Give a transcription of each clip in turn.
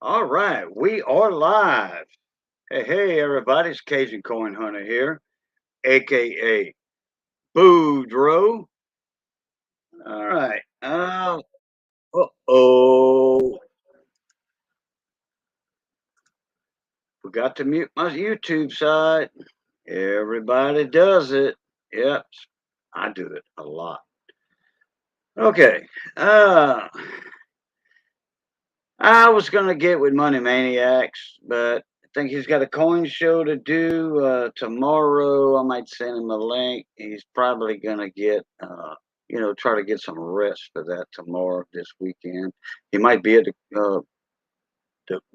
All right, we are live. Hey, everybody, it's Cajun Coin Hunter here, aka Boudreaux. All right. Oh, forgot to mute my YouTube side. Everybody does it. Yep, I do it a lot. Okay. Uh, I was gonna get with Money Maniacs, but I think he's got a coin show to do tomorrow. I might send him a link. He's probably gonna get, try to get some rest for that tomorrow this weekend. He might be at the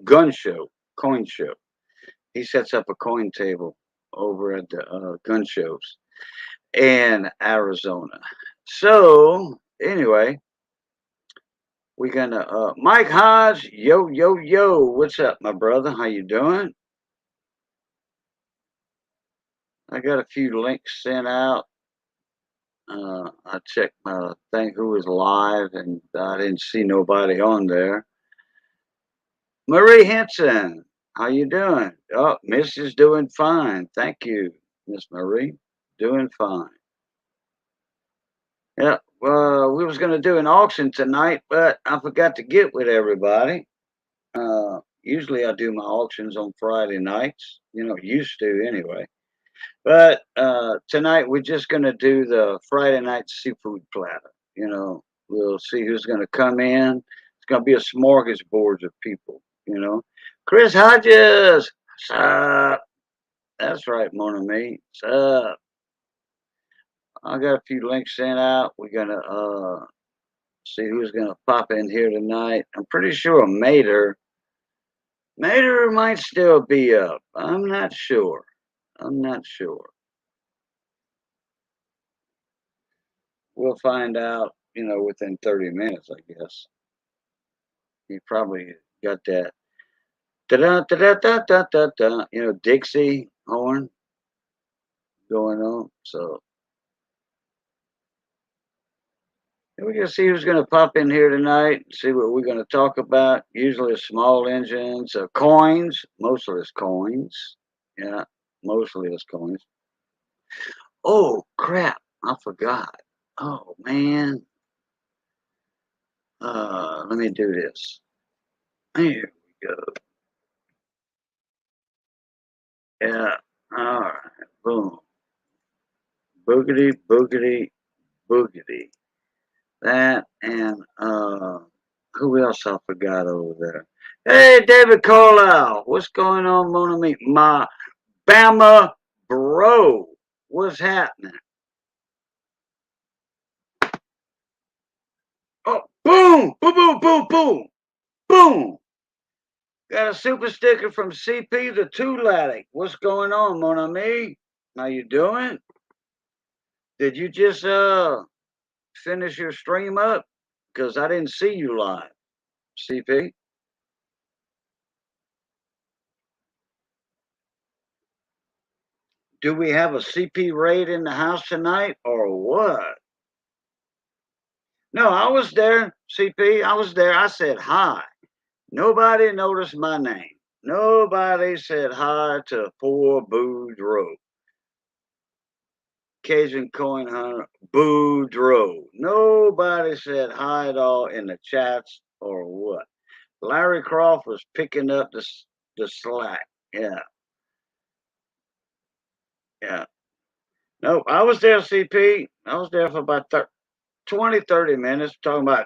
gun show, coin show. He sets up a coin table over at the gun shows in Arizona. So anyway, we're gonna Mike Hodge, yo, what's up, my brother? How you doing? I got a few links sent out. I checked my thing who was live, and I didn't see nobody on there. Marie Henson, how you doing? Oh, Miss is doing fine. Thank you, Miss Marie. Doing fine. Yeah. Well, we was gonna do an auction tonight, but I forgot to get with everybody. Usually I do my auctions on Friday nights. Used to anyway. But tonight we're just gonna do the Friday night seafood platter. We'll see who's gonna come in. It's gonna be a smorgasbord of people. Chris Hodges, what's up? That's right, Mon ami. What's up? I got a few links sent out. We're gonna see who's gonna pop in here tonight. I'm pretty sure Mater might still be up. I'm not sure. I'm not sure. We'll find out, within 30 minutes, I guess. He probably got that da da da da da da da, Dixie horn going on. So we're gonna see who's gonna pop in here tonight. See what we're gonna talk about. Usually small engines, coins. Mostly it's coins. Yeah, mostly it's coins. Oh crap! I forgot. Oh man. Let me do this. Here we go. Yeah. All right. Boom. Boogity, boogity, boogity. That and who else I forgot over there? Hey, David Carlisle, what's going on, Mona? Me, my Bama bro, what's happening? Oh, boom, boom, boom, boom, boom, boom. Got a super sticker from CP the Two Laddick. What's going on, Mona? Me, how you doing? Did you just finish your stream up? Because I didn't see you live, CP. Do we have a CP raid in the house tonight or what? No, I was there, CP. I was there. I said hi. Nobody noticed my name. Nobody said hi to poor Boudreaux. Cajun Coin Hunter, Boudreaux. Nobody said hi at all in the chats or what. Larry Croft was picking up the slack. Yeah, yeah. Nope, I was there, CP. I was there for about 20, 30 minutes talking about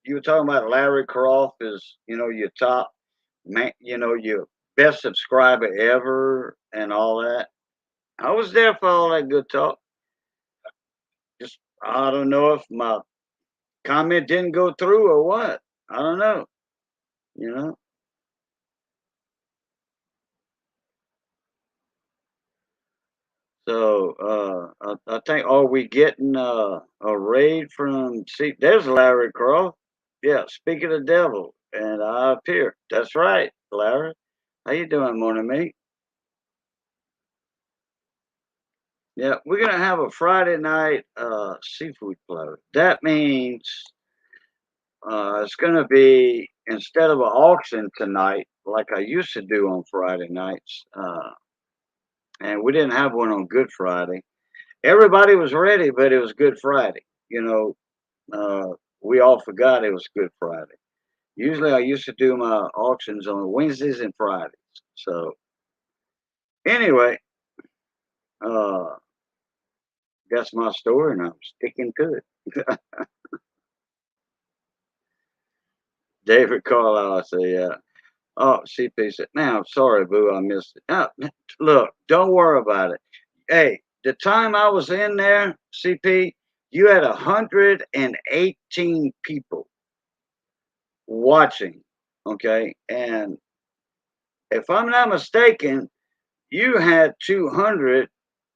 you were talking about Larry Croft is, your top man, your best subscriber ever and all that. I was there for all that good talk. Just I don't know if my comment didn't go through or what. I don't know. You know. So I think are we getting a raid from see there's Larry Croft. Yeah, speak of the devil. And I appear. That's right, Larry. How you doing, morning mate? Yeah, we're gonna have a Friday night seafood platter. That means it's gonna be instead of an auction tonight, like I used to do on Friday nights, and we didn't have one on Good Friday. Everybody was ready, but it was Good Friday. We all forgot it was Good Friday. Usually, I used to do my auctions on Wednesdays and Fridays. So anyway, uh, that's my story, and I'm sticking to it. David Carlisle, I say, yeah. Oh, CP said, now, sorry, boo, I missed it. Look, don't worry about it. Hey, the time I was in there, CP, you had 118 people watching, okay? And if I'm not mistaken, you had 200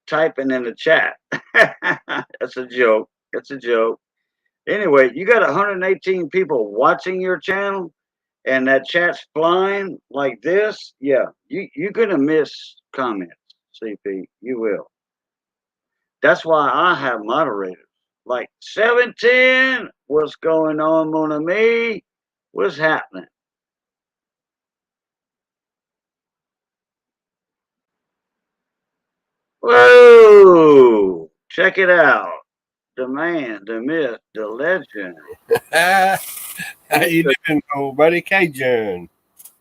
typing in the chat. That's a joke. That's a joke. Anyway, you got 118 people watching your channel and that chat's flying like this. Yeah, you're going to miss comments, CP. You will. That's why I have moderators. Like 710, what's going on, mon ami? What's happening? Whoa! Check it out. The man, the myth, the legend. How you doing, old buddy? Cajun?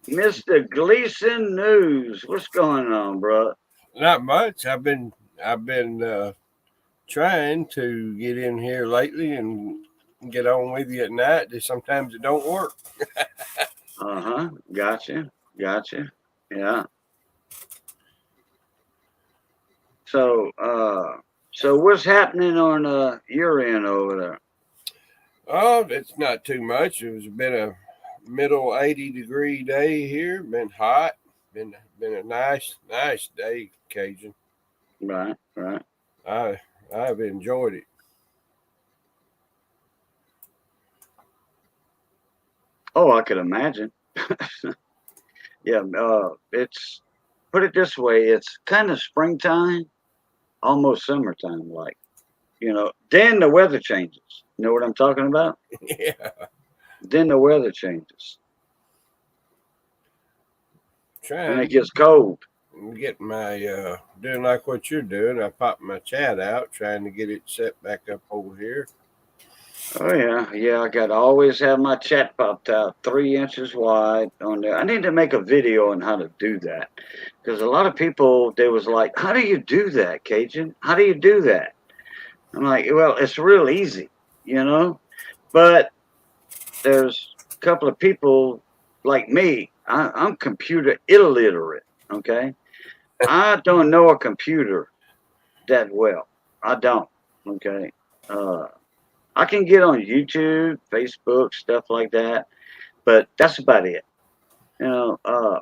Mr. Gleason News. What's going on, bro? Not much. I've been trying to get in here lately and get on with you at night. Sometimes it don't work. Uh-huh. Gotcha. Gotcha. Yeah. So so what's happening on your end over there? Oh, it's not too much. It was been a middle 80-degree day here. Been hot. Been a nice day, Cajun. Right, right. I I've enjoyed it. Oh, I could imagine. Yeah, it's put it this way, it's kind of springtime, almost summertime like. Then the weather changes. You know what I'm talking about? Yeah, Then the weather changes and it trying gets cold. to get my doing like what you're doing. I popped my chat out, trying to get it set back up over here. Oh yeah, yeah. I got to always have my chat popped out 3 inches wide on there. I need to make a video on how to do that because a lot of people they was like, "How do you do that, Cajun? How do you do that?" I'm like, "Well, it's real easy, you know." But there's a couple of people like me. I'm computer illiterate. Okay, I don't know a computer that well. I don't. Okay. Uh, I can get on YouTube, Facebook, stuff like that, but that's about it.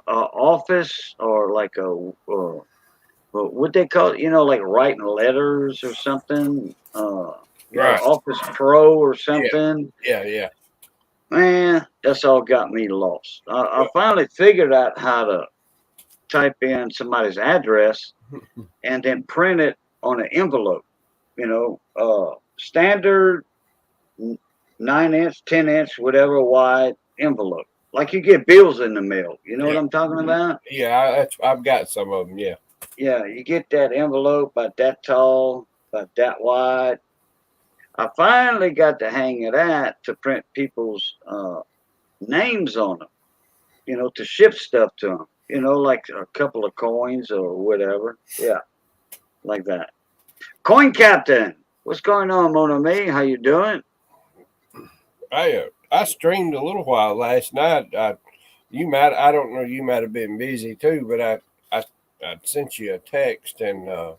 Office or like what they call it, like writing letters or something. Right. Office Pro or Yeah. something. Yeah. Man, that's all got me lost. I finally figured out how to type in somebody's address and then print it on an envelope. Standard 9 inch, 10 inch, whatever wide envelope. Like you get bills in the mail. You know what Yeah. I'm talking about? Yeah. I've got some of them. Yeah. Yeah, you get that envelope about that tall, about that wide. I finally got the hang of that to print people's names on them, to ship stuff to them, like a couple of coins or whatever. Yeah, like that. Coin Captain, what's going on, mon ami? How you doing? I streamed a little while last night. I don't know, you might have been busy too, but I sent you a text and a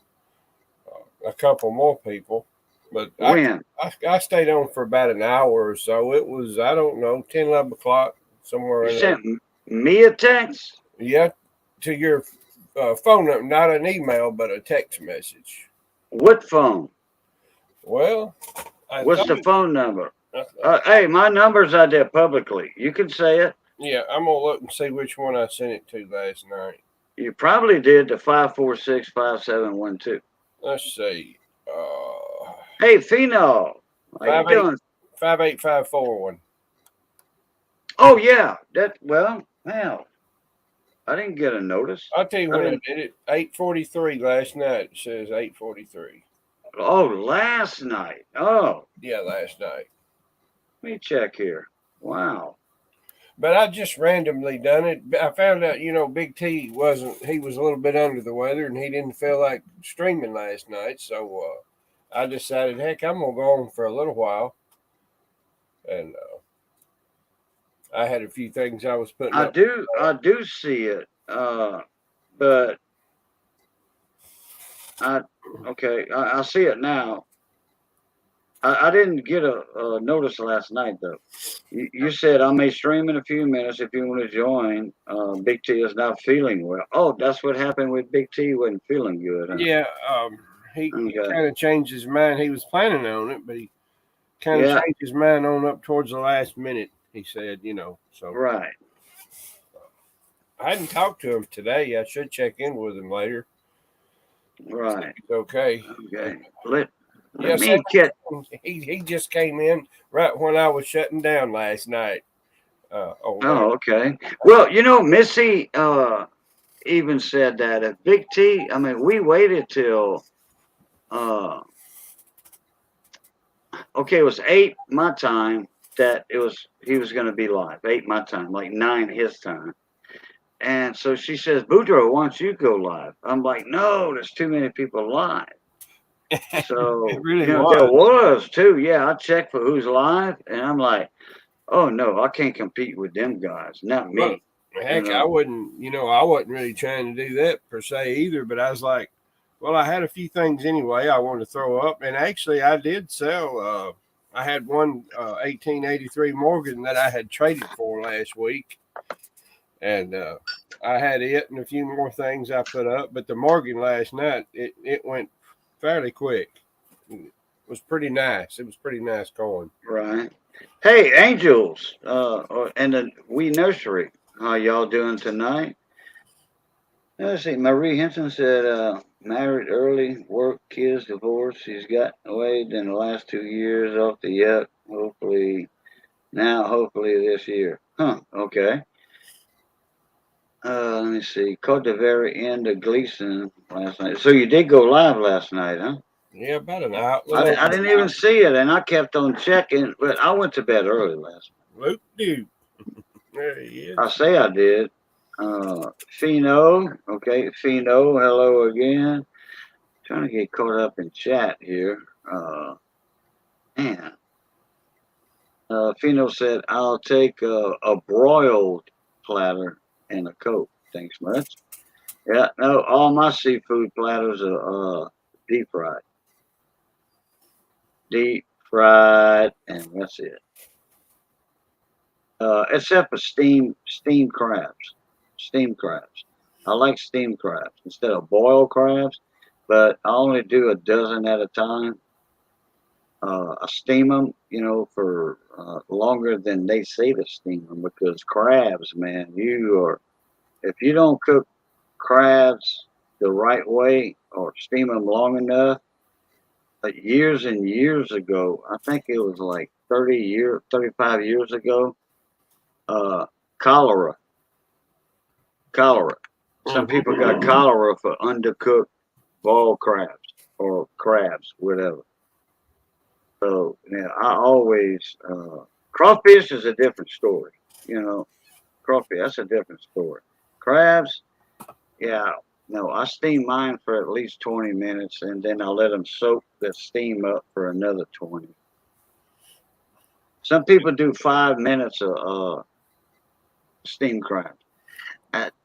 couple more people. But When? I stayed on for about an hour or so. It was, I don't know, 10, 11 o'clock, somewhere You in there. sent me a text? Yeah, to your phone number, not an email, but a text message. What phone? Well, I What's thought the phone number? uh, Hey, my number's out there publicly. You can say it. yeah, I'm gonna look and see which one I sent it to last night. You probably did the 5465712. Let's see. Hey, Phenol, how you Five eight doing? 58541. Oh yeah, that well, hell, I didn't get a notice. I'll tell you I when I didn't. did it. 8:43 last night. It says 8:43. Oh, last night. Oh, Yeah, last night. let me check here. Wow. But I just randomly done it. I found out, Big T wasn't. He was a little bit under the weather, and he didn't feel like streaming last night. So I decided, heck, I'm gonna go on for a little while, and I had a few things I was putting up. I do see it. But I okay, I see it now. I didn't get a notice last night though. You said I may stream in a few minutes if you want to join. Big T is not feeling well. Oh, that's what happened with Big T. Wasn't feeling good, huh? Yeah, he Okay. kind of changed his mind. He was planning on it, but he kind of Yeah. changed his mind on up towards the last minute. He said, So Right. I hadn't talked to him today. I should check in with him later. See if Right. he's okay. Okay. Let Yes, me get. he just came in right when I was shutting down last night. Over there. Oh, okay. Well, Missy even said that if Big T. I mean, we waited till uh okay, it was 8 my time that he was going to be live. 8 my time, like 9 his time. And so she says, Boudreaux, why don't you go live? I'm like, no, there's too many people live. It So, really there was. was too. Yeah, I checked for who's live, and I'm like, oh no, I can't compete with them guys. Not Well, me. You heck, I know. wouldn't. I wasn't really trying to do that per se either. But I was like, well, I had a few things anyway I wanted to throw up, and actually, I did sell. I had one 1883 Morgan that I had traded for last week, and I had it and a few more things I put up. But the Morgan last night, it went fairly quick. It was pretty nice. It was pretty nice going. Right. Hey, Angels, and the We Nursery. How y'all doing tonight? Let's see. Marie Henson said, married early, work, kids, divorce. She's got away in the last 2 years off the yuck. Hopefully this year. Huh. Okay. Let me see. Caught the very end of Gleason last night. So you did go live last night, huh? Yeah, about an hour, a little I over didn't an even see it, and I kept on checking, but I went to bed early last hour. Luke, dude. There he night. I is. say I did. Fino. Okay. Fino, hello again. Trying to get caught up in chat here. Man. Fino said, I'll take a broiled platter and a Coke. Thanks much. Yeah, no, all my seafood platters are deep fried. Deep fried, and that's it. Except for steamed crabs. Steamed crabs. I like steamed crabs instead of boiled crabs, but I only do a dozen at a time. I steam them, for longer than they say to steam them because crabs, man, if you don't cook crabs the right way or steam them long enough, years and years ago, I think it was like 35 years ago, uh, cholera, cholera. Some Mm-hmm. people got cholera for undercooked boiled crabs or crabs, whatever. So yeah, I always crawfish is a different story. You know, crawfish that's a different story. Crabs, yeah, no, I steam mine for at least 20 minutes, and then I let them soak the steam up for another 20. Some people do 5 minutes of steam crabs.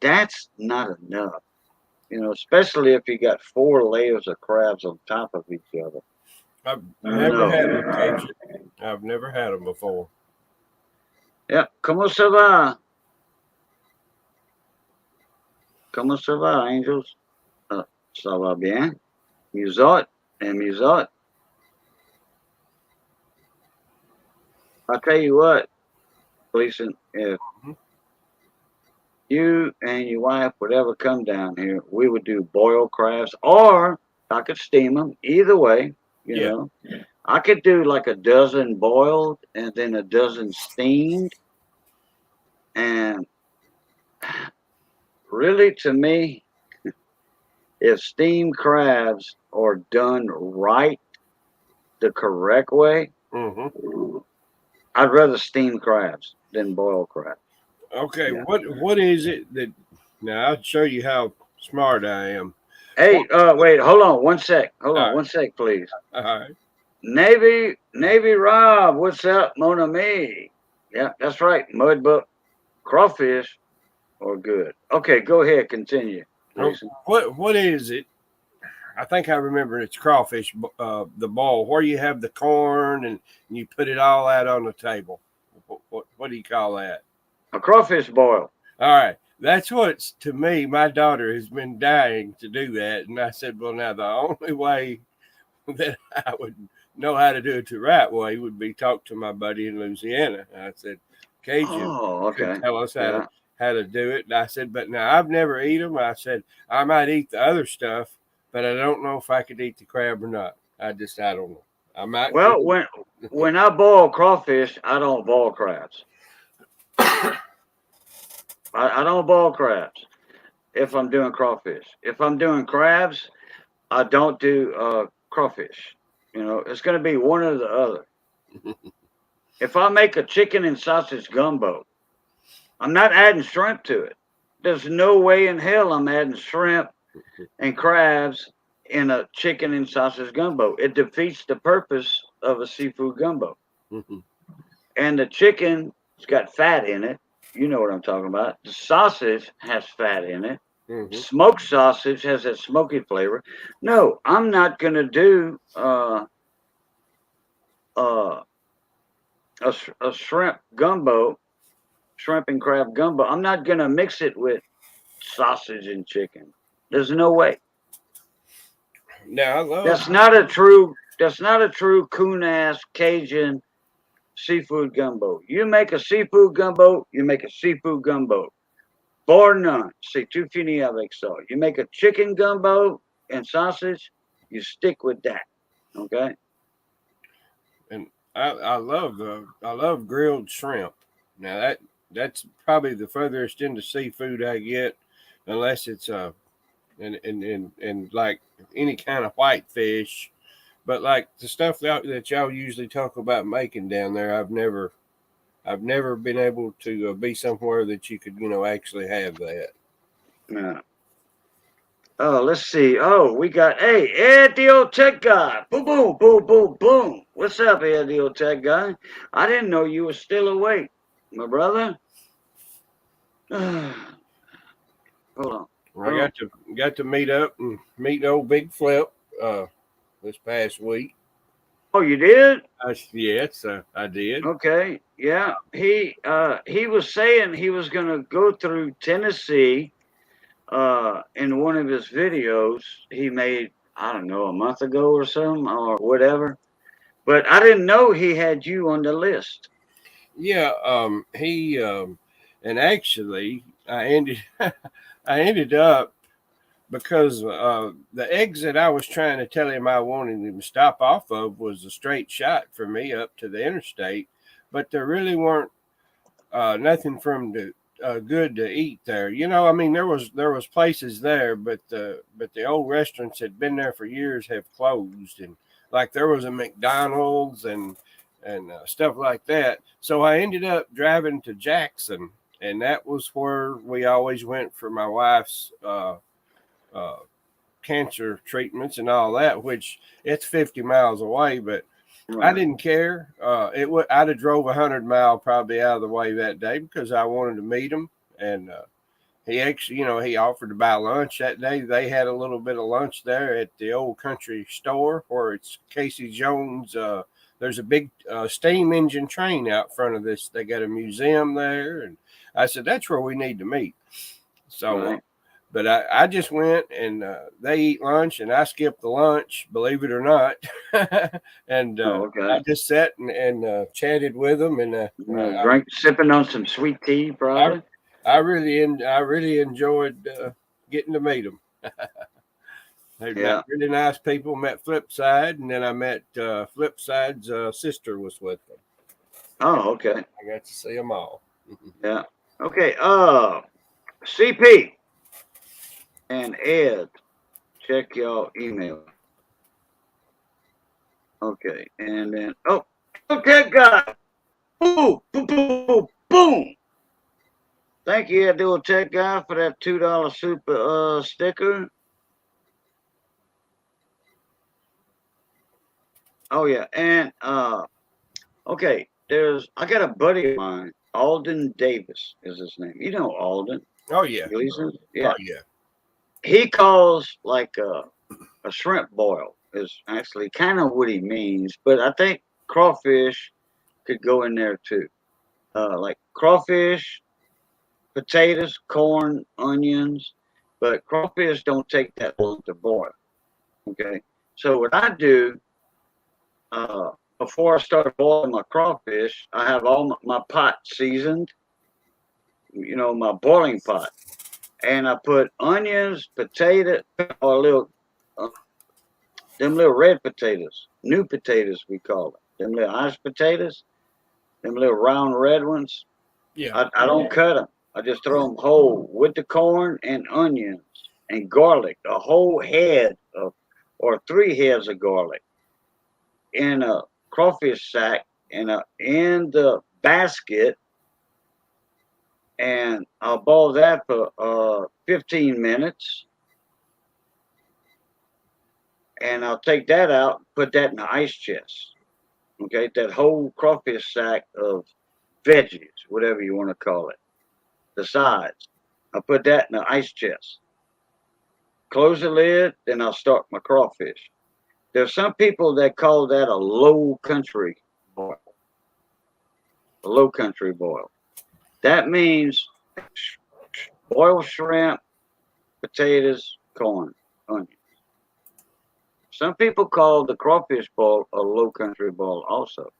That's not enough. Especially if you got 4 layers of crabs on top of each other. I've never No. had them, Cajun. I've never had them before. Yeah, ¿cómo se va? ¿Cómo se va, Angels? Ça va bien? Muzot and Muzot. I'll tell you what, Gleason, if Mhm. you and your wife would ever come down here, we would do boiled crabs, or I could steam them. Either way, you Yeah. know. I could do like a dozen boiled and then a dozen steamed. And really, to me, if steamed crabs are done right, the correct way, Mm-hmm. I'd rather steam crabs than boil crabs. Okay, Yeah. what is it that? Now I'll show you how smart I am. What? Hey, wait, hold on one sec. Hold All on right, one sec, please. all right. Navy Rob, what's up, mon ami? Yeah, that's right. Mudbook crawfish are good. Okay, go ahead, continue, Oh, Jason. what is it? I think I remember it's crawfish, the bowl where you have the corn and you put it all out on the table. What do you call that? A crawfish boil. All right, that's what's to me. My daughter has been dying to do that, and I said, well, now the only way that I would know how to do it the right way would be talk to my buddy in Louisiana. And I said, Cajun Oh, could okay. tell us Yeah. how to do it. And I said, but now I've never eaten them. I said I might eat the other stuff, but I don't know if I could eat the crab or not. I don't know. I might could. Well, when I boil crawfish, I don't boil crabs. I don't boil crabs if I'm doing crawfish. If I'm doing crabs, I don't do crawfish. You know, it's going to be one or the other. If I make a chicken and sausage gumbo, I'm not adding shrimp to it. There's no way in hell I'm adding shrimp and crabs in a chicken and sausage gumbo. It defeats the purpose of a seafood gumbo. And the chicken's got fat in it. You know what I'm talking about. The sausage has fat in it. Mm-hmm. Smoked sausage has that smoky flavor. No, I'm not going to do uh, a shrimp gumbo, shrimp and crab gumbo. I'm not going to mix it with sausage and chicken. There's no way. Now I love. That's not a true. That's not a true coon ass Cajun seafood gumbo. You make a seafood gumbo. You make a seafood gumbo. Bar none. C'est tout fini avec ça. You make a chicken gumbo and sausage. You stick with that. Okay. And I love grilled shrimp. Now that's probably the furthest into seafood I get, unless it's and like any kind of white fish. But like the stuff that y'all usually talk about making down there, I've never been able to be somewhere that you could actually have that. Yeah. Oh, let's see. Oh, we got Ed the old tech guy. Boom, boom, boom, boom, boom. What's up, Ed the old tech guy? I didn't know you were still awake, my brother. Hold on. I got to meet up and meet old Big Flip this past week. Oh, you did? Yes, I did. Okay. Yeah. He was saying he was gonna go through Tennessee in one of his videos he made, I don't know, a month ago or something or whatever. But I didn't know he had you on the list. Yeah, he and actually I ended up because the exit I was trying to tell him I wanted him to stop off of was a straight shot for me up to the interstate, but there really weren't nothing from the good to eat there. I mean, there was places there, but the old restaurants had been there for years have closed, and like there was a McDonald's and stuff like that. So I ended up driving to Jackson, and that was where we always went for my wife's uh, cancer treatments and all that. Which it's 50 miles away, but I Right. didn't care. I'd have drove 100 mile probably out of the way that day because I wanted to meet him. And he actually, he offered to buy lunch that day. They had a little bit of lunch there at the old country store where it's Casey Jones. There's a big steam engine train out front of this. They got a museum there, and I said that's where we need to meet. So Right. but I just went and they eat lunch and I skipped the lunch, believe it or not. And Oh, okay. I just sat and chatted with them. And Drink, sipping on some sweet tea, I, probably. I really enjoyed getting to meet them. They're Yeah. really nice people. Met Flipside, and then I met Flipside's sister was with them. Oh, okay. I got to see them all. Yeah. Okay, CP and Ed, check y'all email. Okay, and then okay, guy, boom, boom, boom, boom. Thank you, Ed Dual Tech Guy, for that $2 super sticker. Oh yeah, and okay, I got a buddy of mine, Alden Davis is his name. You know Alden Oh yeah. Gleason? Oh Yeah. yeah. He calls like a shrimp boil is actually kind of what he means, but I think crawfish could go in there too. Like crawfish, potatoes, corn, onions, but crawfish don't take that long to boil. Okay, so what I do uh, before I start boiling my crawfish, I have all my pot seasoned, my boiling pot, and I put onions, potato, or uh, them little red potatoes, new potatoes we call it, them little iced potatoes, them little round red ones. Yeah. I don't cut them. I just throw them whole with the corn and onions and garlic, a whole head of, or 3 heads of garlic in a crawfish sack in the basket, and I'll boil that for 15 minutes, and I'll take that out, put that in the ice chest. Okay, that whole crawfish sack of veggies, whatever you want to call it, the sides. I'll put that in the ice chest. Close the lid, then I'll start my crawfish. There's some people that call that a low country boil. A low country boil. That means boiled shrimp, potatoes, corn, onion. Some people call the crawfish boil a low country boil also.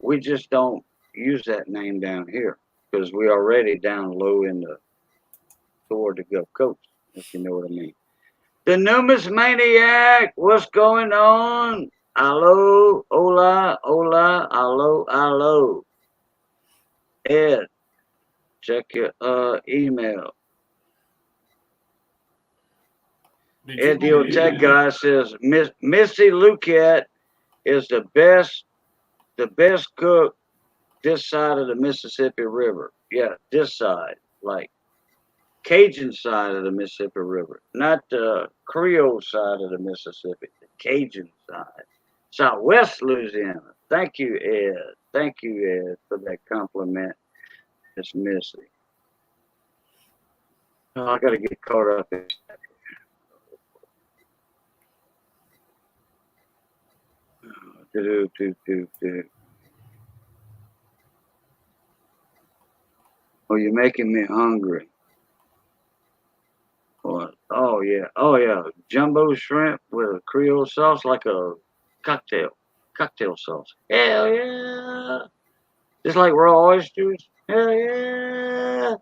We just don't use that name down here because we're already down low in the toward the Gulf Coast, if you know what I mean. The numismaniac, what's going on? Hello, hola, hola, hello, hello. Ed, check your email. Did you Ed the old tech guy says Missy Luquette is the best cook this side of the Mississippi River. Yeah, this side, like Cajun side of the Mississippi River, not the Creole side of the Mississippi, the Cajun side. Southwest Louisiana. Thank you, Ed. Thank you, Ed, for that compliment. It's Missy. Oh, I got to get caught up in. Do, do, do, do. Oh, you're making me hungry. Oh yeah, jumbo shrimp with a Creole sauce, like a cocktail sauce. Hell yeah! Just like raw oysters. Hell yeah!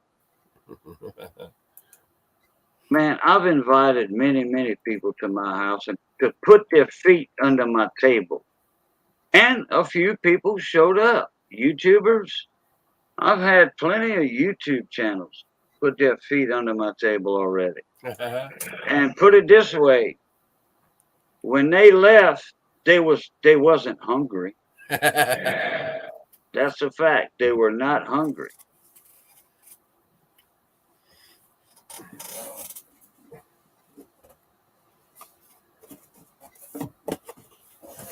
Man, I've invited many people to my house and to put their feet under my table. And a few people showed up. YouTubers. I've had plenty of YouTube channels put their feet under my table already. And put it this way, when they left, they wasn't hungry. That's a fact. They were not hungry.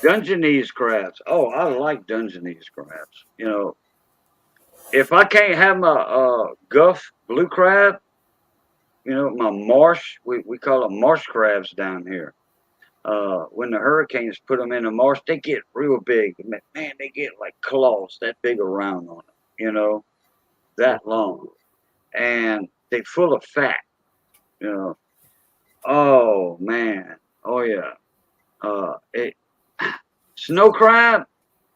Dungeness crabs. Oh, I like Dungeness crabs. If I can't have my Guff blue crab, my marsh, we call them marsh crabs down here. When the hurricanes put them in the marsh, they get real big. Man, they get like claws that big around on them, that long. And they full of fat, you know. Oh, man. Oh, yeah. It, snow crab,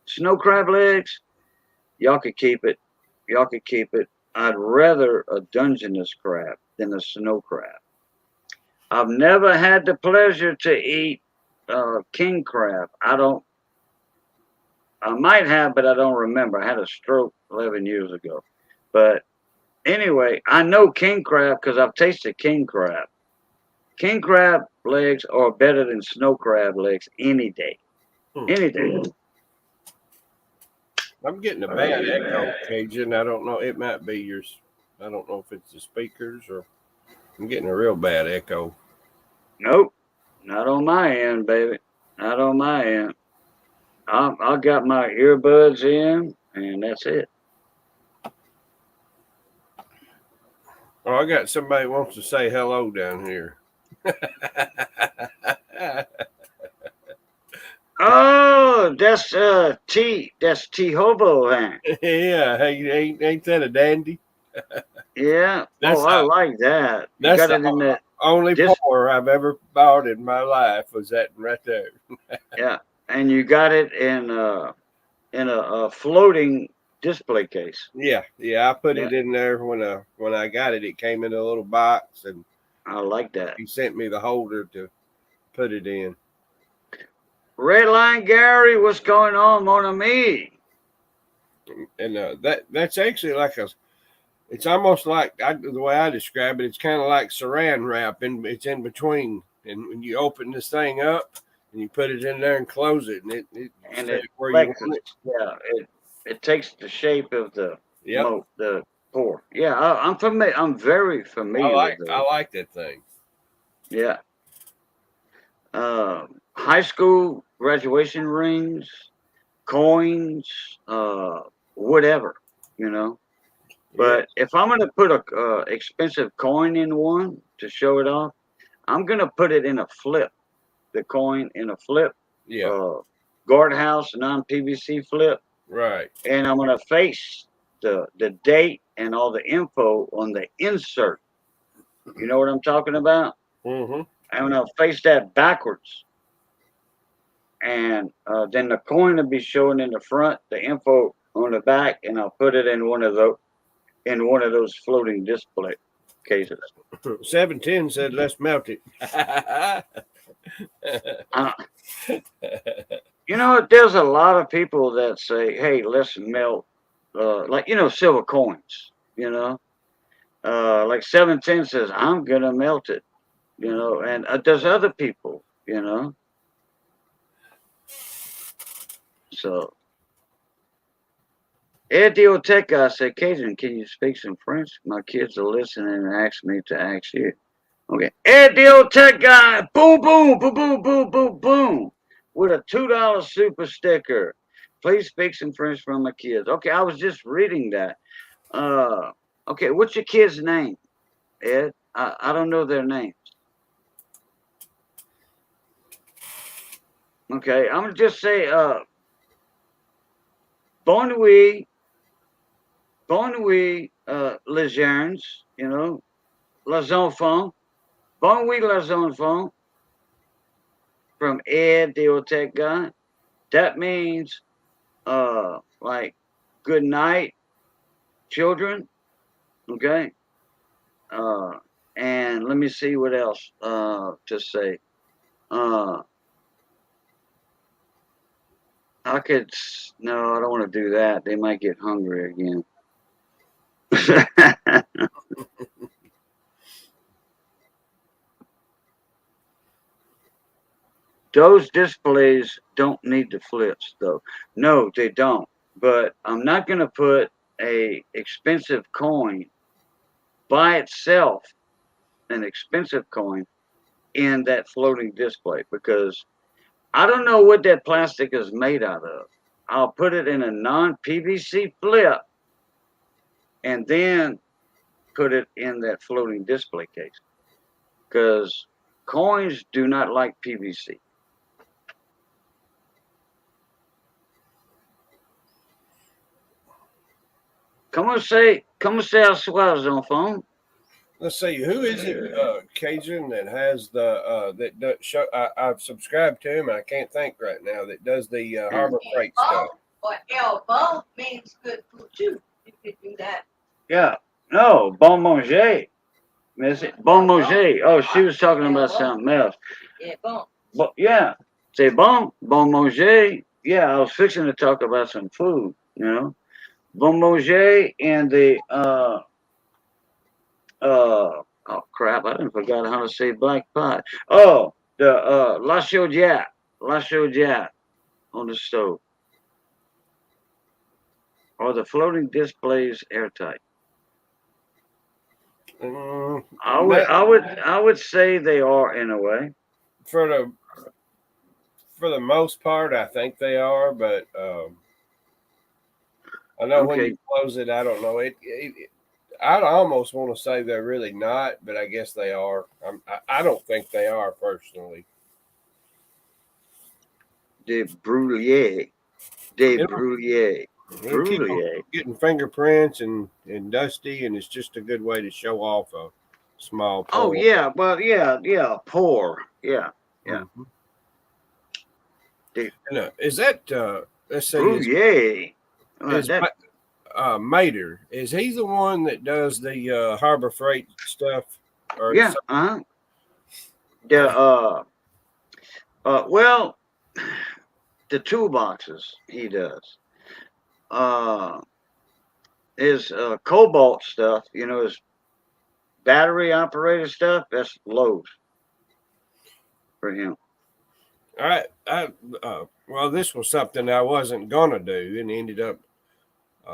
snow crab legs, y'all could keep it. Y'all could keep it. I'd rather a Dungeness crab than a snow crab. I've never had the pleasure to eat king crab. I might have, but I don't remember. I had a stroke 11 years ago. But Anyway, I know king crab because I've tasted king crab. King crab legs are better than snow crab legs any day. Hmm. Any day. I'm getting a bad echo, Cajun. I don't know. It might be yours. I don't know if it's the speakers or I'm getting a real bad echo. Nope. Not on my end, baby. Not on my end. I got my earbuds in, and that's it. Oh, I got somebody wants to say hello down here. Oh, that's T Hobo, huh? Yeah, hey, ain't that a dandy? Yeah. Oh, That's I the like that. You that's got the it in the only this. pour I've ever bought in my life was that right there. Yeah, and you got it in a floating display case. Yeah, yeah. I put Yeah, it in there when I got it. It came in a little box, and I like that. he sent me the holder to put it in. Redline Gary, what's going on, mon ami? And that's actually like a. It's almost like the way I describe it. It's kind of like Saran wrap, and it's in between. And when you open this thing up and you put it in there and close it, and it And set it it where you flexes. want it. Yeah, it takes the shape of Yep, the pour. Yeah, I'm familiar. I'm very familiar with I those. like that thing. Yeah, high school graduation rings, coins, whatever, you know. Yeah, But if I'm gonna put a expensive coin in one to show it off, I'm gonna put it in a flip. The coin in a flip, yeah, uh, guardhouse non PVC flip, right. and I'm gonna face the date and all the info on the insert. You know what I'm talking about? Mm-hmm. I'm gonna face that backwards, and then the coin will be showing in the front, the info on the back, and I'll put it in one of those floating display cases. 710 said, let's melt it. Uh, you know, there's a lot of people that say, "Hey, let's melt," like silver coins. Like 710 says, "I'm gonna melt it." And there's other people. So Edioteca said, "Cajun, can you speak some French? My kids are listening and asked me to ask you." Okay, Edioteca, boom, boom, boom, boom, boom, boom, boom, with a $2 super sticker. Please speak some French for my kids. Okay, I was just reading that. Uh, okay, what's your kid's name, Ed? I don't know their names. Okay, I'm gonna just say bonne nuit, bonne nuit, les jeunes, les enfants, bonne nuit, les enfants, from Ed, the old tech guy. That means like good night, children. Okay, uh, and let me see what else to say. Uh, I could no, I don't want to do that. They might get hungry again. Those displays don't need the flips though. No, they don't. But I'm not going to put a expensive coin by itself, an expensive coin in that floating display because I don't know what that plastic is made out of. I'll put it in a non PVC flip and then put it in that floating display case because coins do not like PVC. Comment c'est à soir, enfants? Let's see, who is it, Cajun, that has the that does show? I've subscribed to him. I can't think right now that does the And Harbor Freight stuff. Or elbow means good food too. You could do that. yeah, no, bon manger. Merci. Bon manger. Oh, she was talking about something else. Yeah, bon. But yeah, c'est bon manger. Yeah, I was fixing to talk about some food. Bon manger and the Oh crap! I didn't forgot how to say black pot. Oh, the La Chaudière, La Chaudière on the stove. Are the floating displays airtight? That I would say they are in a way. for the most part, I think they are, but I know when Okay, you close it, I don't know. I'd almost want to say they're really not, but I guess they are. I don't think they are personally. de Bruyere, de It'll, Bruyere, it'll keep them Bruyere. getting fingerprints and dusty, and it's just a good way to show off a small Oh pour. yeah, well yeah, pour. Yeah, yeah. Mm-hmm. De And, is that let's see, Bruyere. is That Mater, is he the one that does the Harbor Freight stuff, or is yeah, the well, the toolboxes he does. Uh, his cobalt stuff, his battery operated stuff. That's lows for him. well, this was something I wasn't gonna do, and ended up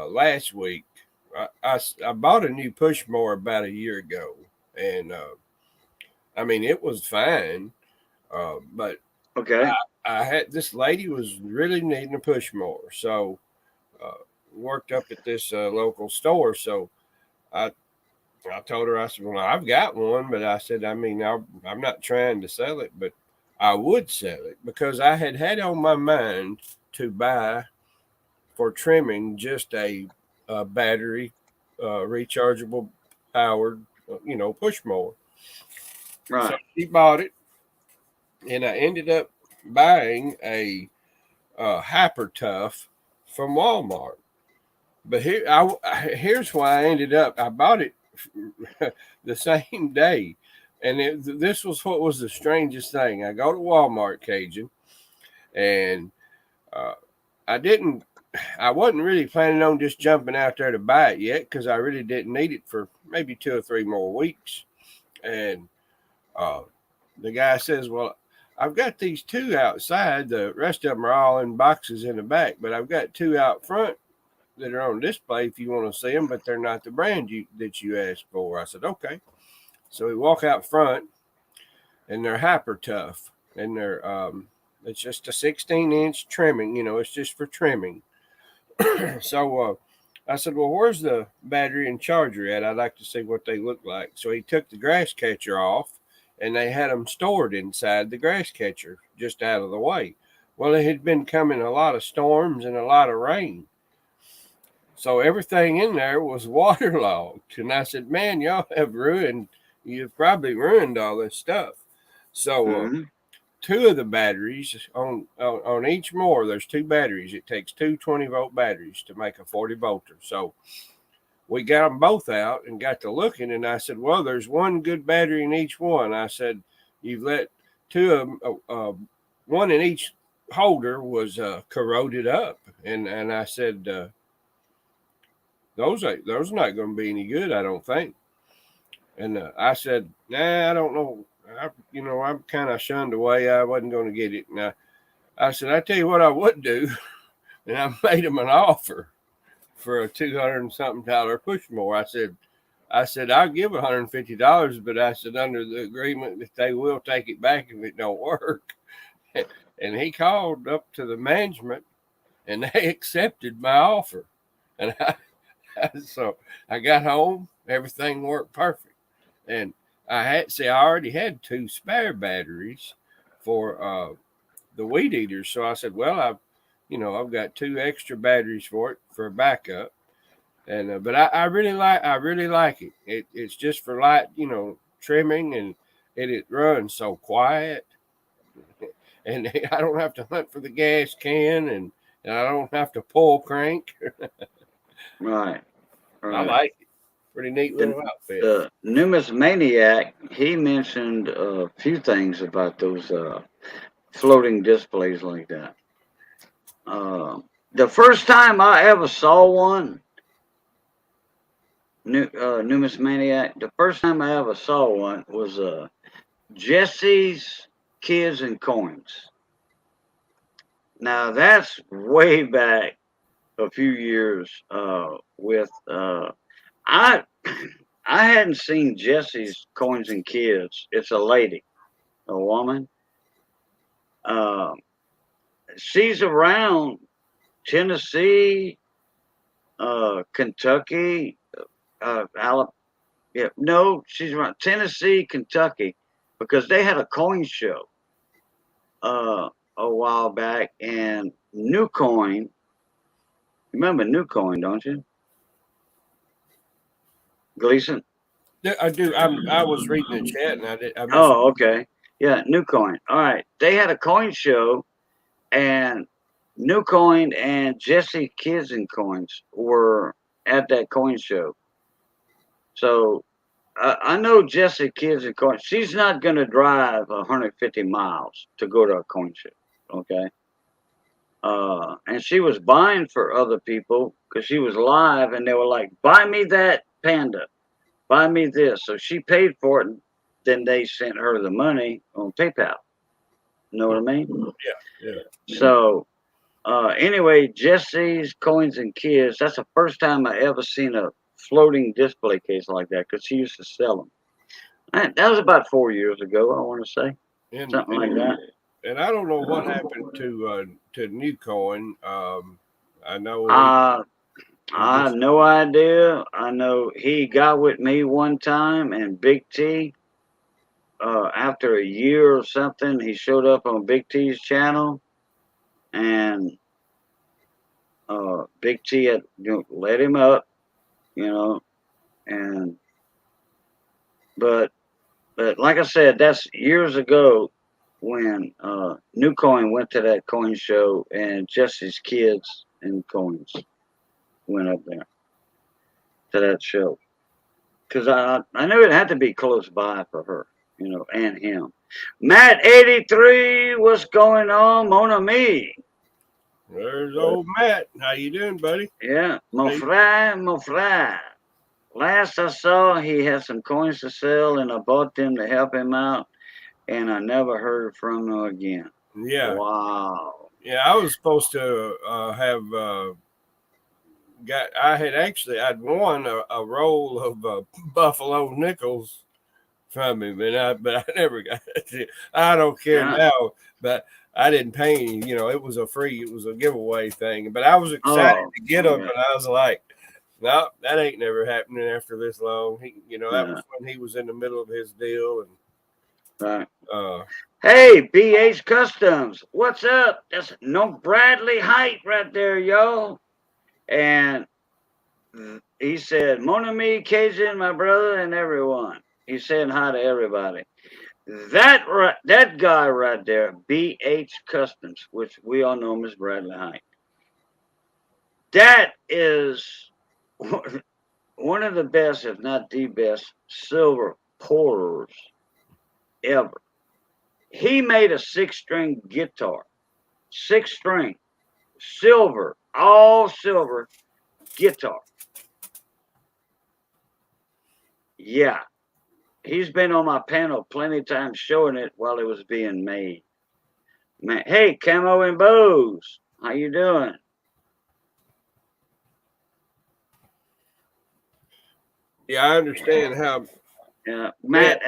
last week. I bought a new push mower about a year ago, and I mean it was fine, but Okay. I had this lady was really needing a push mower, so uh, worked up at this local store. So I I told her, I said, well, I've got one, but I said, I mean, I'm not trying to sell it, but I would sell it because I had on my mind to buy for trimming just a battery rechargeable powered, push mower. So Right. she bought it, and I ended up buying a Hyper Tough from Walmart. But here's why I ended up. I bought it the same day, and this was what was the strangest thing. I go to Walmart, Cajun, and uh, I didn't. I wasn't really planning on just jumping out there to buy it yet because I really didn't need it for maybe 2 or 3 more weeks. And uh, the guy says, "Well, I've got these two outside. The rest of them are all in boxes in the back, but I've got two out front that are on display if you want to see them, but they're not the brand that you asked for." I said, "Okay." So we walk out front, and they're Hyper Tough, and they're it's just a 16-inch trimming. It's just for trimming. So I said, "Well, where's the battery and charger at? I'd like to see what they look like." So he took the grass catcher off, and they had them stored inside the grass catcher, just out of the way. Well, it had been coming a lot of storms and a lot of rain. So everything in there was waterlogged. And I said, "Man, you've probably ruined all this stuff." So Hmm. two of the batteries on each mower, there's two batteries. It takes two 20-volt batteries to make a 40 volter. So we got them both out and got to looking. And I said, "Well, there's one good battery in each one." I said, "You've let two of them, one in each holder was corroded up." And I said, those are not going to be any good, I don't think. And I said, "Nah, I don't know. I'm kind of shunned away. I wasn't going to get it." And I said, "I tell you what I would do," and I made them an offer for a $200 and something push mower. I said I'll give $150, but I said under the agreement that they will take it back if it don't work. And he called up to the management, and they accepted my offer. And so I got home, everything worked perfect. And I already had two spare batteries for the weed eaters. So I said, "Well, I've got two extra batteries for it for backup." And but I really like it. It's just for light, trimming, and it runs so quiet, and I don't have to hunt for the gas can, and I don't have to pull crank. Right. I Right. like it. Pretty neat The little outfit. the numismaniac, he mentioned a few things about those floating displays like that. Uh, the first time I ever saw one, numismaniac. The first time I ever saw one was Jesse's Kids and Coins. Now that's way back a few years. With I I hadn't seen Jesse's Coins and Kids. It's a lady, a woman. Um, she's around Tennessee, Kentucky, Alabama. Yeah, no, she's around Tennessee, Kentucky, because they had a coin show a while back, and New Coin. Remember New Coin, don't you, Gleason? Yeah, I do. I was reading the chat and I missed. Oh, okay. Yeah, New Coin. All right. They had a coin show, and New Coin and Jesse Kids and Coins were at that coin show. So I know Jesse Kids and Coins. She's not going to drive 150 miles to go to a coin show. Okay. And she was buying for other people because she was live, and they were like, "Buy me that panda, buy me this." So she paid for it, and then they sent her the money on PayPal. You know what I mean? Yeah, yeah. So anyway, Jesse's Coins and Kids. That's the first time I ever seen a floating display case like that because she used to sell them. That was about 4 years ago, I want to say, something like that. And I don't know what happened to New Coin. I know I have no idea. I know he got with me one time, and Big T. After a year or something, he showed up on Big T's channel, and Big T had let him up, you know, and but like I said, that's years ago when New Coin went to that coin show, and Jesse's Kids and Coins went up there to that show because I knew it had to be close by for her, and him. Matt 83, what's going on, mon ami? there's old Matt. How you doing, buddy? Yeah, mon frère, mon frère. Last I saw, he had some coins to sell, and I bought them to help him out, and I never heard from him again. Yeah. Wow. Yeah, I was supposed to have I'd won a roll of Buffalo nickels from him, but I never got it. I don't care now, but I didn't pay any. It was a giveaway thing. But I was excited to get them, and I was like, no, that ain't never happening after this long. That was when he was in the middle of his deal, and right. Hey, BH Customs, what's up? That's no Bradley Height right there, yo. And he said, Mon ami, Cajun, my brother, and everyone. He's saying hi to everybody. That guy right there, BH Customs, which we all know him as Bradley Height. That is one of the best, if not the best, silver pourers ever. He made a 6-string guitar, 6-string, silver, all silver guitar. Yeah, he's been on my panel plenty of times showing it while it was being made. Man, hey, Camo and Bose, how you doing? Yeah, I understand how. Yeah, Matt,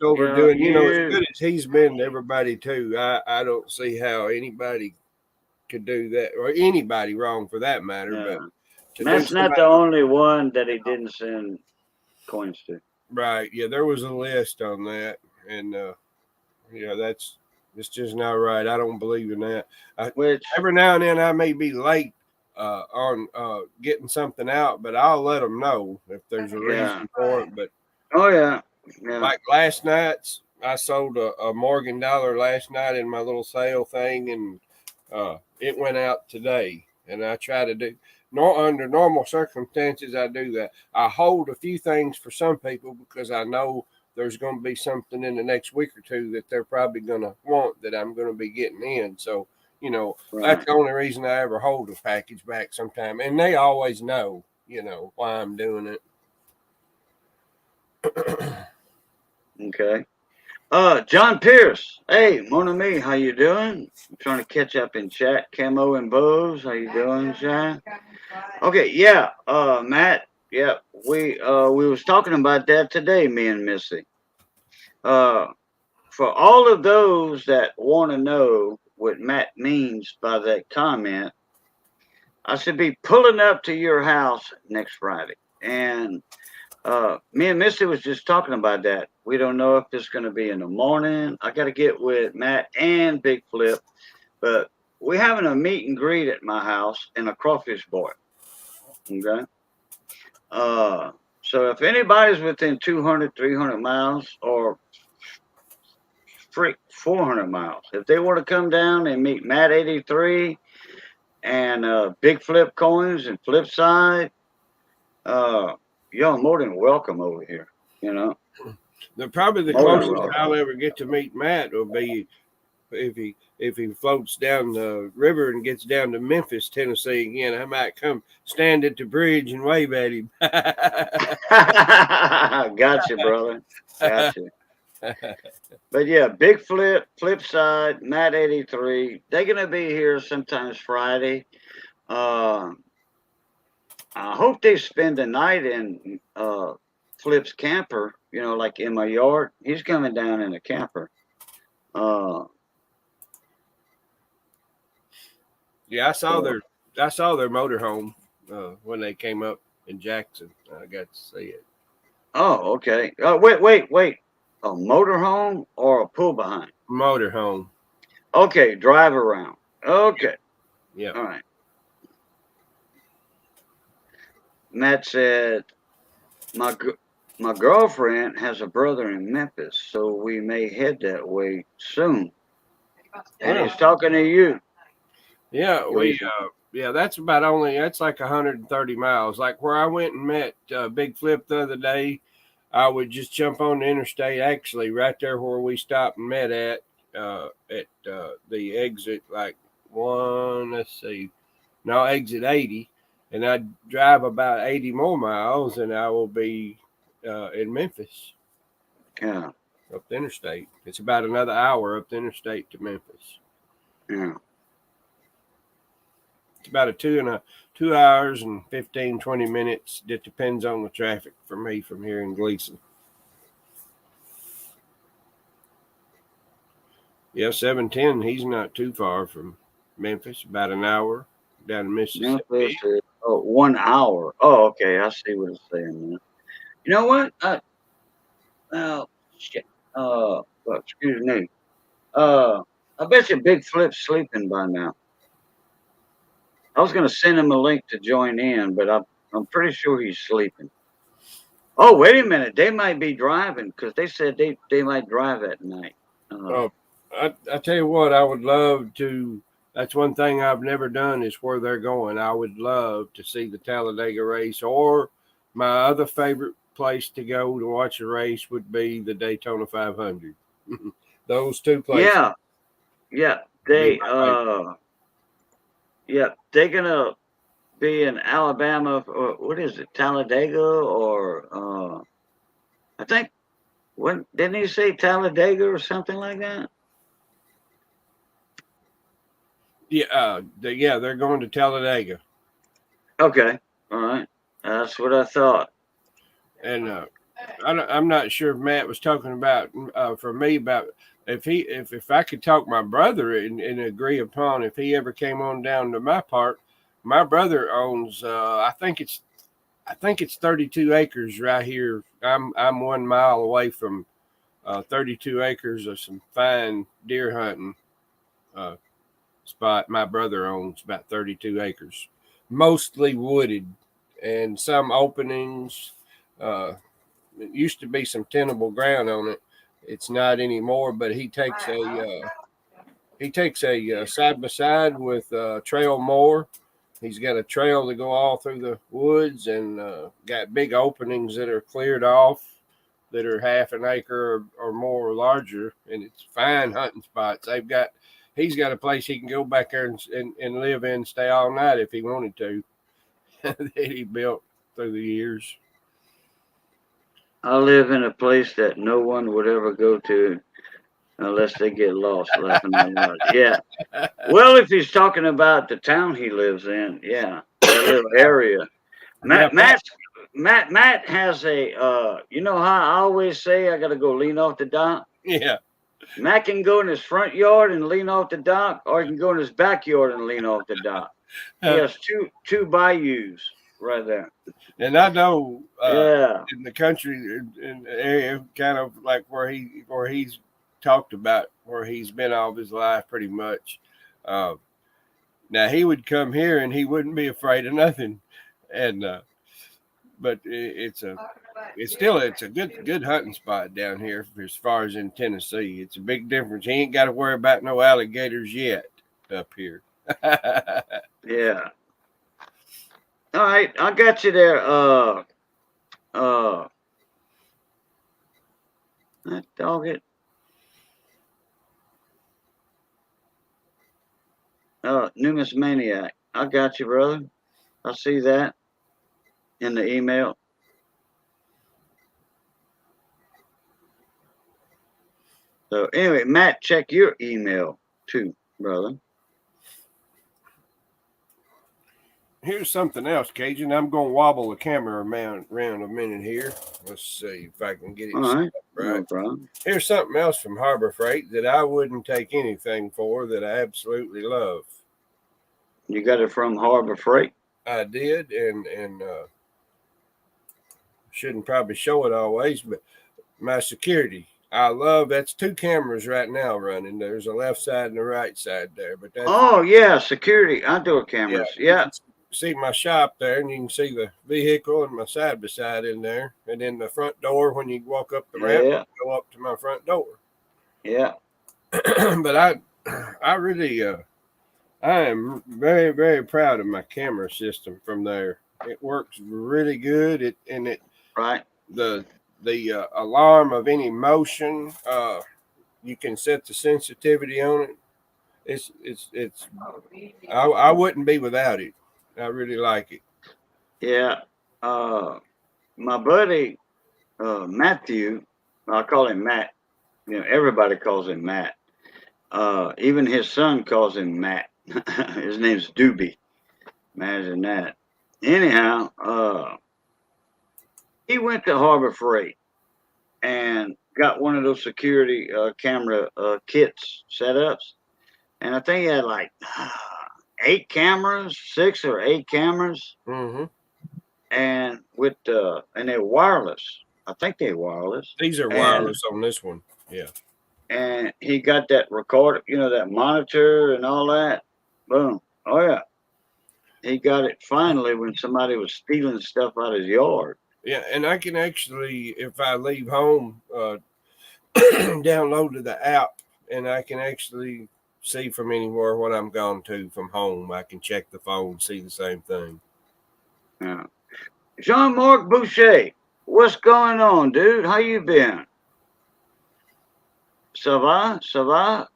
overdoing. As good as he's been to everybody too. I don't see how anybody could do that, or anybody wrong for that matter. Yeah. But Matt's not the only one that he didn't send coins to. Right. Yeah, there was a list on that, and it's just not right. I don't believe in that. Every now and then I may be late on getting something out, but I'll let them know if there's a reason for it. But like last night's, I sold a Morgan dollar last night in my little sale thing, and it went out today. And I try to do under normal circumstances, I do that. I hold a few things for some people because I know there's going to be something in the next week or two that they're probably going to want that I'm going to be getting in. So, that's the only reason I ever hold a package back sometime. And they always know, why I'm doing it. Okay. John Pierce. Hey, mon ami, how you doing? I'm trying to catch up in chat. Camo and Bose, how you doing, John? Okay, yeah. Matt. Yeah, we was talking about that today, me and Missy. Uh, for all of those that want to know what Matt means by that comment, I should be pulling up to your house next Friday, and me and Missy was just talking about that. We don't know if it's going to be in the morning. I got to get with Matt and Big Flip, but we're having a meet and greet at my house in a crawfish bar. Okay. Uh, so if anybody's within 200, 300 miles, or freak 400 miles, if they want to come down and meet Matt 83 and Big Flip Coins and Flipside, y'all more than welcome over here. You know, Probably the more than closest welcome. I'll ever get to meet Matt will be if he floats down the river and gets down to Memphis, Tennessee again. I might come stand at the bridge and wave at him. Gotcha, brother. Gotcha. But yeah, Big Flip, Flipside, Matt 83, they're gonna be here sometimes Friday. Uh, I hope they spend the night in Flip's camper, like in my yard. He's coming down in a camper. Uh, Yeah, so, I saw their motorhome when they came up in Jackson. I got to see it. oh, okay. Wait. A motorhome or a pull behind? Motorhome. Okay, drive around. Okay, Yeah. all right. Matt said, my my girlfriend has a brother in Memphis, so we may head that way soon. And he's talking to you. Yeah, You- that's about that's like 130 miles. Like where I went and met Big Flip the other day, I would just jump on the interstate, actually, right there where we stopped and met at the exit, like let's see, no, exit 80. And I'd drive about 80 more miles and I will be in Memphis Yeah, up the interstate. It's about another hour up the interstate to Memphis. yeah. It's about a 2 hours and 20 minutes. It depends on the traffic for me from here in Gleason. Yeah, 710. He's not too far from Memphis. About an hour down to Memphis Mississippi. is 1 hour. Oh, okay. I see what it's saying now. You know what? Oh, shit. Well, excuse me. Uh, I bet you Big Flip's sleeping by now. I was gonna send him a link to join in, but I'm pretty sure he's sleeping. Oh, wait a minute. They might be driving because they said they might drive at night. Oh, I tell you what, I would love to. That's one thing I've never done is where they're going. I would love to see the Talladega race, or my other favorite place to go to watch a race would be the Daytona 500. Those two places Yeah, yeah. would be They my favorite. yeah, they're gonna be in Alabama. Or what is it, Talladega? Or I think when didn't he say Talladega or something like that? Yeah, they're going to Talladega, Okay, all right. That's what I thought. and I'm not sure if Matt was talking about for me about if I could talk my brother and agree upon if he ever came on down to my part. My brother owns I think it's 32 acres right here. I'm 1 mile away from 32 acres of some fine deer hunting uh, spot. My brother owns about 32 acres, mostly wooded, and some openings. It used to be some tenable ground on it. It's not anymore, but he takes a side by side with trail mower. He's got a trail to go all through the woods and got big openings that are cleared off that are half an acre or more larger, and it's fine hunting spots. He's got a place he can go back there and live in, stay all night if he wanted to. That he built through the years. I live in a place that no one would ever go to unless they get lost laughing out loud. Yeah. Well, if he's talking about the town he lives in, yeah, that little area. Now, Matt has a you know how I always say I gotta go lean off the dock? yeah. Matt can go in his front yard and lean off the dock, or he can go in his backyard and lean off the dock. He has two bayous right there. And I know Yeah. in the country, in the area, kind of like where he's talked about, where he's been all of his life, pretty much. Uh, Now he would come here and he wouldn't be afraid of nothing, and but it's a good hunting spot down here as far as in Tennessee. It's a big difference. He ain't got to worry about no alligators yet up here. Yeah. All right, I got you there. That dog it. Numismaniac. I got you, brother. I see that in the email. So anyway, Matt, check your email too, brother. Here's something else, Cajun. I'm going to wobble the camera around a minute here. Let's see if I can get it All right, right. no problem. Here's something else from Harbor Freight that I wouldn't take anything for that I absolutely love. You got it from Harbor Freight? I did, and shouldn't probably show it always, but my security. I love that's two cameras right now running. There's a left side and a right side there, but that's yeah, security outdoor cameras. Yeah. See my shop there, and you can see the vehicle and my side by side in there, and then the front door when you walk up the ramp, go up to my front door. Yeah. But I really I am very, very proud of my camera system from there. It works really good. It right. The alarm of any motion, you can set the sensitivity on it. It's I wouldn't be without it. I really like it. Yeah. My buddy Matthew, I call him Matt. You know, everybody calls him Matt. Even his son calls him Matt. His name's Doobie. Imagine that. Anyhow, he went to Harbor Freight and got one of those security camera kits setups, and I think he had like 8 cameras, 6 or 8 cameras, Mm-hmm. and with and they're wireless. I think they're wireless. These are wireless on this one. Yeah. And he got that recorder, you know, that monitor and all that. Boom. Oh yeah. He got it finally when somebody was stealing stuff out of his yard. Yeah, and I can actually, if I leave home, download the app, and I can actually see from anywhere what I'm gone to from home. I can check the phone, see the same thing. Yeah. Jean-Marc Boucher, what's going on, dude? How you been? Ça va? Ça va?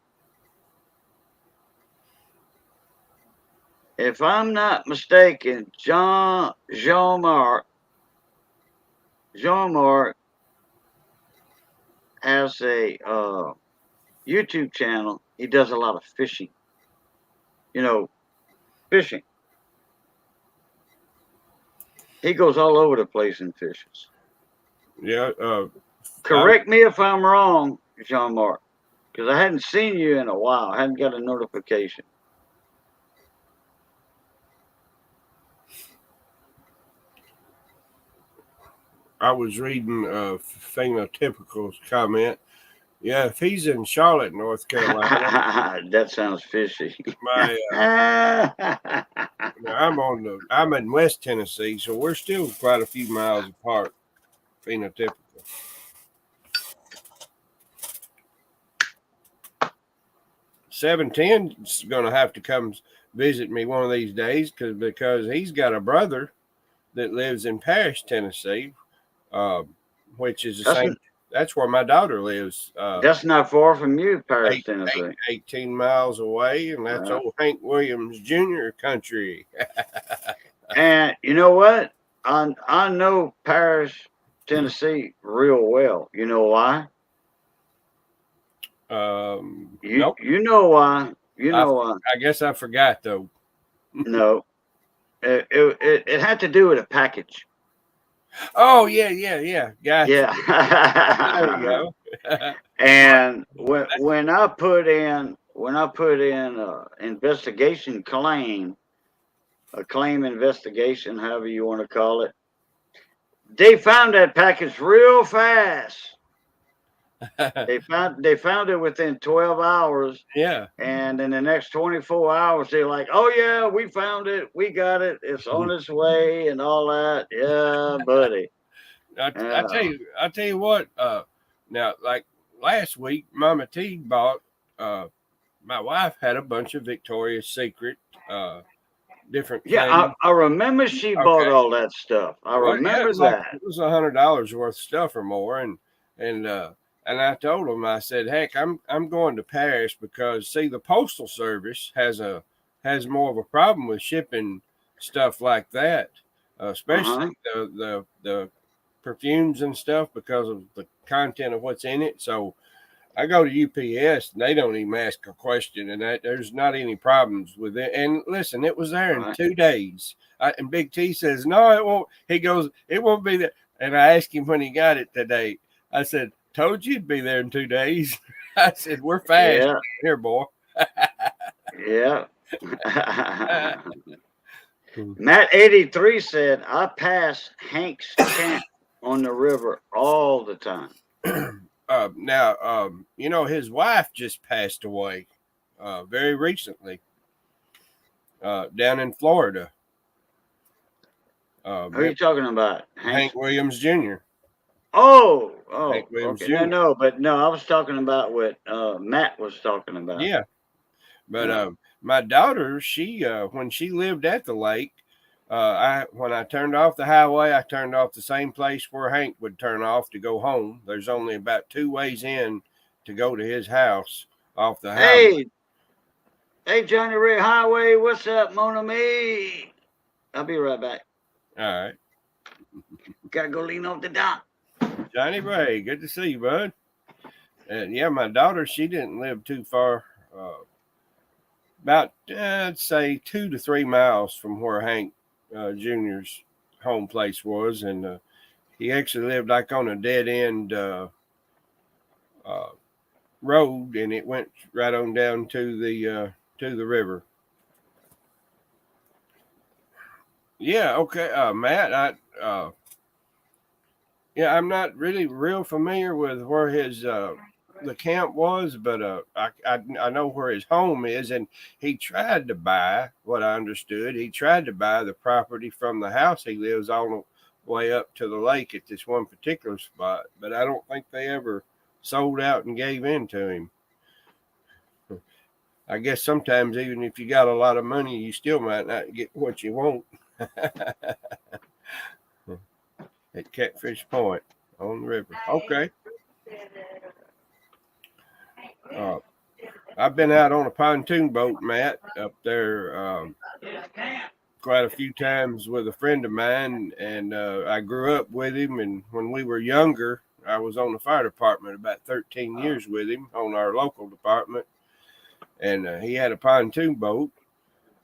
If I'm not mistaken, Jean-Marc has a YouTube channel. He does a lot of fishing. You know, fishing. He goes all over the place and fishes. Yeah. Correct me if I'm wrong, Jean-Marc, because I hadn't seen you in a while. I hadn't got a notification. I was reading Phenotypical's comment. Yeah, if he's in Charlotte, North Carolina, that sounds fishy. I'm in West Tennessee, so we're still quite a few miles apart. Phenotypical. $710's going to have to come visit me one of these days because he's got a brother that lives in Parish, Tennessee, which is the same. That's where my daughter lives. That's not far from you, Paris, Tennessee. 18 miles away, and that's old Hank Williams Jr. country. And you know what? I know Paris Tennessee real well. You know why? You Nope. you know why? You I know why? I guess I forgot though. No, it had to do with a package. Oh yeah. Gotcha. There Yeah. you go. And when I put in investigation claim, a claim investigation, however you want to call it, they found that package real fast. They found it within 12 hours, Yeah. and in the next 24 hours they're like, "Oh yeah, we found it, we got it, it's on its way," and all that. Yeah, buddy. Yeah. I tell you what. Now, like last week, Mama T bought. My wife had a bunch of Victoria's Secret, different Yeah, claims. I remember she bought Okay. all that stuff. I Well, yeah, remember that. it was $100 worth of stuff or more, and and I told him, I said, heck, I'm going to Paris because see, the postal service has more of a problem with shipping stuff like that, especially Uh-huh. the perfumes and stuff because of the content of what's in it. So I go to UPS and they don't even ask a question, and there's not any problems with it. And listen, it was there in Right. 2 days. And Big T says, "No, it won't." He goes, "It won't be there." And I asked him when he got it today. I said, "Told you it'd be there in 2 days." I said, "We're fast Yeah. here, boy." Yeah. Matt 83 said, I pass Hank's camp on the river all the time. Now, you know, his wife just passed away very recently down in Florida. Who are you talking about? Hank Hank's? Williams Jr. Hank Williams Okay. No, Jr. no, but no, I was talking about what Matt was talking about. Yeah, but Yeah. my daughter, she when she lived at the lake, I when I turned off the highway, I turned off the same place where Hank would turn off to go home. There's only about 2 ways in to go to his house off the highway. Hey, hey, Johnny Ray Highway, what's up, Mona Me? I'll be right back. All right, Gotta go lean off the dock. Johnny Ray, good to see you, bud. And yeah, my daughter, she didn't live too far. About I'd say 2 to 3 miles from where Hank Jr.'s home place was, and he actually lived like on a dead end uh, road, and it went right on down to the river. Yeah, okay, Matt. I'm not really real familiar with where his the camp was, but I know where his home is, and he tried to buy what I understood. He tried to buy the property from the house he lives all the way up to the lake at this one particular spot, but I don't think they ever sold out and gave in to him. I guess sometimes even if you got a lot of money, you still might not get what you want. At Catfish Point on the river. Okay. Uh, I've been out on a pontoon boat, Matt, up there quite a few times with a friend of mine, and I grew up with him. And when we were younger, I was on the fire department about 13 years with him on our local department, and he had a pontoon boat.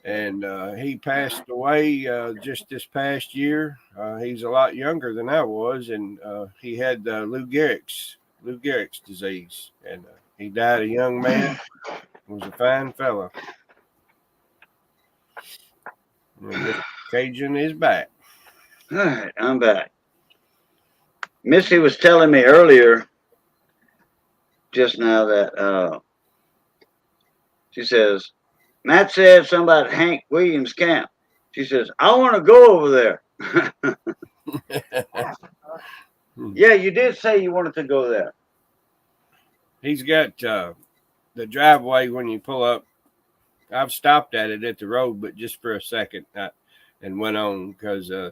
And he passed away just this past year. He's a lot younger than I was, and he had Lou Gehrig's disease, and he died a young man. Was a fine fella. And Mr. Cajun is back. All right, I'm back. Missy was telling me earlier, just now, that she says, Matt said something about Hank Williams camp. She says, I want to go over there. Yeah, you did say you wanted to go there. He's got the driveway when you pull up. I've stopped at it at the road, but just for a second, and went on because uh,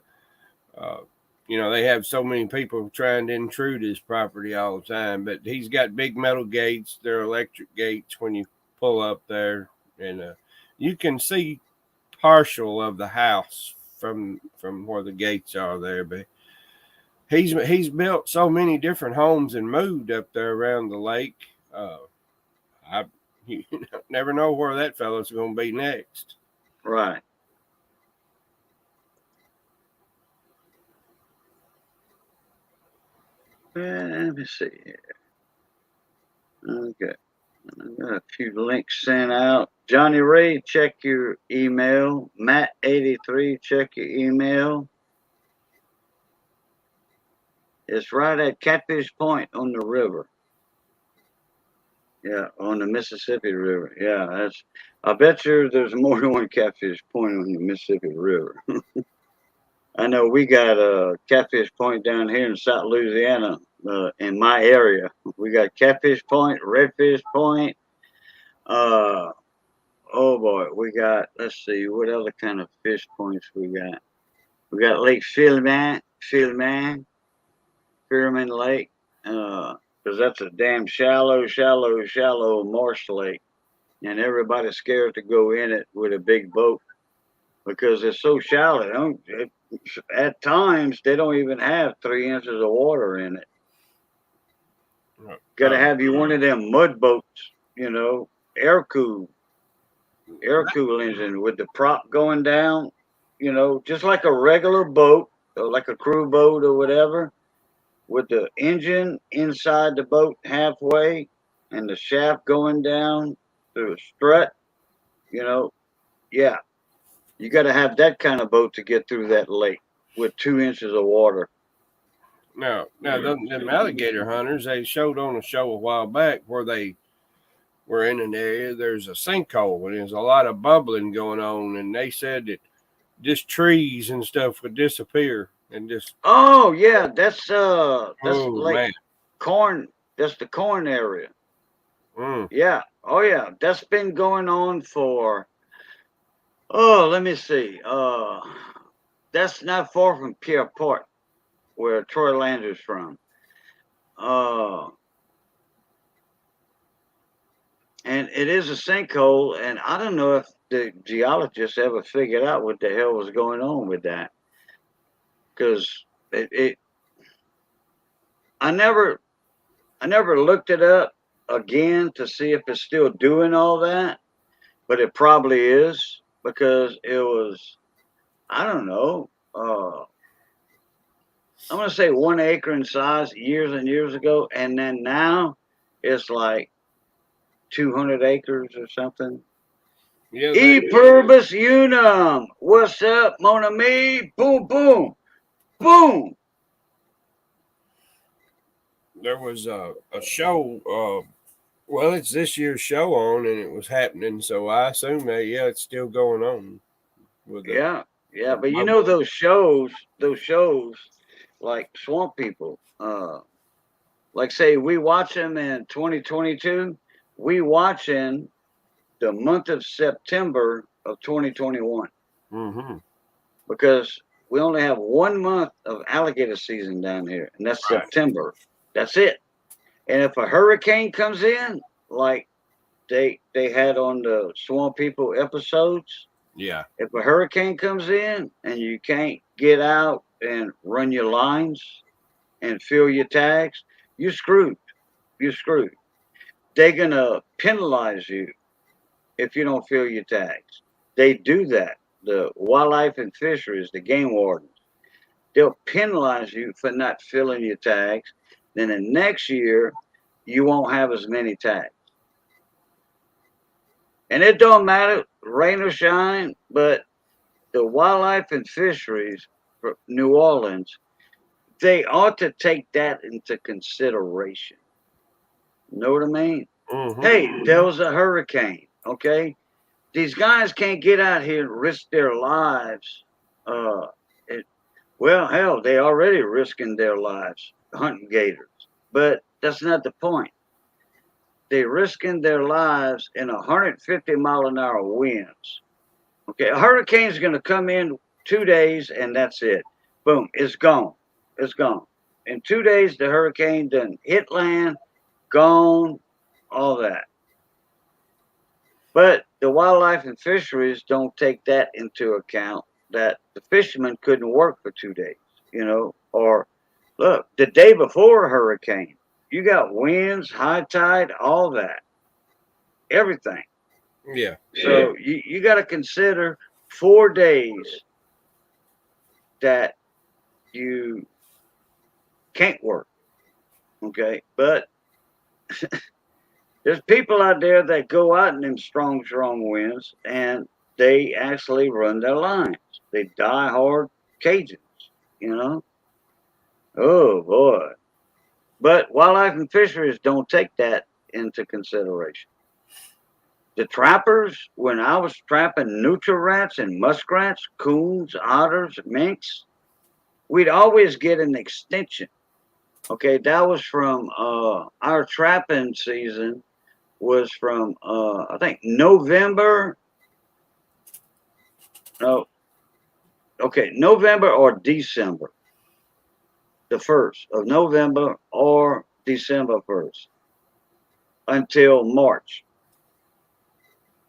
you know they have so many people trying to intrude his property all the time. But he's got big metal gates. They're electric gates when you pull up there, and you can see partial of the house from where the gates are there. But he's built so many different homes and moved up there around the lake. I you never know where that fellow's going to be next. Right. Let me see here. Okay. I got a few links sent out. Johnny Ray, check your email. Matt83, check your email. It's right at Catfish Point on the river. Yeah, on the Mississippi River. Yeah, that's. I bet you there's more than one Catfish Point on the Mississippi River. I know we got a Catfish Point down here in South Louisiana, in my area. We got Catfish Point, Redfish Point. Oh boy, we got. Let's see, what other kind of fish points we got? We got Lake Filman Lake. Because that's a damn shallow marsh lake, and everybody's scared to go in it with a big boat because it's so shallow. At times, they don't even have 3 inches of water in it. Got to have you one of them mud boats, air cooled engine with the prop going down, just like a regular boat, or like a crew boat or whatever, with the engine inside the boat halfway and the shaft going down through a strut, yeah, you got to have that kind of boat to get through that lake with 2 inches of water. Now, them alligator hunters, they showed on a show a while back where they were in an area, there's a sinkhole and there's a lot of bubbling going on, and they said that just trees and stuff would disappear and just. Oh yeah, that's like man. corn. That's the corn area. Mm. Yeah. Oh yeah, that's been going on for. Oh, let me see. That's not far from Pierre Port, where Troy Lander's from. And it is a sinkhole, and I don't know if the geologists ever figured out what the hell was going on with that, because I never looked it up again to see if it's still doing all that, but it probably is because it was, I don't know, I'm gonna say 1 acre in size years and years ago, and then now it's like 200 acres or something. Yeah, E pluribus unum. What's up, mon ami? Boom, boom, boom. there was a show. Well, it's this year's show on, and it was happening. So I assume that it's still going on. With Yeah, but bubble. those shows like Swamp People. Like say we watch them in 2022. We watching the month of September of 2021 Mm-hmm. because we only have 1 month of alligator season down here, and that's Right. September. That's it. And if a hurricane comes in, like they had on the Swamp People episodes, Yeah. if a hurricane comes in and you can't get out and run your lines and fill your tags, you're screwed. You're screwed. They're gonna penalize you if you don't fill your tags. They do that. The wildlife and fisheries, the game wardens, they'll penalize you for not filling your tags. Then the next year, you won't have as many tags. And it don't matter, rain or shine, but the wildlife and fisheries for New Orleans, they ought to take that into consideration. Know what I mean? Mm-hmm. Hey, there was a hurricane, okay? These guys can't get out here and risk their lives. Uh, well, hell, they already risking their lives hunting gators, but that's not the point. They're risking their lives in 150-mile-an-hour winds. Okay, a hurricane's going to come in 2 days and that's it. Boom, it's gone. It's gone. In 2 days, the hurricane done hit land, gone, all that. But the wildlife and fisheries don't take that into account that the fishermen couldn't work for 2 days, or Look, the day before a hurricane, you got winds, high tide, all that, everything. Yeah. So you got to consider 4 days that you can't work. Okay, but there's people out there that go out in them strong, strong winds and they actually run their lines. They die hard Cajuns, you know. Oh boy. But wildlife and fisheries don't take that into consideration. The trappers, when I was trapping nutria rats and muskrats, coons, otters, minks, we'd always get an extension. Okay, that was from our trapping season was from I think November. No, okay, November or December, the 1st of November or December 1st until March,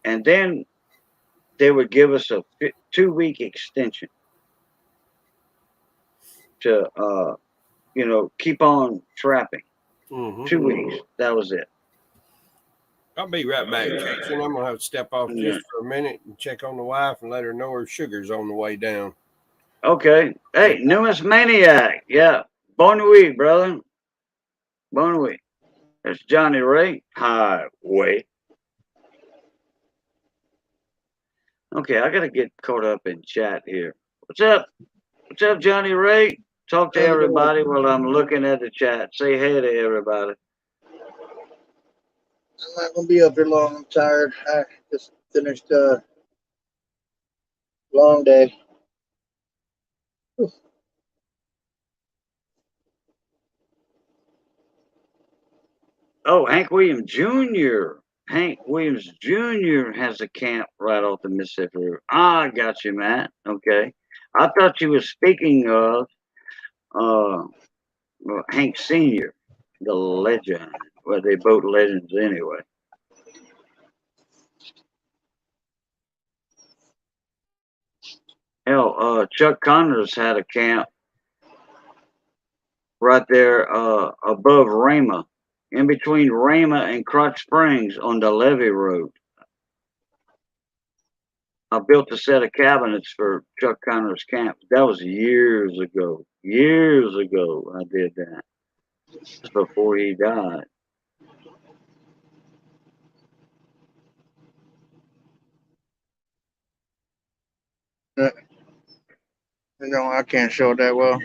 and then they would give us a 2 week extension to keep on trapping. Mm-hmm. 2 weeks. That was it. I'll be right back, Jason. I'm gonna have to step off Yeah. just for a minute and check on the wife and let her know her sugar's on the way down. Okay. Hey, newest maniac. Yeah. Bon nuit, brother. Bon nuit. It's Johnny Ray. Highway. Okay, I gotta get caught up in chat here. What's up? What's up, Johnny Ray? Talk to How's it going? everybody while I'm looking at the chat. Say hey to everybody. I'm not gonna be up here long. I'm tired. I just finished a long day. Oh, Hank Williams Jr. Hank Williams Jr. has a camp right off the Mississippi River. I got you, Matt. Okay. I thought you were speaking of Hank Sr., the legend. Well, they both legends anyway. Hell, Chuck Connors had a camp right there above Rama, in between Rama and Crotch Springs on the Levee Road. I built a set of cabinets for Chuck Connors' camp. That was years ago. Years ago, I did that. Just before he died. I can't show it that well.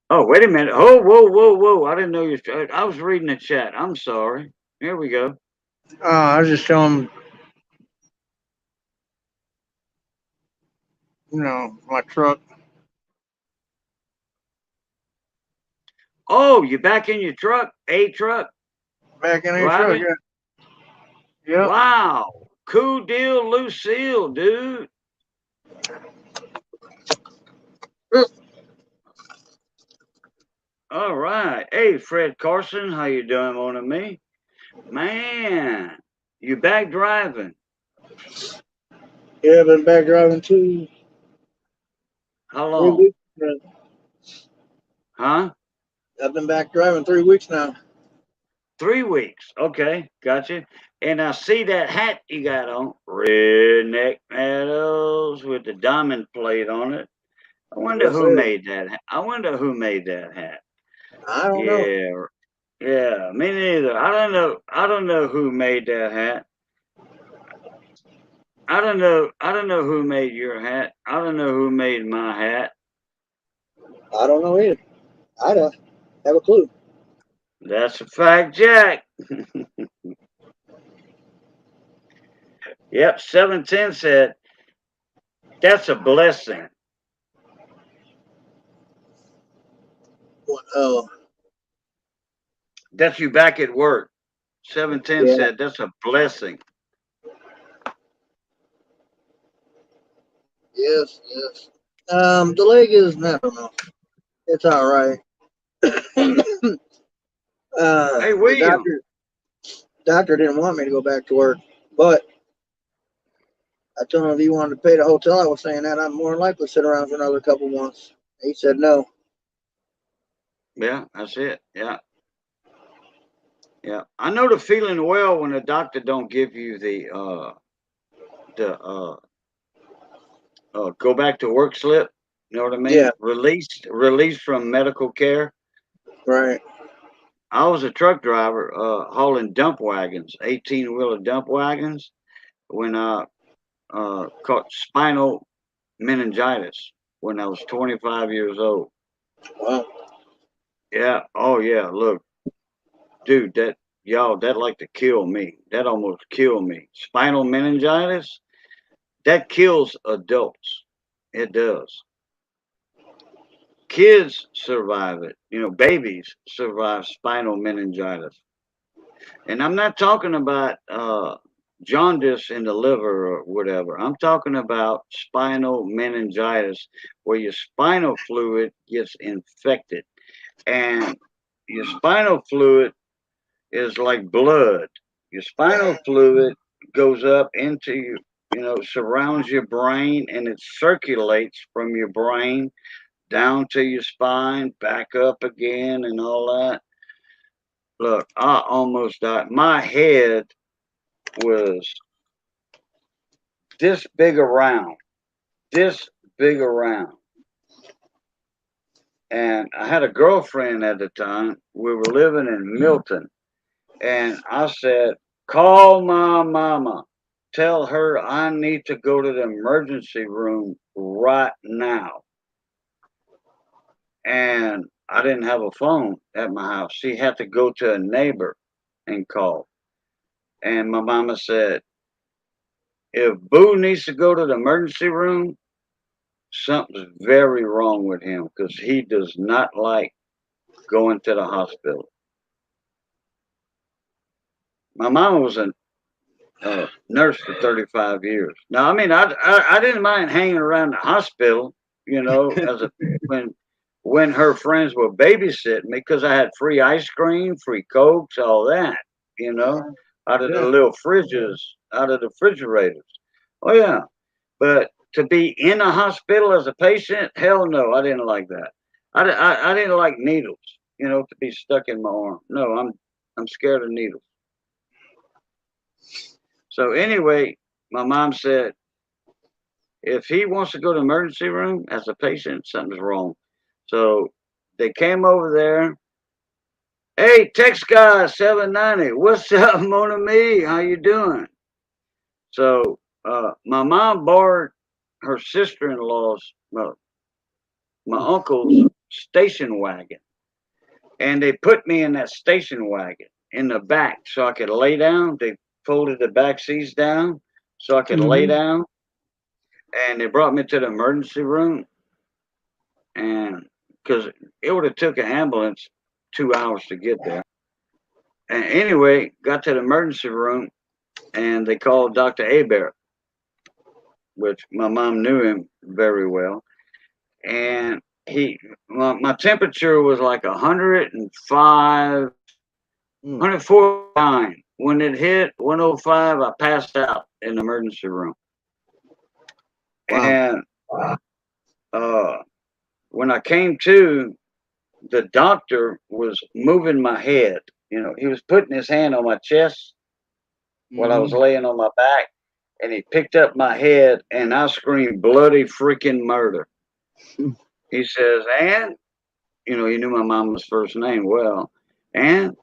Oh, wait a minute. Oh, whoa, whoa, whoa. I didn't know you. I was reading the chat. I'm sorry. Here we go. I was just showing, my truck. Oh, you back in your truck? A truck? Back in the truck, Driving? yeah. Yep. Wow. Cool deal, Lucille, dude. All right. Hey, Fred Carson, how you doing, on me? Man, you back driving? Yeah, I've been back driving 3 How long? weeks. Now. Huh? I've been back driving 3 weeks now. 3 weeks. Okay, gotcha. And I see that hat you got on, Redneck Meadows, with the diamond plate on it. I wonder Yes, who sir. made that. I wonder who made that hat. I don't know. Yeah, yeah. Me neither. I don't know. I don't know who made that hat. I don't know. I don't know who made your hat. I don't know who made my hat. I don't know either. I don't have a clue. That's a fact, Jack. Yep. 710 said that's a blessing. Oh, That's you back at work. 710 yeah. said that's a blessing. Yes, yes. The leg is, I don't know. It's all right. Hey, The William. doctor didn't want me to go back to work, but I told him if he wanted to pay the hotel I was staying at, I'd more than likely sit around for another couple months. He said no. Yeah, that's it. Yeah, yeah. I know the feeling well when the doctor don't give you the go back to work slip. You know what I Yeah, mean? Released from medical care. right. I was a truck driver, hauling dump wagons, 18-wheeler dump wagons, when I caught spinal meningitis when I was 25 years old. Wow. Yeah. Oh yeah. Look, dude, that like to kill me. That almost killed me. Spinal meningitis, that kills adults. It does. Kids survive it. You know, babies survive spinal meningitis. And I'm not talking about jaundice in the liver or whatever. I'm talking about spinal meningitis, where your spinal fluid gets infected. And your spinal fluid is like blood. Your spinal fluid goes up into surrounds your brain, and it circulates from your brain down to your spine, back up again, and all that. Look, I almost died. My head was this big around, this big around. And I had a girlfriend at the time. We were living in Milton. And I said, call my mama. Tell her I need to go to the emergency room right now. And I didn't have a phone at my house. She had to go to a neighbor and call. And my mama said, if Boo needs to go to the emergency room, something's very wrong with him because he does not like going to the hospital. My mama was a nurse for 35 years. Now, I mean, I didn't mind hanging around the hospital, as a when her friends were babysitting me because I had free ice cream, free cokes, all that, you know, out of the Yeah. little fridges, out of the refrigerators. Oh yeah, but to be in a hospital as a patient, hell no, I didn't like that. I didn't like needles, to be stuck in my arm. No, I'm scared of needles. So anyway, my mom said, if he wants to go to the emergency room as a patient, something's wrong. So they came over there. Hey, text guy 790, what's up, Mona Me? How you doing? So my mom borrowed her sister-in-law's, my uncle's station wagon, and they put me in that station wagon in the back so I could lay down. They folded the back seats down so I could lay Mm-hmm. down, and they brought me to the emergency room, and because it would have took an ambulance 2 hours to get there. And anyway, got to the emergency room, and they called Dr. Abair, which my mom knew him very well. And my temperature was like 105, Mm. 149. When it hit 105, I passed out in the emergency room. Wow. And uh, when I came to, the doctor was moving my head. He was putting his hand on my chest while I was Mm-hmm. laying on my back, and he picked up my head, and I screamed bloody freaking murder. He says, and, he knew my mama's first name well, and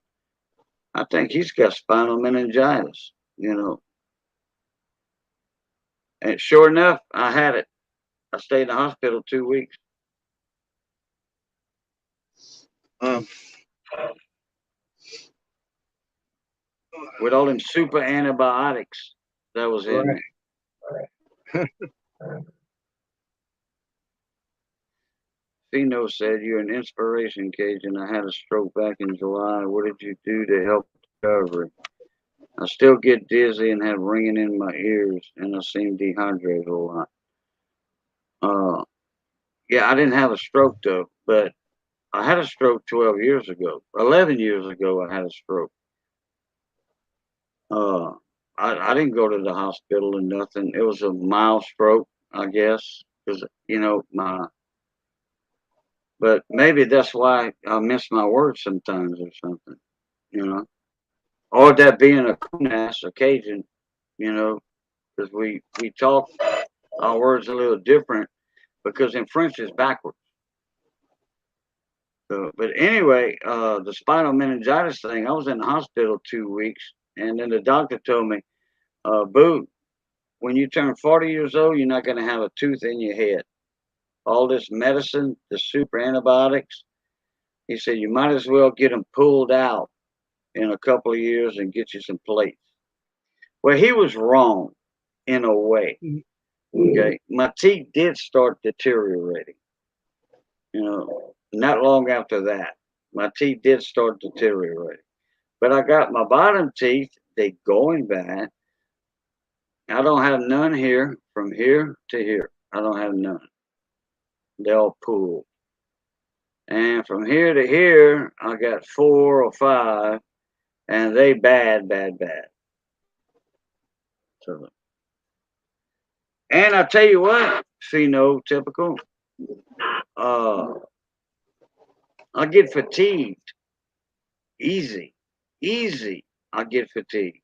I think he's got spinal meningitis, And sure enough, I had it. I stayed in the hospital 2 weeks Um, with all them super antibiotics that was in right. me. Fino said, you're an inspiration, Cajun. I had a stroke back in July. What did you do to help recovery? I still get dizzy and have ringing in my ears, and I seem dehydrated a lot. Uh, yeah, I didn't have a stroke though, but I had a stroke 12 years ago. 11 years ago, I had a stroke. Uh, I didn't go to the hospital or nothing. It was a mild stroke, I guess, because my But maybe that's why I miss my words sometimes or something, you know. Or that being a coon-ass occasion, you know, because we talk our words a little different because in French it's backwards. So, but anyway, the spinal meningitis thing, I was in the hospital 2 weeks, and then the doctor told me, Boo, when you turn 40 years old, you're not going to have a tooth in your head. All this medicine, the super antibiotics, he said, you might as well get them pulled out in a couple of years and get you some plates. Well, he was wrong in a way. Okay. My teeth did start deteriorating, you know, not long after that. My teeth did start deteriorating. But I got my bottom teeth, they going bad. I don't have none here from here to here. I don't have none. They all pulled. And from here to here, I got 4 or 5, and they bad, bad, bad. So, and I tell you what, phenotypical, uh, I get fatigued easy, easy. I get fatigued.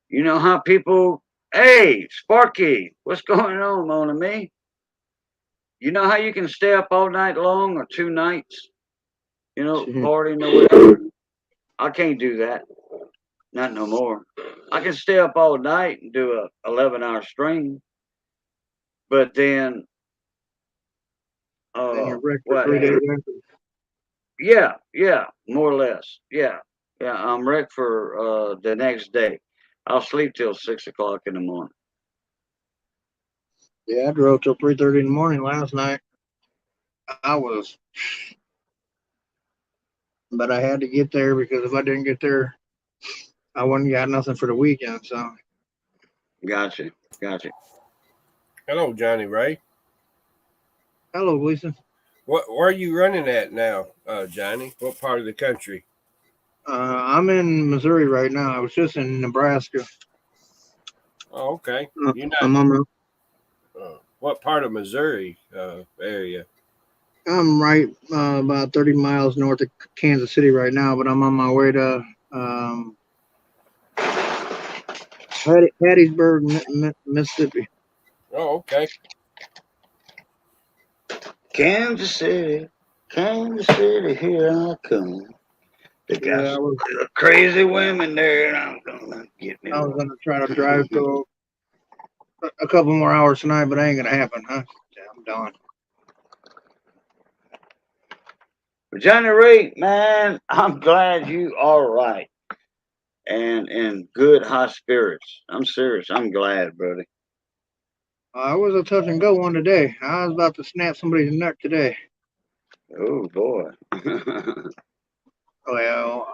You know how people, hey, Sparky, what's going on, Mona Me? You know how you can stay up all night long or 2 nights, you know, partying or whatever? I can't do that. Not no more. I can stay up all night and do a 11-hour stream, but then, Then you're wrecked for what? 3 days after. Yeah, more or less. Yeah. I'm wrecked for the next day. I'll sleep till 6 o'clock in the morning. Yeah, I drove till 3:30 in the morning last night. I was, but I had to get there because if I didn't get there, I wouldn't got nothing for the weekend. So, Gotcha. Hello, Johnny Ray. hello, Gleason. Where are you running at now, Johnny? What part of the country? I'm in Missouri right now. I was just in Nebraska. Oh, okay. You're I'm not. on. What part of Missouri area? I'm right about 30 miles north of Kansas City right now, but I'm on my way to um, Hattiesburg, Mississippi. Oh, okay. Kansas City, here I come. They got Yeah, some crazy women there, and I'm gonna get me I was one. gonna try to drive to a couple more hours tonight, but it ain't gonna happen, huh? Yeah, I'm done. Johnny Ray, man, I'm glad you all right and in good high spirits. I'm serious. I'm glad, buddy. It was a touch and go one today. I was about to snap somebody's neck today. Oh boy. Well,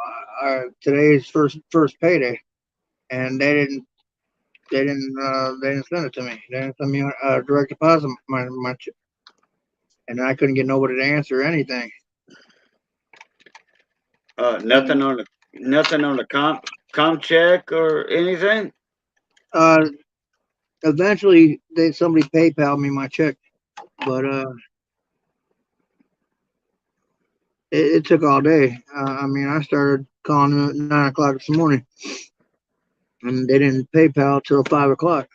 today's first payday, and they didn't send it to me. They didn't send me a direct deposit my and I couldn't get nobody to answer anything. Nothing on the com check or anything. Uh, Eventually, somebody PayPal me my check, but it took all day. I mean, I started calling them at 9 o'clock this morning, and they didn't PayPal till 5 o'clock.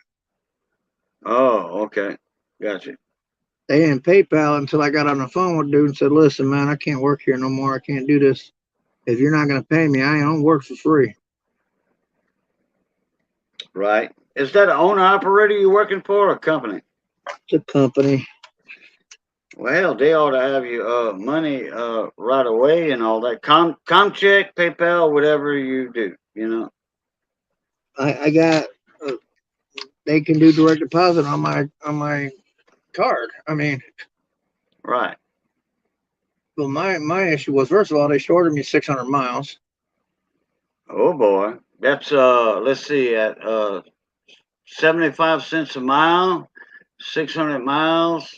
Oh, okay, gotcha. They didn't PayPal until I got on the phone with the dude and said, "Listen, man, I can't work here no more. I can't do this. If you're not gonna pay me, I don't work for free." Right. Is that an owner operator you're working for or a company? It's a company. Well, they ought to have you money right away and all that. Check, PayPal, whatever you do, you know. I got. They can do direct deposit on my card. I mean, Right. well, my issue was, first of all, they shorted me 600 miles. Oh boy. That's let's see, at 75 cents a mile, 600 miles.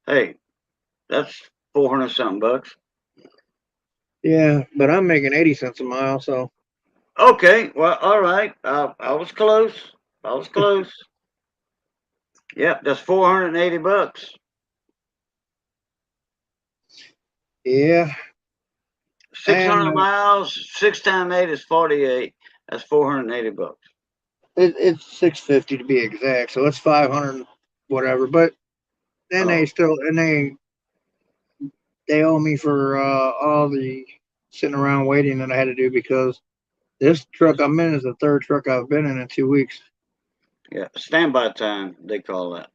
Hey, that's 400 something bucks. Yeah, but I'm making 80 cents a mile, so Okay, well, all right. I was close. I was close. Yep, that's 480 bucks. Yeah. 600 And miles, 6 times 8 is 48. That's $480. it's 650 to be exact. So it's 500 whatever. But then Oh, they owe me for all the sitting around waiting that I had to do because this truck I'm in is the third truck I've been in 2 weeks. yeah. Standby time, they call that.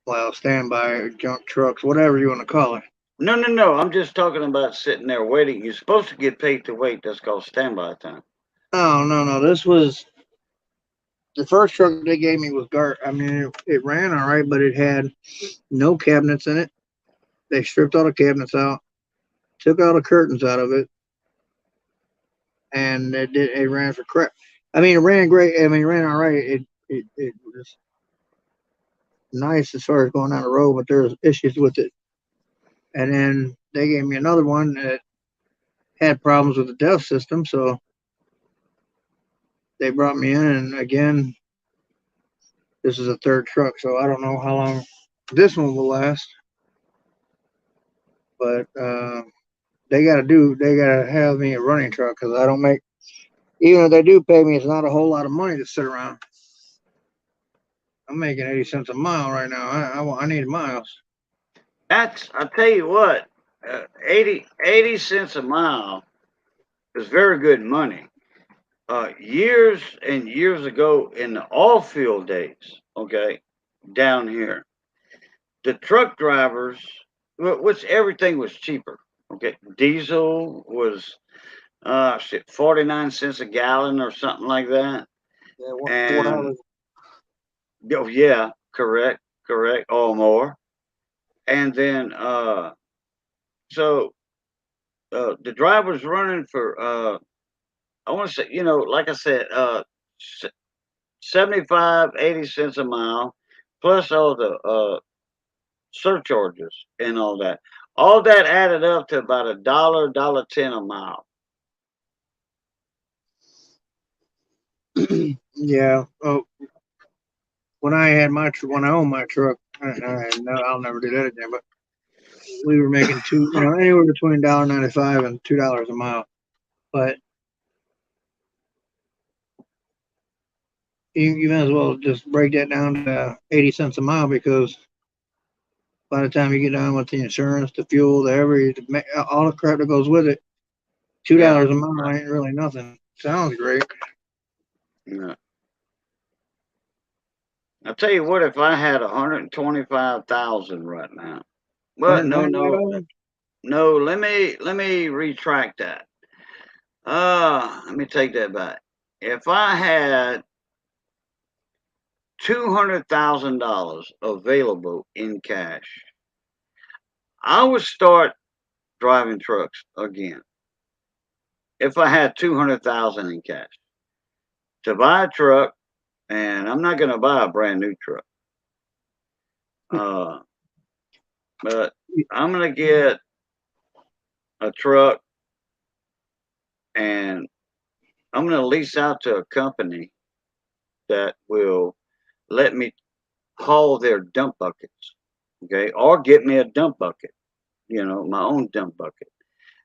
Well, standby, junk trucks, whatever you want to call it. No, no, no. I'm just talking about sitting there waiting. You're supposed to get paid to wait. That's called standby time. Oh, no, no. This was the first truck they gave me was I mean, it ran all right, but it had no cabinets in it. They stripped all the cabinets out, took all the curtains out of it, and it ran for crap. I mean, it ran great. I mean, it ran all right. It was nice as far as going down the road, but there's issues with it. And then they gave me another one that had problems with the DEF system, so they brought me in, and again, this is a third truck, so I don't know how long this one will last. But they gotta have me a running truck because I don't make, even if they do pay me, it's not a whole lot of money to sit around. I'm making 80 cents a mile right now. I need miles. I'll tell you what, 80 cents a mile is very good money. Years and years ago in the oil field days, okay, down here, the truck drivers, which everything was cheaper. Okay, diesel was 49 cents a gallon or something like that. Yeah, $4. And oh yeah, correct, or more. And then so the driver's running for I want to say, like I said, 75, 80 cents a mile, plus all the surcharges and all that. All that added up to about dollar 10 a mile. Yeah. Oh, when I owned my truck, I'll never do that again. But we were making anywhere between $1.95 and $2 a mile. But you might as well just break that down to 80 cents a mile because by the time you get done with the insurance, the fuel, all the crap that goes with it, Yeah. $2 a mile ain't really nothing. Sounds great. Yeah. I'll tell you what, if I had 125,000 right now, but no, let me retract that. Let me take that back. If I had $200,000 available in cash, I would start driving trucks again. If I had 200,000 in cash to buy a truck, and I'm not going to buy a brand new truck. But I'm going to get a truck and I'm going to lease out to a company that will let me haul their dump buckets. Okay. Or get me a dump bucket, my own dump bucket.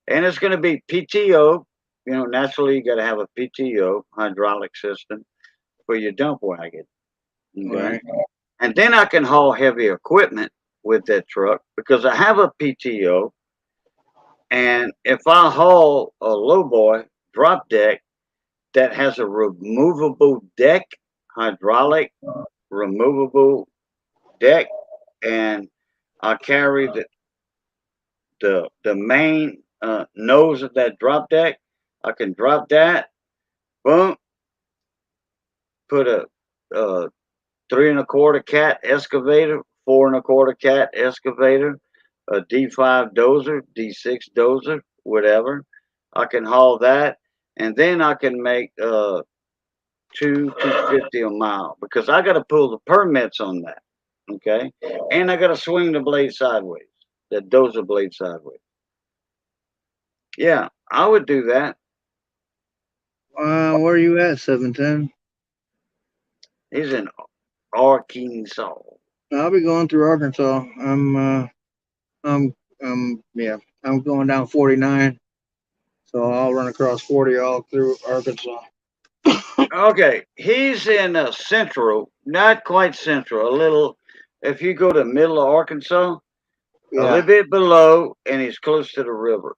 And it's going to be PTO. Naturally, you got to have a PTO, hydraulic system, for your dump wagon. Okay. Right. And then I can haul heavy equipment with that truck because I have a PTO. And if I haul a lowboy drop deck that has a removable deck, hydraulic removable deck, and I carry the main nose of that drop deck, I can drop that, boom, put a 3 1/4 cat excavator, 4 1/4 cat excavator, a D5 dozer, D6 dozer, whatever. I can haul that, and then I can make 250 a mile because I got to pull the permits on that. Okay, and I got to swing the blade sideways, the dozer blade sideways. Yeah, I would do that. Where are you at, 710? He's in Arkansas. I'll be going through Arkansas. I'm Yeah, I'm going down 49, so I'll run across 40 all through Arkansas. Okay, he's in central, not quite central, a little. If you go to middle of Arkansas, a Yeah, little bit below, and he's close to the river,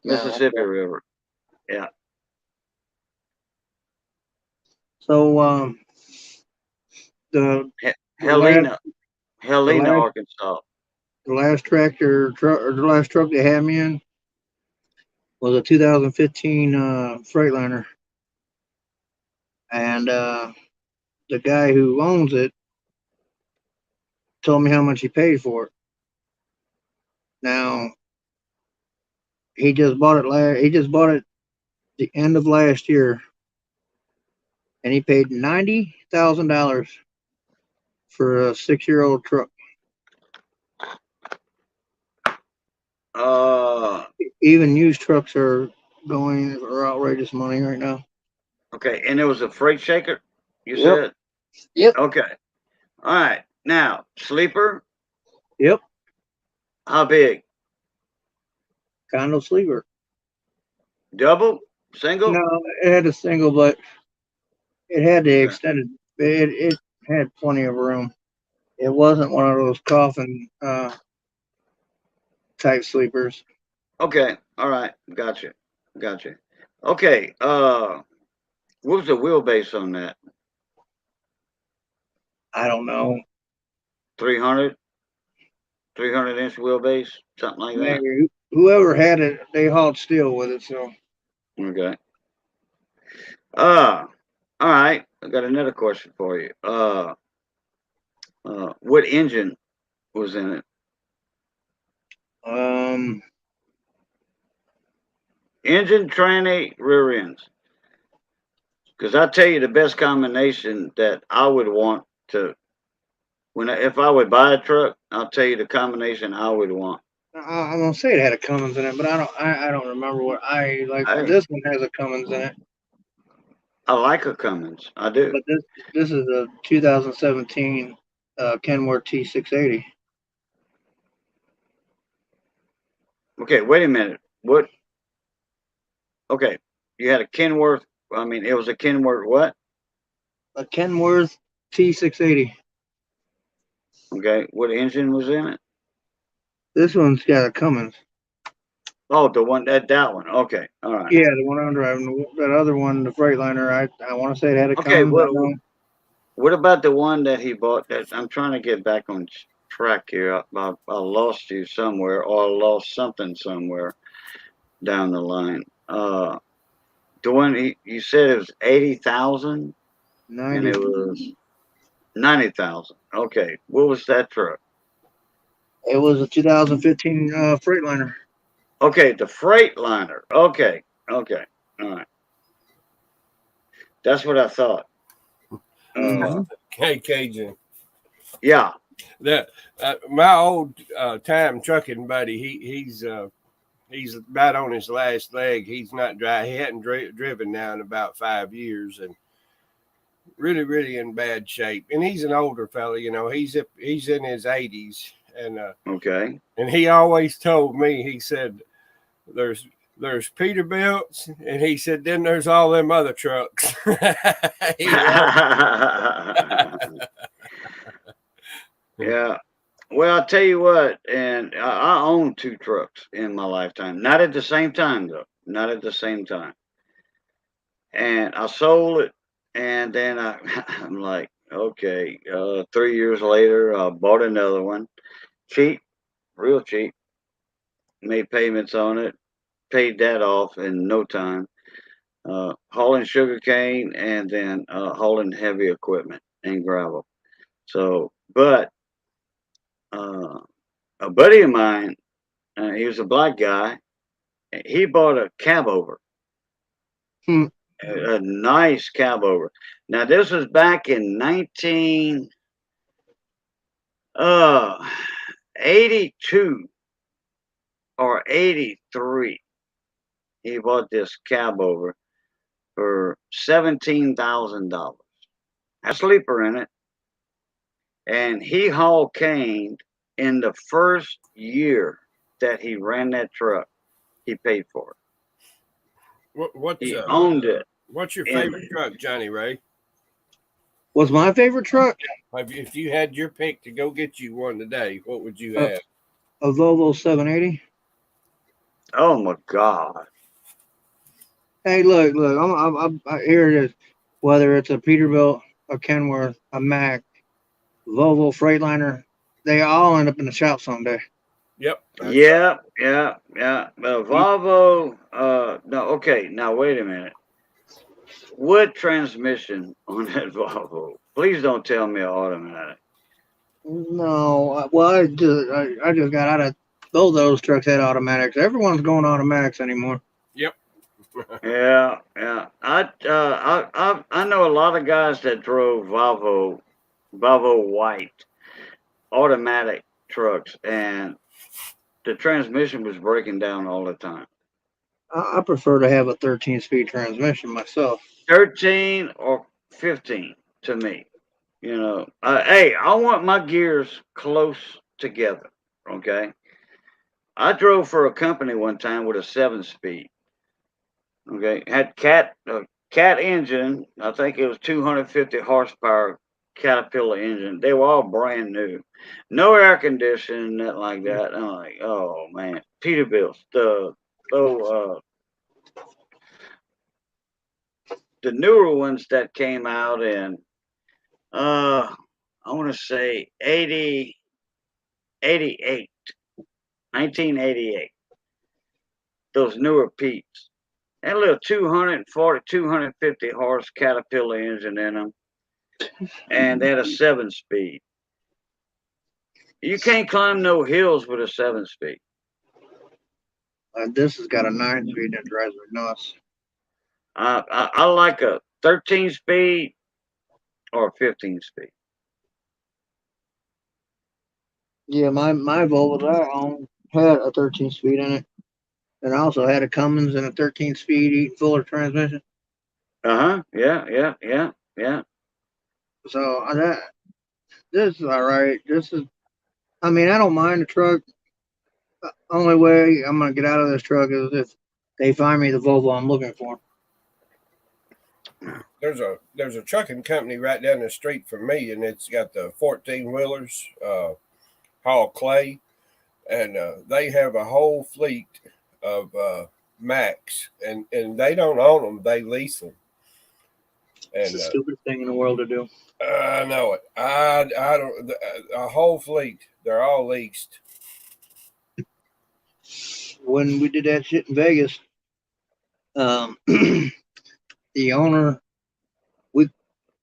yeah. Mississippi Okay. River. Yeah, So the the last Helena, the Helena, last Arkansas. the last tractor truck or the last truck they had me in was a 2015 Freightliner, and the guy who owns it told me how much he paid for it. Now he just bought it he just bought it the end of last year, and he paid $90,000 for a 6-year-old truck. Uh, Even used trucks are going for outrageous money right now. okay, and it was a freight shaker. You Yep. said Yep. okay. All right, now sleeper. Yep. How big? Condo sleeper. Double, single. No, it had a single, but it had the Okay. extended. It had plenty of room. It wasn't one of those coffin type sleepers. Okay. All right. Gotcha. Gotcha. Okay. What was the wheelbase on that? I don't know. 300, 300-inch wheelbase, something like that. Maybe whoever had it, they hauled steel with it. So Okay. Uh, all right. I got another question for you. What engine was in it? um, Engine, tranny, rear ends. Because I tell you, the best combination that I would want to if I would buy a truck, I'll tell you the combination I would want. I'm gonna say it had a Cummins in it, but I don't remember what I like. I This one has a Cummins in it, I like a Cummins. I do. but this is a 2017 Kenworth T680. Okay, wait a minute. What? Okay, you had a Kenworth. I mean, it was a Kenworth. What? A Kenworth T680. Okay, what engine was in it? This one's got a Cummins. Oh, the one that one. Okay, all right. Yeah, the one I'm driving. That other one, the Freightliner. I want to say it had a Okay, Cummins. I know. what about the one that he bought? That I'm trying to get back on track here. I lost you somewhere, or I lost something somewhere down the line. The one you said it was 80,000, and 90. it was 90,000. Okay, what was that truck? It was a 2015 Freightliner. Okay, the Freightliner. Okay, okay, all right. That's what I thought. Mm-hmm. Cajun. Yeah. That my old time trucking buddy. He's about on his last leg. He's not dry. He hadn't driven now in about 5 years, and really in bad shape. And he's an older fella. He's in his 80s, Okay. and he always told me. He said, "There's Peterbilts," and he said, "Then there's all them other trucks." Yeah. Well, I'll tell you what, and I own two trucks in my lifetime. Not at the same time, though. Not at the same time. And I sold it, and then I'm like, okay. 3 years later, I bought another one, cheap, real cheap. Made payments on it, paid that off in no time. Hauling sugar cane and then hauling heavy equipment and gravel. So, but uh, a buddy of mine, he was a black guy. He bought a cab over, Hmm. a nice cab over. Now this was back in 1982 or 83. He bought this cab over for $17,000. Had a sleeper in it, and he hauled cane in the first year that he ran that truck, he paid for it. What's He owned it. what's your And- favorite truck, Johnny Ray? What's my favorite truck? If you had your pick to go get you one today, what would you Uh, have? A Volvo 780. Oh my God. Hey, look, here it is. Whether it's a Peterbilt, a Kenworth, a Mack, Volvo Freightliner, they all end up in the shop someday. Yep. that's Yeah. Volvo. No. Okay. Now wait a minute. What transmission on that Volvo? Please don't tell me automatic. No, well, I just got out of both of those trucks had automatics. Everyone's going automatics anymore. Yep. Yeah. I know a lot of guys that drove Volvo white automatic trucks, and the transmission was breaking down all the time. I prefer to have a 13-speed transmission myself. 13 or 15 to me. Hey, I want my gears close together. Okay. I drove for a company one time with a 7-speed. Okay. Had cat engine. I think it was 250 horsepower Caterpillar engine. They were all brand new. No air conditioning, nothing like that. I'm like, oh man. Peterbilts. The newer ones that came out in I want to say 88, 1988. Those newer Pete's. Had a little 240, 250 horse Caterpillar engine in them, and they had a 7-speed. You can't climb no hills with a 7-speed. This has got a 9-speed that drives me nuts. I like a 13-speed or a 15-speed. Yeah, my Volvo that I own had a 13-speed in it, and I also had a Cummins and a 13-speed Eaton Fuller transmission. Yeah. So this is all right. I mean, I don't mind the truck. Only way I'm gonna get out of this truck is if they find me the Volvo I'm looking for. There's a trucking company right down the street from me, and it's got the 14-wheelers, haul clay, and they have a whole fleet of Macs, and they don't own them; they lease them. It's And the stupidest thing in the world to do. I know it. I don't a whole fleet. They're all leased. When we did that shit in Vegas, the owner,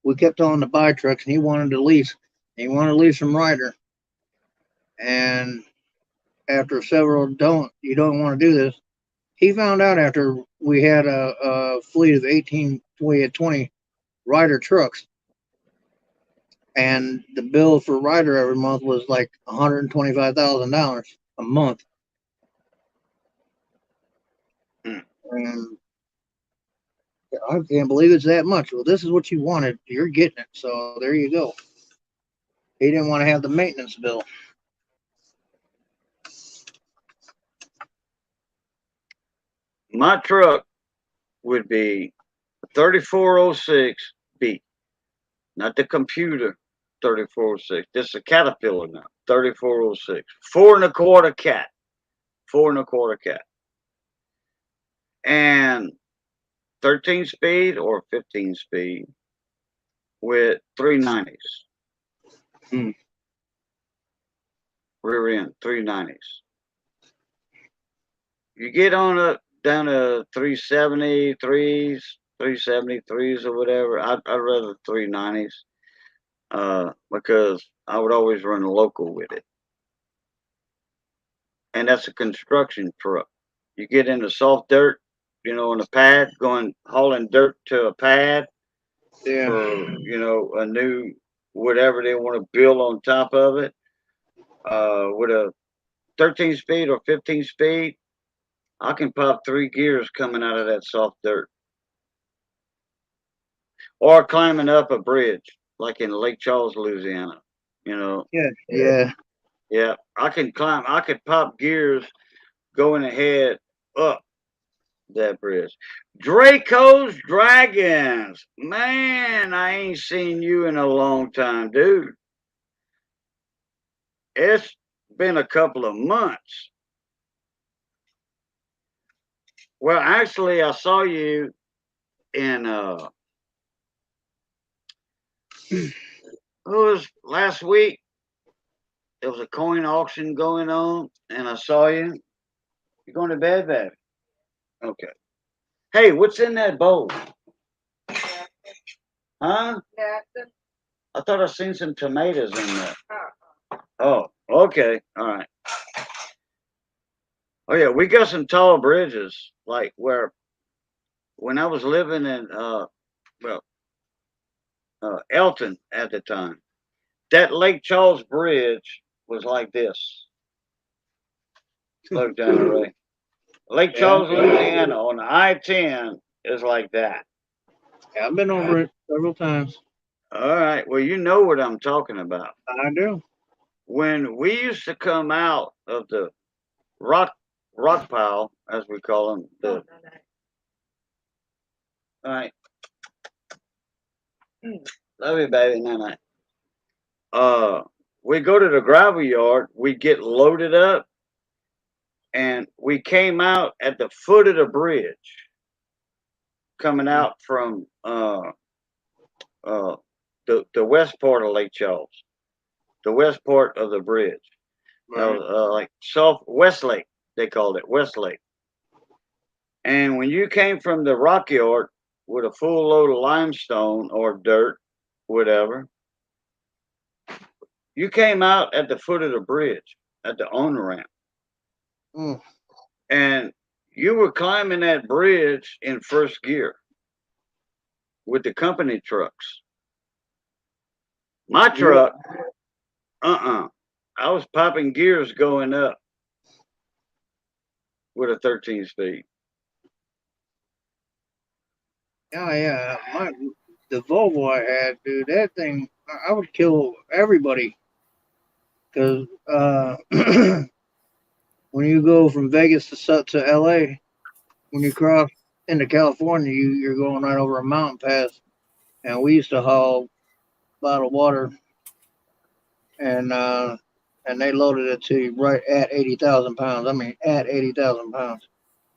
we kept on to buy trucks, and he wanted to lease. He wanted to lease from Ryder, and after several you don't want to do this. He found out after we had a fleet of 18, we had 20 Ryder trucks, and the bill for Ryder every month was like $125,000 a month. Mm. And I can't believe it's that much. Well, this is what you wanted. You're getting it. So there you go. He didn't want to have the maintenance bill. My truck would be 3406B, not the computer 3406. This is a Caterpillar now, 3406. 4.25 cat. 4.25 cat. And 13-speed or 15-speed with 390s. Hmm. Rear end, 390s. You get on up down to 373s, 373s or whatever. I'd rather 390s because I would always run a local with it. And that's a construction truck. You get into soft dirt, on a pad, hauling dirt to a pad Yeah. for, a new whatever they want to build on top of it. With a 13-speed or 15-speed, I can pop 3 gears coming out of that soft dirt. Or climbing up a bridge, like in Lake Charles, Louisiana. Yeah. Yeah. I could pop gears going ahead up that bridge. Draco's Dragons. Man, I ain't seen you in a long time, dude. It's been a couple of months. Well, actually, I saw you in it was last week. There was a coin auction going on, and I saw you. You going to bed, baby? Okay. Hey, what's in that bowl? Huh? Captain. I thought I seen some tomatoes in there. Uh-uh. Oh, okay. All right. Oh yeah, we got some tall bridges, like where when I was living in well Elton at the time. That Lake Charles Bridge was like this. Look down the way. Lake Yeah, Charles, Louisiana on the I-10 is like that. yeah, I've been over it several times. All right. Well, you know what I'm talking about. I do. When we used to come out of the rock pile, as we call them, No, the no, no. all right. Love you, baby. Night night. We go to the gravel yard, we get loaded up, and we came out at the foot of the bridge, coming out from uh the west part of Lake Charles, the west part of the bridge. Right. Like South West Lake, they called it West Lake. And when you came from the rock yard with a full load of limestone or dirt, whatever, you came out at the foot of the bridge at the on ramp. Mm. And you were climbing that bridge in first gear with the company trucks. My truck, I was popping gears going up with a 13 speed. Oh yeah, the Volvo I had, dude, that thing, I would kill everybody because when you go from Vegas to LA, when you cross into California, you're going right over a mountain pass, and we used to haul bottled water, and they loaded it to you right at 80,000 pounds. I mean, at 80,000 pounds,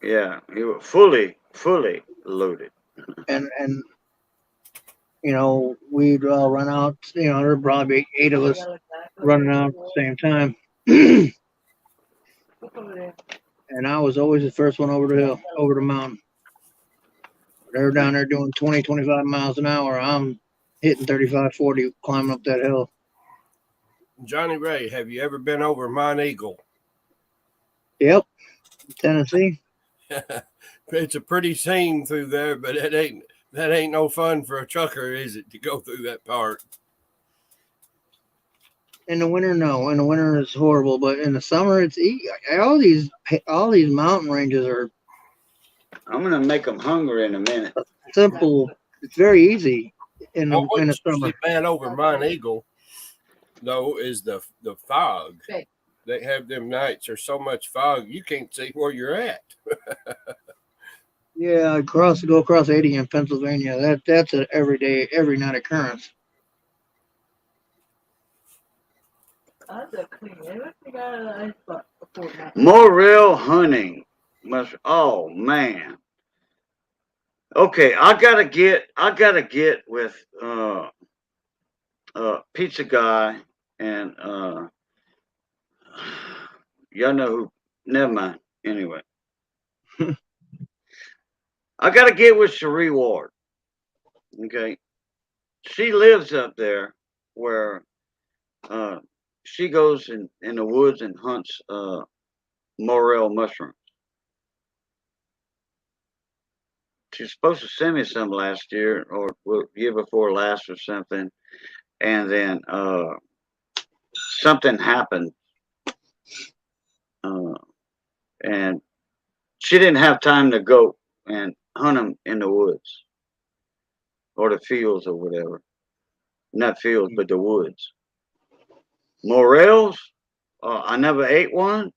Yeah, you were fully loaded. and we'd all run out. There'd probably be 8 of us running out at the same time. Look over there. And I was always the first one over the hill, over the mountain. They're down there doing 20, 25 miles an hour. I'm hitting 35, 40 climbing up that hill. Johnny Ray, have you ever been over Mount Eagle? Yep, Tennessee. It's a pretty scene through there, but that ain't no fun for a trucker, is it, to go through that part? In the winter, no. In the winter, it's horrible. But in the summer, it's easy. All these mountain ranges are I'm gonna make them hungry in a minute. simple. It's very easy in What the was summer. usually bad over Mount Eagle, though, is the fog. Okay. They have them nights. There's so much fog you can't see where you're at. Yeah, go across 80 in Pennsylvania. That's an every night occurrence. I just clean everything out of the icebox before that. Morel hunting must. Oh man. Okay, I gotta get with pizza guy and y'all know who. Never mind. Anyway, I gotta get with Cherie Ward. Okay, she lives up there where uh, she goes in the woods and hunts morel mushrooms. She's supposed to send me some last year or year before last or something, and then something happened, uh, and she didn't have time to go and hunt them in the woods or the fields or whatever. Not fields, but the woods. Morels, I never ate one,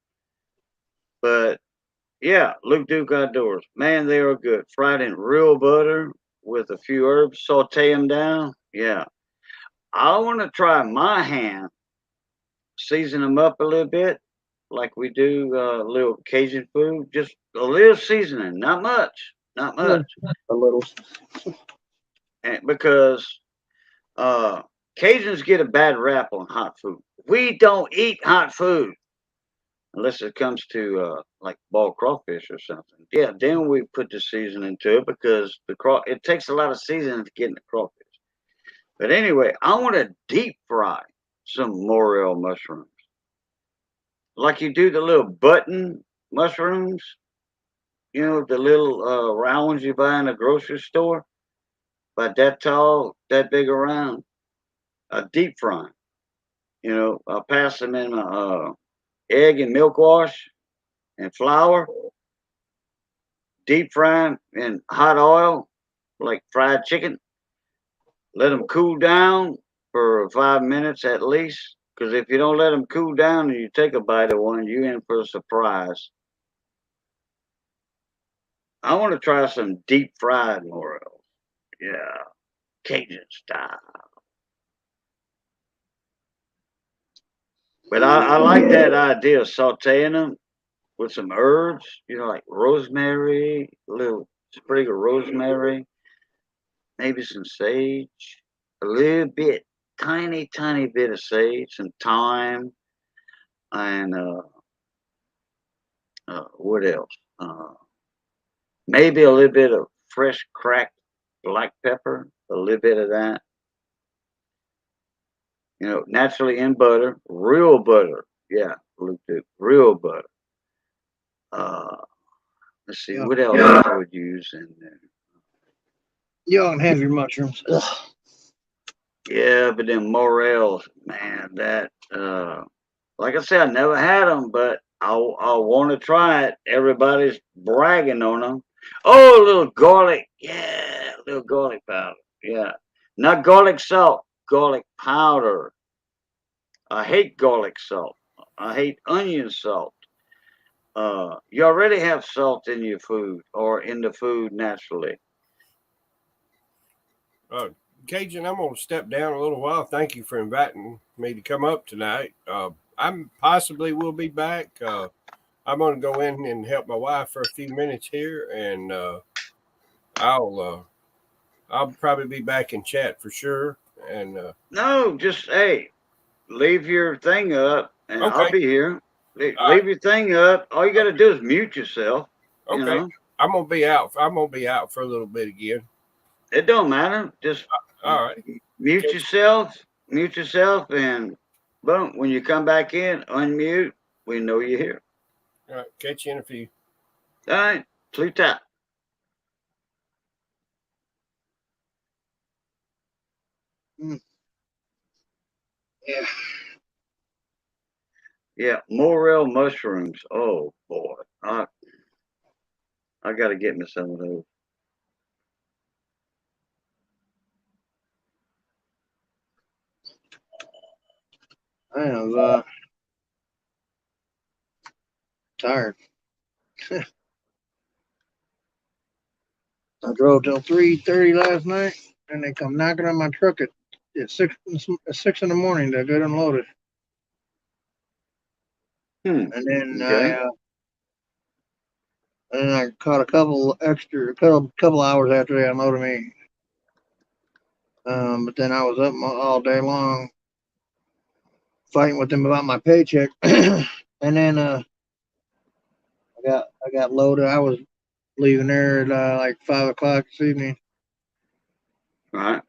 but Yeah, Luke Duke Outdoors. Man, they are good. Fried in real butter with a few herbs. Saute them down. Yeah. I want to try my hand. Season them up a little bit, like we do a little Cajun food. Just a little seasoning, not much, not Yeah, much. a little. And because uh, Cajuns get a bad rap on hot food. We don't eat hot food unless it comes to like boiled crawfish or something. Yeah, then we put the seasoning to it because it takes a lot of seasoning to get in the crawfish. But anyway, I want to deep fry some morel mushrooms, like you do the little button mushrooms. You know, the little round ones you buy in a grocery store, about that tall, that big around. Deep frying. You know, I pass them in a egg and milk wash and flour. Deep fry 'em in hot oil, like fried chicken. Let them cool down for 5 minutes at least. Because if you don't let them cool down and you take a bite of one, you in for a surprise. I want to try some deep fried morels. Yeah, Cajun style. But I like that idea of sauteing them with some herbs, you know, like rosemary, a little sprig of rosemary, maybe some sage, a little bit, tiny, tiny bit of sage, some thyme, and what else? Maybe a little bit of fresh cracked black pepper, a little bit of that. You know, naturally in butter, real butter. Yeah, Luke Duke, real butter. Uh, let's see, Yeah, what else I would use in there. y'all can have your mushrooms. Ugh. Yeah, but then morels, man, that like I said, I never had them, but I want to try it. Everybody's bragging on them. Oh, a little garlic, yeah, a little garlic powder, yeah, not garlic salt, garlic powder. I hate garlic salt. I hate onion salt. You already have salt in your food or in the food naturally. Uh, Cajun, I'm going to step down a little while. Thank you for inviting me to come up tonight. I'm possibly will be back. I'm going to go in and help my wife for a few minutes here, and I'll I'll probably be back in chat for sure. And No, just hey, leave your thing up, and I'll okay, be here. all right, Leave your thing up. All you got to do is mute yourself. You okay. know, I'm gonna be out. I'm gonna be out for a little bit again. it don't matter. Just All right. mute Catch, yourself. Mute yourself, and boom. When you come back in, unmute. We know you're here. all right, catch you in a few. All right, sleep tight. Mm, yeah. Yeah, morel mushrooms. Oh boy, I got to get me some of those. I am tired. I drove till 3:30 last night, and they come knocking on my truck at 6 in the morning to get unloaded. Hmm. And then Okay. I caught a couple hours after they unloaded me. But then I was up all day long fighting with them about my paycheck. And then I got loaded. I was leaving there at like 5 o'clock this evening. All right.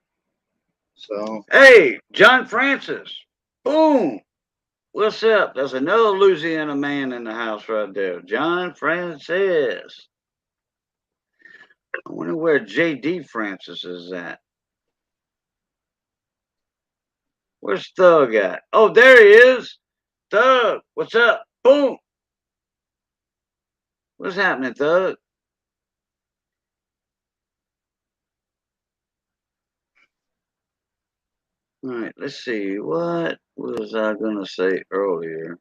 So Hey, John Francis. Boom. What's up? There's another Louisiana man in the house right there. John Francis. I wonder where J.D. Francis is at. Where's Thug at? Oh, there he is. Thug, what's up? Boom. What's happening, Thug? All right, let's see. What was I going to say earlier?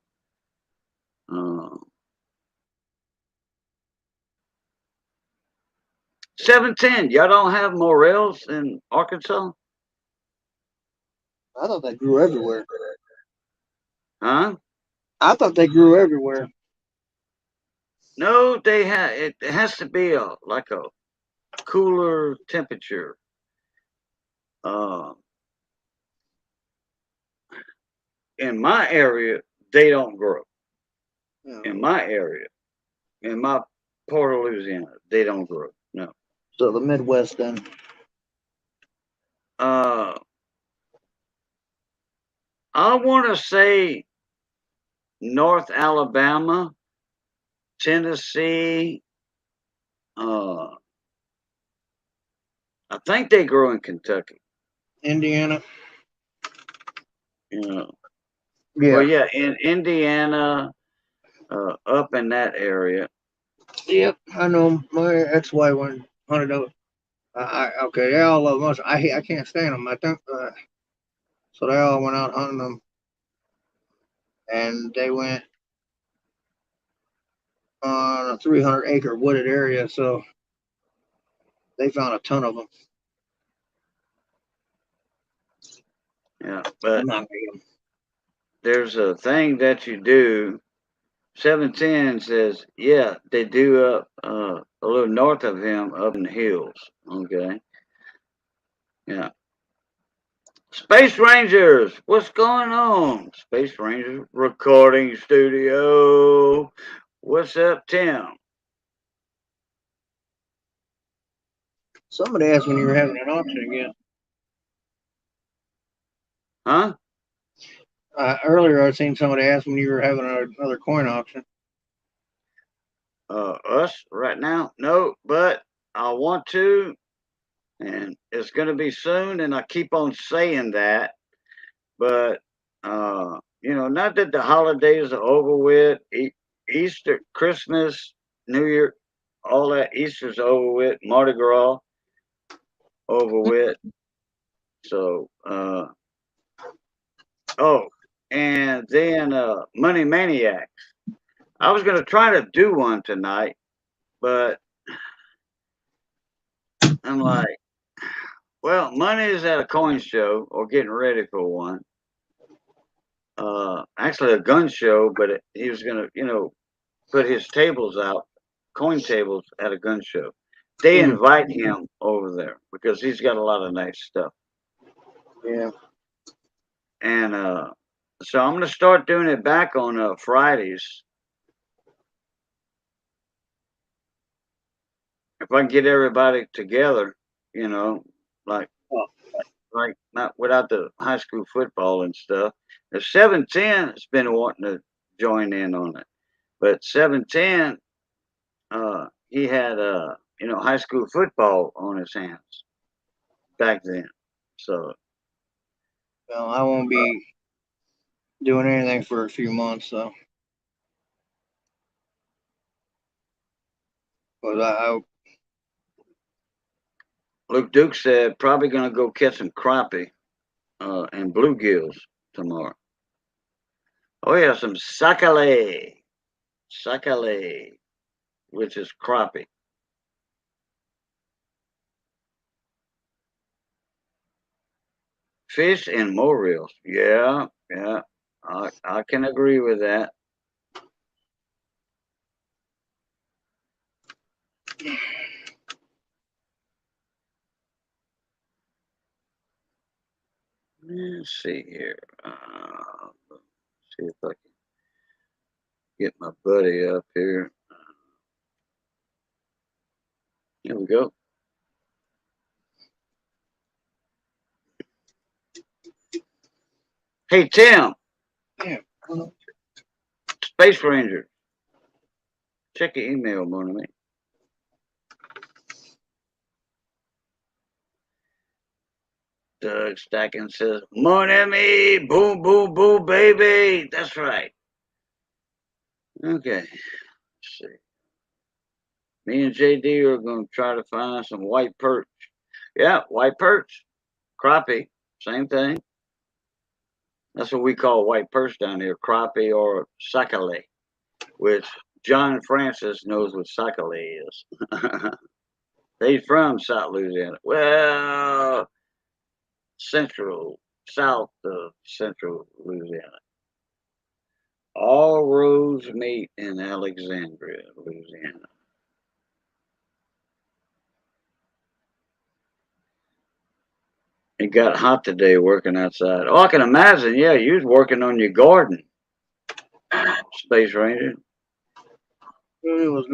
Uh, 710. Y'all don't have morels in Arkansas? I thought they grew everywhere. Huh? I thought they grew everywhere. No, they have. It has to be like a cooler temperature. Uh, in my area, they don't grow. In my area, in my part of Louisiana, they don't grow. No. So the Midwest then. Uh, I want to say North Alabama, Tennessee. Uh, I think they grow in Kentucky. Indiana. You know. Yeah. Well, yeah, in Indiana, up in that area. Yep. I know. My ex-wife went hunted up. Okay, they all love us. I can't stand them. I think so. They all went out hunting them, and they went on a 300-acre wooded area. So they found a ton of them. Yeah, I'm but not gonna get there's a thing that you do. 710 says, yeah, they do up a little north of him, up in the hills. Okay, yeah. Space Rangers, what's going on? Space Rangers recording studio. What's up, Tim? Somebody asked when you were having an auction again. Huh? Earlier, I seen somebody ask when you were having another coin auction. Us right now? No, but I want to, and it's going to be soon. And I keep on saying that, but not that the holidays are over with. Easter, Christmas, New Year, all that. Easter's over with. Mardi Gras over with. So, oh, and then Money Maniacs. I was going to try to do one tonight, but I'm like, well, Money is at a coin show or getting ready for one. Actually, a gun show, but he was going to, put his tables out, coin tables at a gun show. They invite him over there because he's got a lot of nice stuff. Yeah. And so I'm going to start doing it back on Fridays. If I can get everybody together, like Oh. like not without the high school football and stuff. The 710 has been wanting to join in on it, but 710, he had high school football on his hands back then. So Well, I won't be doing anything for a few months, so. But Luke Duke said probably gonna go catch some crappie and bluegills tomorrow. Oh yeah, some sakale, which is crappie. Fish and morels. Yeah, yeah. I can agree with that. Let's see here. See if I can get my buddy up here. Here we go. Hey Tim, yeah. Space Ranger. Check your email, mon ami. Doug Stacking says, mon ami, boom, boom, boom, baby. That's right. Okay. Let's see. Me and JD are going to try to find some white perch. Yeah, white perch. Crappie. Same thing. That's what we call white perch down here. Crappie or sakale, which John Francis knows what sakale is. He's from South Louisiana. Well, south of central Louisiana. All roads meet in Alexandria, Louisiana. It got hot today working outside. Oh, I can imagine. Yeah, you was working on your garden, Space Ranger. It was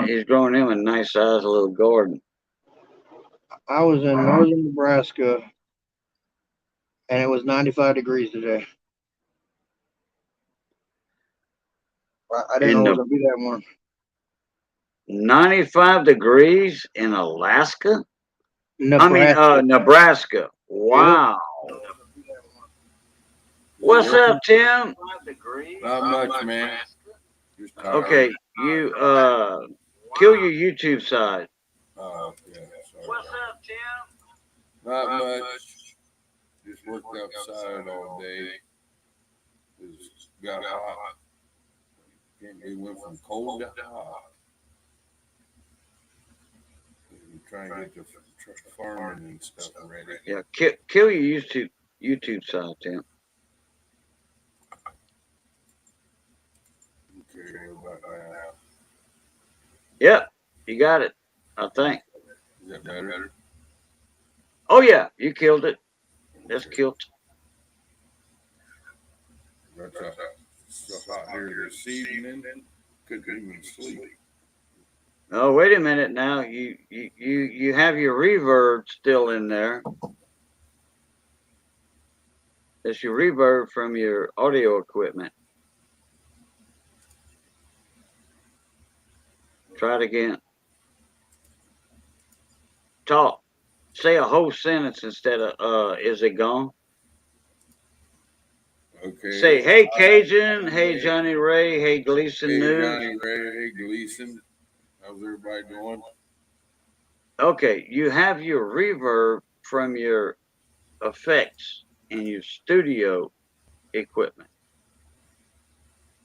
He's growing him a nice sized little garden. I was in northern Nebraska, and it was 95 degrees today. I didn't In know it was the gonna be that warm. 95 degrees in Alaska. I mean, Nebraska. Nebraska. Yep. Wow. What's up, Tim? Not much, man. Just tired. Okay, you kill your YouTube side. Oh, yeah. Sorry. What's up, Tim? Not much. Just worked outside all day. It's got hot. It went from cold to hot. We're trying to get the farming and stuff ready. Yeah, kill your YouTube side, Tim. Okay, what about now? Yep, you got it. I think. Is that better? Oh yeah, you killed it. That's Okay. killed. That's so hot here this evening. Couldn't even sleep. Oh, wait a minute now. You have your reverb still in there. That's your reverb from your audio equipment. Try it again. Talk. Say a whole sentence instead of is it gone? Okay. Say, hey Cajun, hey Johnny Ray, hey Gleason Hey News. Johnny Ray, hey Gleason. How's everybody doing? Okay, you have your reverb from your effects in your studio equipment.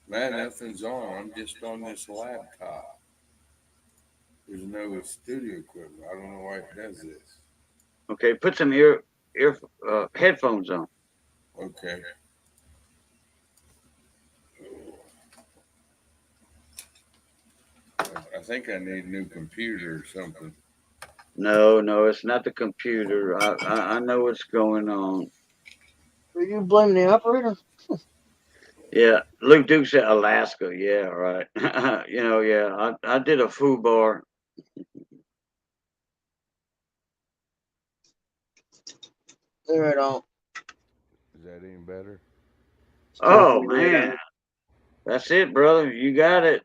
Man, nothing's on. I'm just on this laptop. There's no studio equipment. I don't know why it does this. Okay, put some headphones on. Okay. I think I need a new computer or something. No, it's not the computer. I know what's going on. Are you blaming the operator? Yeah, Luke Duke said Alaska. Yeah, right. Yeah, I did a foo bar. Right on. Is that any better? Oh man, that's it, brother. You got it.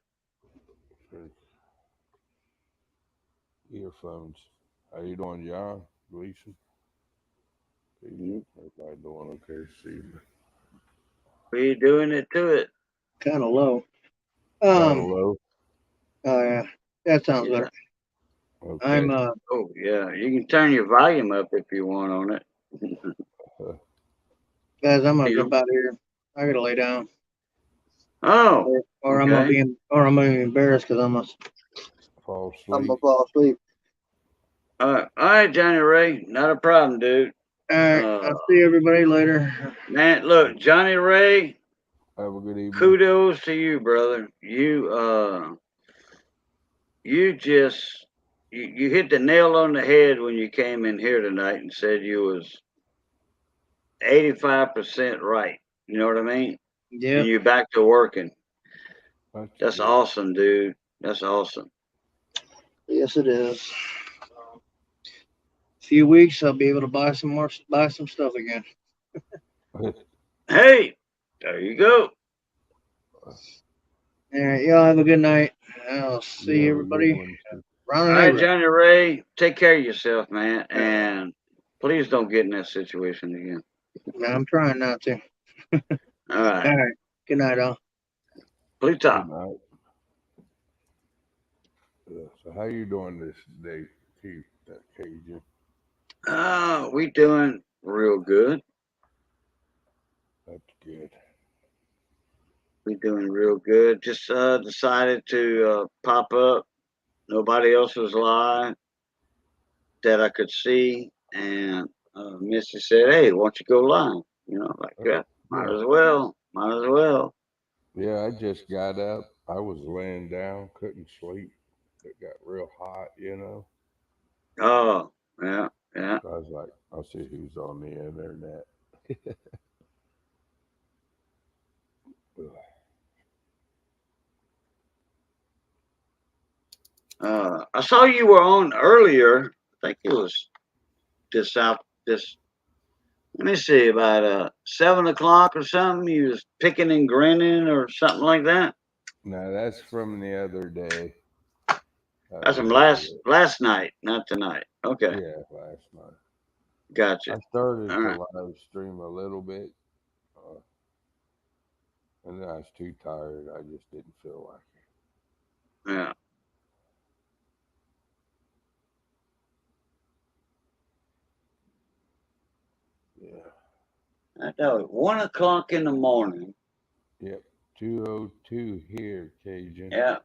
Earphones. How you doing, John? Gleason? Everybody doing okay? See. We doing it to it. Kind of low. Low. Oh yeah, that sounds Yeah. better. Okay. I'm Oh yeah, you can turn your volume up if you want on it. guys, I'm gonna jump out of here. I gotta lay down. Oh, Or okay. I'm gonna be embarrassed because I'm Fall gonna asleep. fall asleep. All right, Johnny Ray, not a problem, dude. All right, I'll see everybody later. Man, look, Johnny Ray, Have a good evening. kudos to you, brother. You just you hit the nail on the head when you came in here tonight and said you was 85% right. You know what I mean? Yeah, And you're back to working. That's good. awesome, dude. That's awesome. yes, it is. Few weeks, I'll be able to buy some stuff again. Hey, there you go. All right, y'all have a good night. I'll see everybody All around the right, neighborhood. Johnny Ray, take care of yourself, man, and please don't get in that situation again. No, I'm trying not to. All right. All right. Good night, all. Please talk. Good night. So how you doing this day, Cajun? We doing real good. That's good. We doing real good. Just decided to pop up. Nobody else was live. that I could see, and Missy said, "Hey, why don't you go live?" Like yeah, might Yeah. as well, might as well. Yeah, I just got up. I was laying down, couldn't sleep. It got real hot, you know. Oh, yeah, yeah. So I was like, I'll see who's on the internet. I saw you were on earlier. I think it was this out this. Let me see, about 7 o'clock or something. You was picking and grinning or something like that. Now that's from the other day. That That's was from the last night, not tonight. Okay, yeah, last night. gotcha. I started All to right. live stream a little bit, uh, and then I was too tired. I just didn't feel like Yeah. it. Yeah. I know. 1 o'clock in the morning. Yep. 2:02 here, Cajun. Yeah.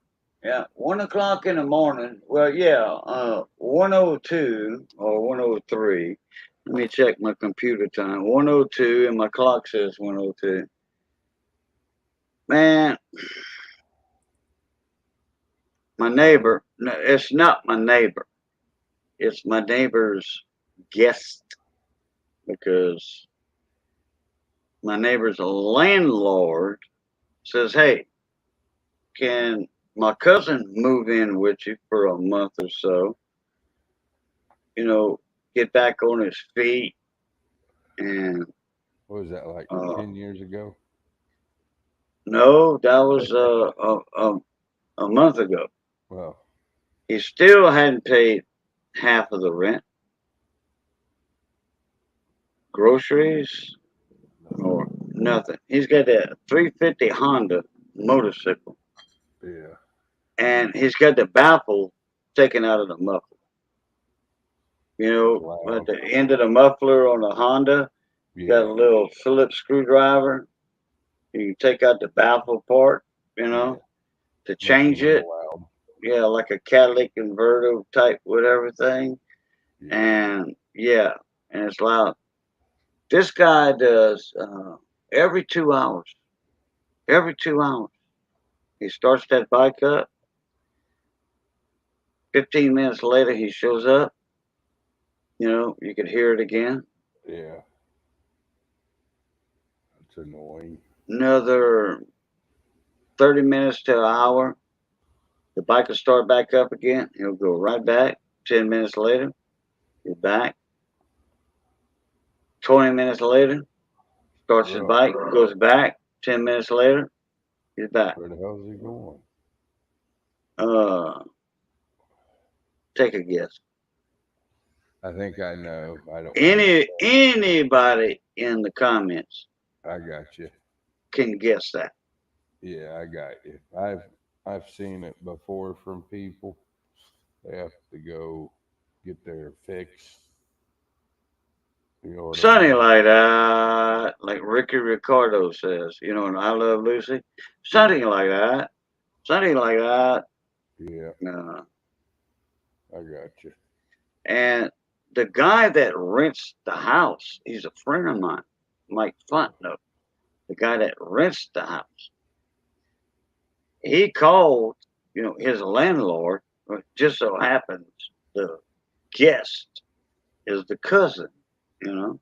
Yeah. 1 o'clock in the morning. Well, yeah. 1:02 or 1:03. Let me check my computer time. 1:02, and my clock says 1:02. Man, my Oh, neighbor. No, it's not my neighbor. It's my neighbor's guest because my neighbor's landlord says, "Hey, can my cousin move in with you for a month or so? You know, get back on his feet." And what was that like uh, 10 years ago? no, that was a month ago. Well, He still hadn't paid half of the rent, groceries, or nothing. He's got that 350 Honda motorcycle, yeah. and he's got the baffle taken out of the muffler. That's At loud. the end of the muffler on the Honda, got Yeah. a little Phillips screwdriver. You can take out the baffle part, you Yeah. know, to Makes it change real it. loud. Yeah, like a catalytic converter type with everything. Yeah. And yeah, and it's loud. This guy does every 2 hours. Every 2 hours. He starts that bike up. 15 minutes later, he shows up. You could hear it again. Yeah. That's annoying. Another 30 minutes to an hour, the bike will start back up again. He'll go right back. 10 minutes later, he's back. 20 minutes later, starts his Really? bike, goes back. 10 minutes later, he's back. Where the hell is he going? Uh, Take a guess. I think I know. I don't want to say. Anybody in the comments I got you. can guess that. Yeah, I got you. I've seen it before from people. They have to go get their fix. You know what I Something mean? like that, like Ricky Ricardo says, in I Love Lucy. Yeah. Something like that. Something like that. Yeah, Uh, I got you. and the guy that rents the house, he's a friend of mine, Mike Fontenot. The guy that rents the house, he called, his landlord. Just so happens the guest is the cousin, you know.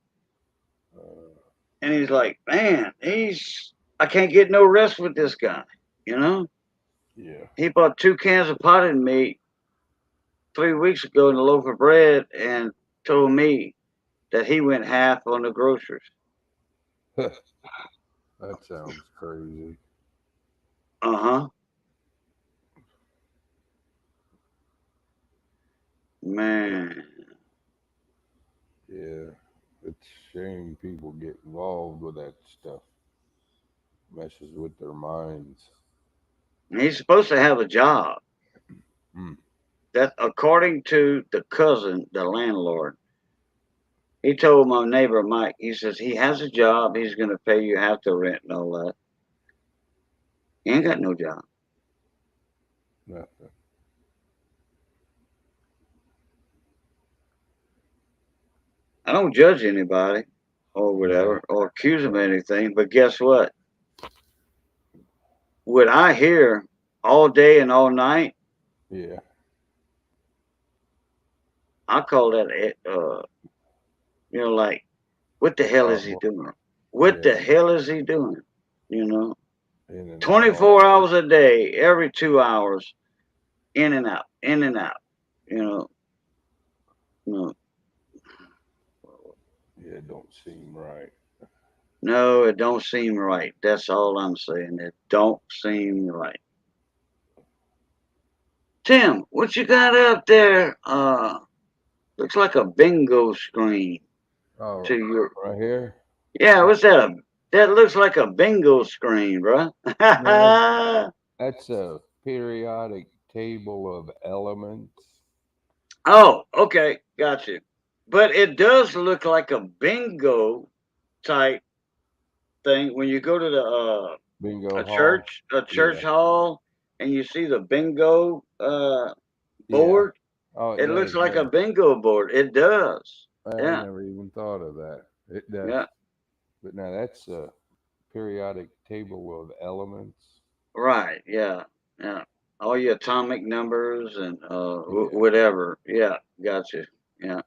Uh, And he's like, man, I can't get no rest with this guy, you know. yeah. He bought 2 cans of potted meat 3 weeks ago and a loaf of bread and told me that he went half on the groceries. That sounds crazy. Uh huh. Man. Yeah, it's a shame people get involved with that stuff. Messes with their minds. He's supposed to have a job. Mm, That, according to the cousin, the landlord, he told my neighbor Mike, he says he has a job. He's going to pay you half the rent and all that. He ain't got no job. nothing. I don't judge anybody or whatever or accuse them of anything. But guess what? What I hear all day and all night, Yeah. I call that like, what the hell is he doing? What the Yeah. hell is he doing? You know, In and out all 24 day. hours a day, every 2 hours, in and out, in and out. You know, no, Yeah, it don't seem right. no, it don't seem right. That's all I'm saying. It don't seem right. Tim, what you got up there? Looks like a bingo screen Oh, to your. right here. Yeah, That, what's that? That looks like a bingo screen, bro. no, that's a periodic table of elements. Oh, okay, got you. But it does look like a bingo type thing when you go to the Bingo hall. a church Yeah. hall, and you see the bingo Yeah. board. Oh, it It looks does. like a Yeah. bingo board. It does. I Yeah, never even thought of that. It does. yeah, But now that's a periodic table of elements. right. Yeah, yeah. All your atomic numbers and Yeah. whatever. Yeah, got you. Yeah.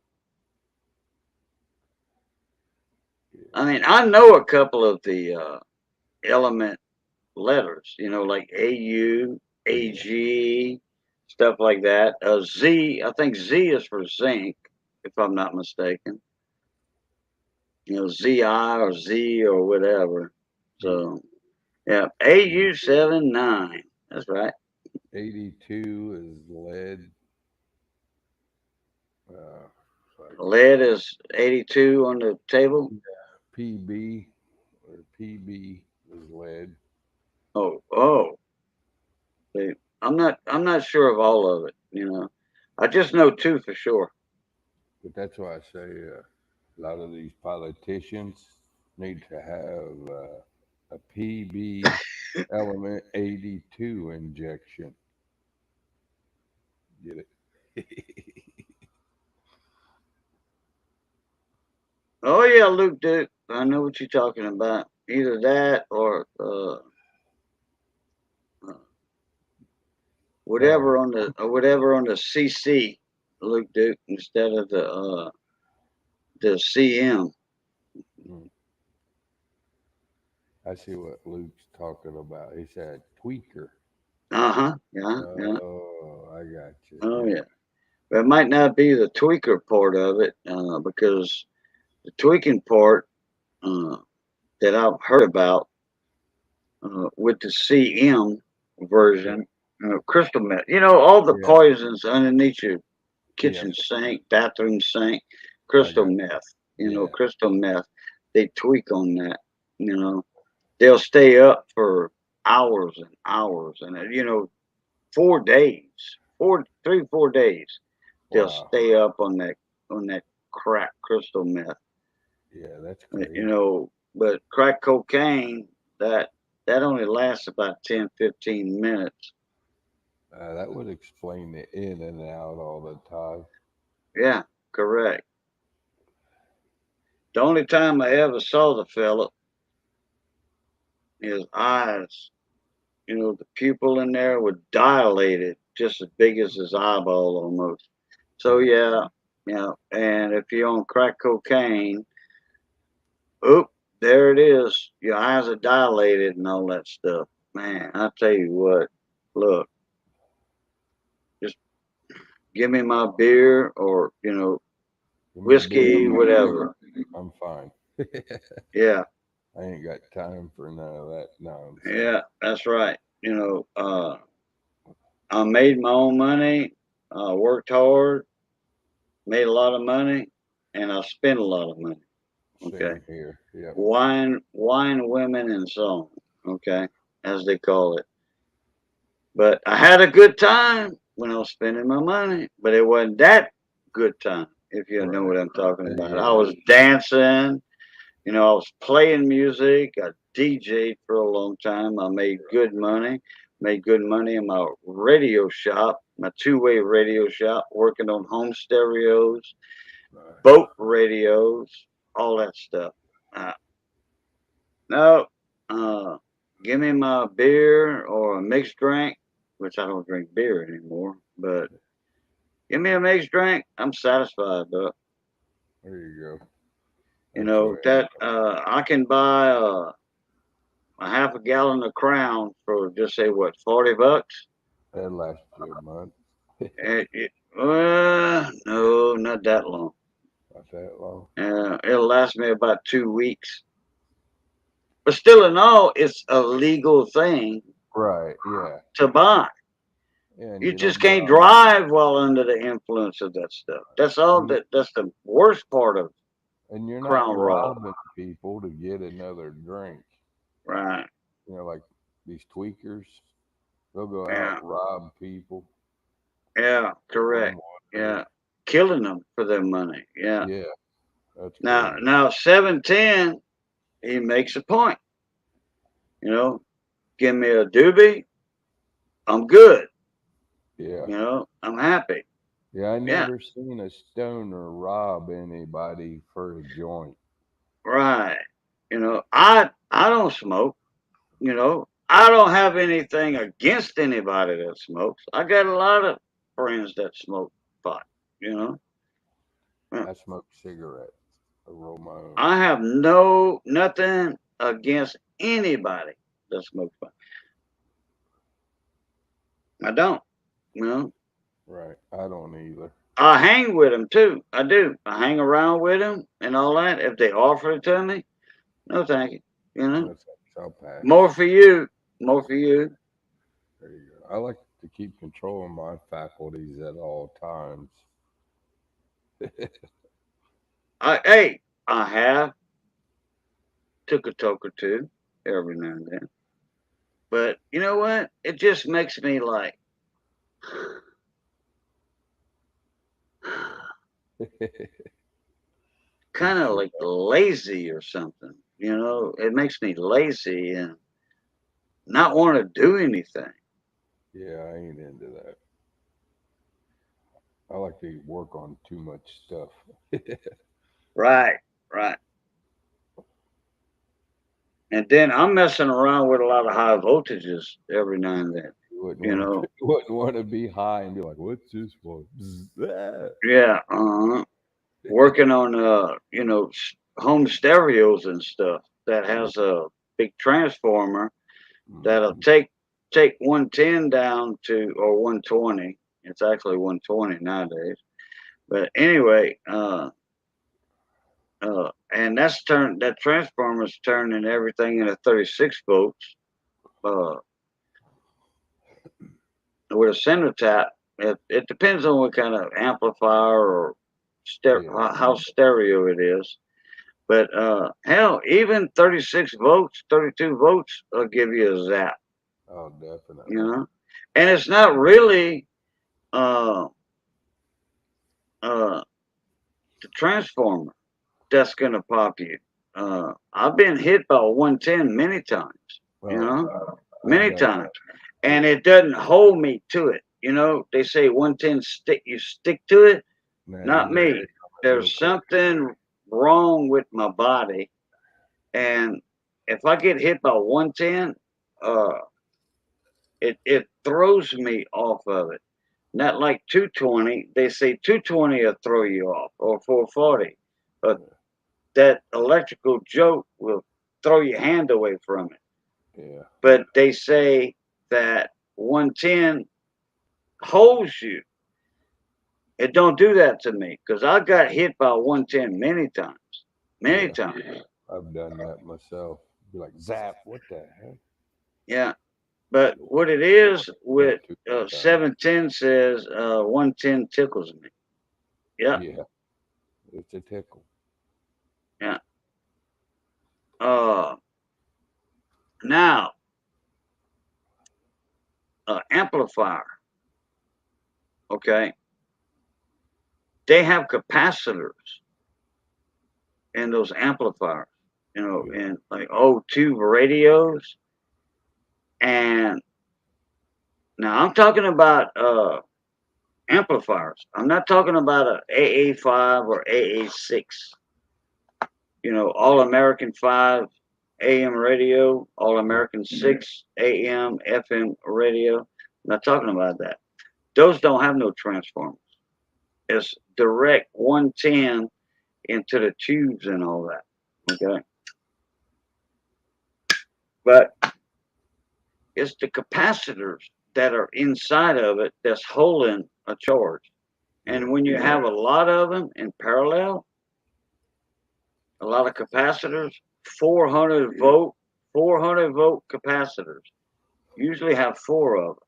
Yeah. I mean, I know a couple of the element letters, like AU, Yeah. AG, stuff like that. Z, I think Z is for zinc, if I'm not mistaken. ZI or Z or whatever. Yeah. So, yeah, AU79. That's right. 82 is lead. Uh, like Lead is 82 on the table. PB or PB is lead. Oh, oh. See, I'm not sure of all of it. I just know two for sure. But that's why I say a lot of these politicians need to have a PB element 82 injection. Get it? Oh yeah, Luke Duke. I know what you're talking about. Either that or Oh, whatever on the CC, Luke Duke, instead of the CM. mm, I see what Luke's talking about. He said tweaker. Uh-huh. Yeah, yeah. Oh, I got you. Oh Yeah. yeah. But it might not be the tweaker part of it, because the tweaking part uh, that I've heard about with the CM Yeah. version, crystal meth. All the Yeah. poisons underneath your Yeah. kitchen sink, bathroom sink, I crystal got meth. Yeah. Crystal meth. They tweak on that. They'll stay up for hours and hours, and 4 days, 4 days. They'll Wow. stay up on that crack crystal meth. Yeah, that's crazy. But crack cocaine that only lasts about 10, 15 minutes. That would explain the in and out all the time. Yeah, correct. The only time I ever saw the fella, his eyes, the pupil in there was dilated, just as big as his eyeball almost. So Yeah. yeah, yeah. And if you're on crack cocaine, oop, there it is. Your eyes are dilated and all that stuff. Man, I tell you what, look, just give me my beer or Give me a beer and whiskey, my whatever. cigarette. I'm fine. Yeah, I ain't got time for none of that nonsense. yeah, that's right. I made my own money. I worked hard, made a lot of money, and I spent a lot of money. Okay, Same here. Yep. wine, women, and song. Okay, as they call it. But I had a good time when I was spending my money, but it wasn't that good time. If you know Right. what I'm talking about, I Yeah. was dancing. I was playing music. I DJ'd for a long time. I made good money. Made good money in my radio shop, my two-way radio shop, working on home stereos. Right. boat radios, all that stuff. Uh, no, give me my beer or a mixed drink, which I don't drink beer anymore, but give me a mixed drink. I'm satisfied, but There you go. you That's the know way that I can buy a half a gallon of Crown for just say what, $40. that lasts you a month. No, not that long. Not that long. It'll last me about 2 weeks. But still, in all, it's a legal thing Right. Yeah. to buy. Yeah. And You you just don't get can't drive while under the influence of that stuff. That's all. and That's the worst part of and you're not Crown Royal. robbing people to get another drink. Right? Like these tweakers, they'll go out Yeah. rob people. Yeah. Correct. Run water. Yeah. Killing them for their money. Yeah. Yeah. That's Now, crazy. now, 710, he makes a point. You know, give me a doobie, I'm good. Yeah. You know, I'm happy. Yeah. I Yeah. never seen a stoner rob anybody for a joint. Right. You know, I don't smoke. You know, I don't have anything against anybody that smokes. I got a lot of friends that smoke pot. You know, Yeah. I smoke cigarettes. I roll my own. I have nothing against anybody that smokes pot. I don't. You know, Right. I don't either. I hang with them too. I do. I hang around with them and all that. If they offer it to me, no, thank you. You know, That's I'll pass. more for you. More for you. There you go. I like to keep control of my faculties at all times. Hey, I have took a toke or two every now and then. But you know what? It just makes me like kind of like lazy or something. You know, it makes me lazy and not want to do anything. Yeah, I ain't into that. I like to work on too much stuff. Right, right. And then I'm messing around with a lot of high voltages every now and then. You wouldn't You want to know, wouldn't want to be high and be like, "What's this for?" Bzz, ah. yeah, working on home stereos and stuff that has a big transformer that'll Mhm. take 110 down to or 120. It's actually 120 nowadays. But anyway, and that transformer's turning everything into 36 volts. Uh, with a center tap, it depends on what kind of amplifier or Yeah. how stereo it is. But hell, even 36 volts, 32 volts will give you a zap, Oh, you definitely. know? And it's not really uh, uh, the transformer that's going to pop you. I've been hit by a 110 many times, you Oh, know, I've many done times. that. And it doesn't hold me to it. You know, they say 110 you stick to it. Nah, Not you got me. real There's quick. something wrong with my body. And if I get hit by 110, uh, it throws me off of it. Not like 220. They say 220 will throw you off or 440. But that electrical joke will throw your hand away from it. Yeah. But they say that 110 holds you. It don't do that to me because I got hit by 110 many times. Many Yeah. times. I've done that myself. Be like, zap, what the heck? Yeah. But what it is Not with too many times. 710 says 110 tickles me. Yeah. Yeah. It's a tickle. Yeah. Uh, now, amplifier. Okay. They have capacitors in those amplifiers, Yeah. in like O2 radios. And now I'm talking about amplifiers. I'm not talking about a AA5 or AA6. All American 5 AM radio, All American 6 AM FM radio. I'm not talking about that. Those don't have no transformers. It's direct 110 into the tubes and all that. Okay. But it's the capacitors that are inside of it that's holding a charge. And when you have a lot of them in parallel, a lot of capacitors, 400 volt capacitors, usually have four of them.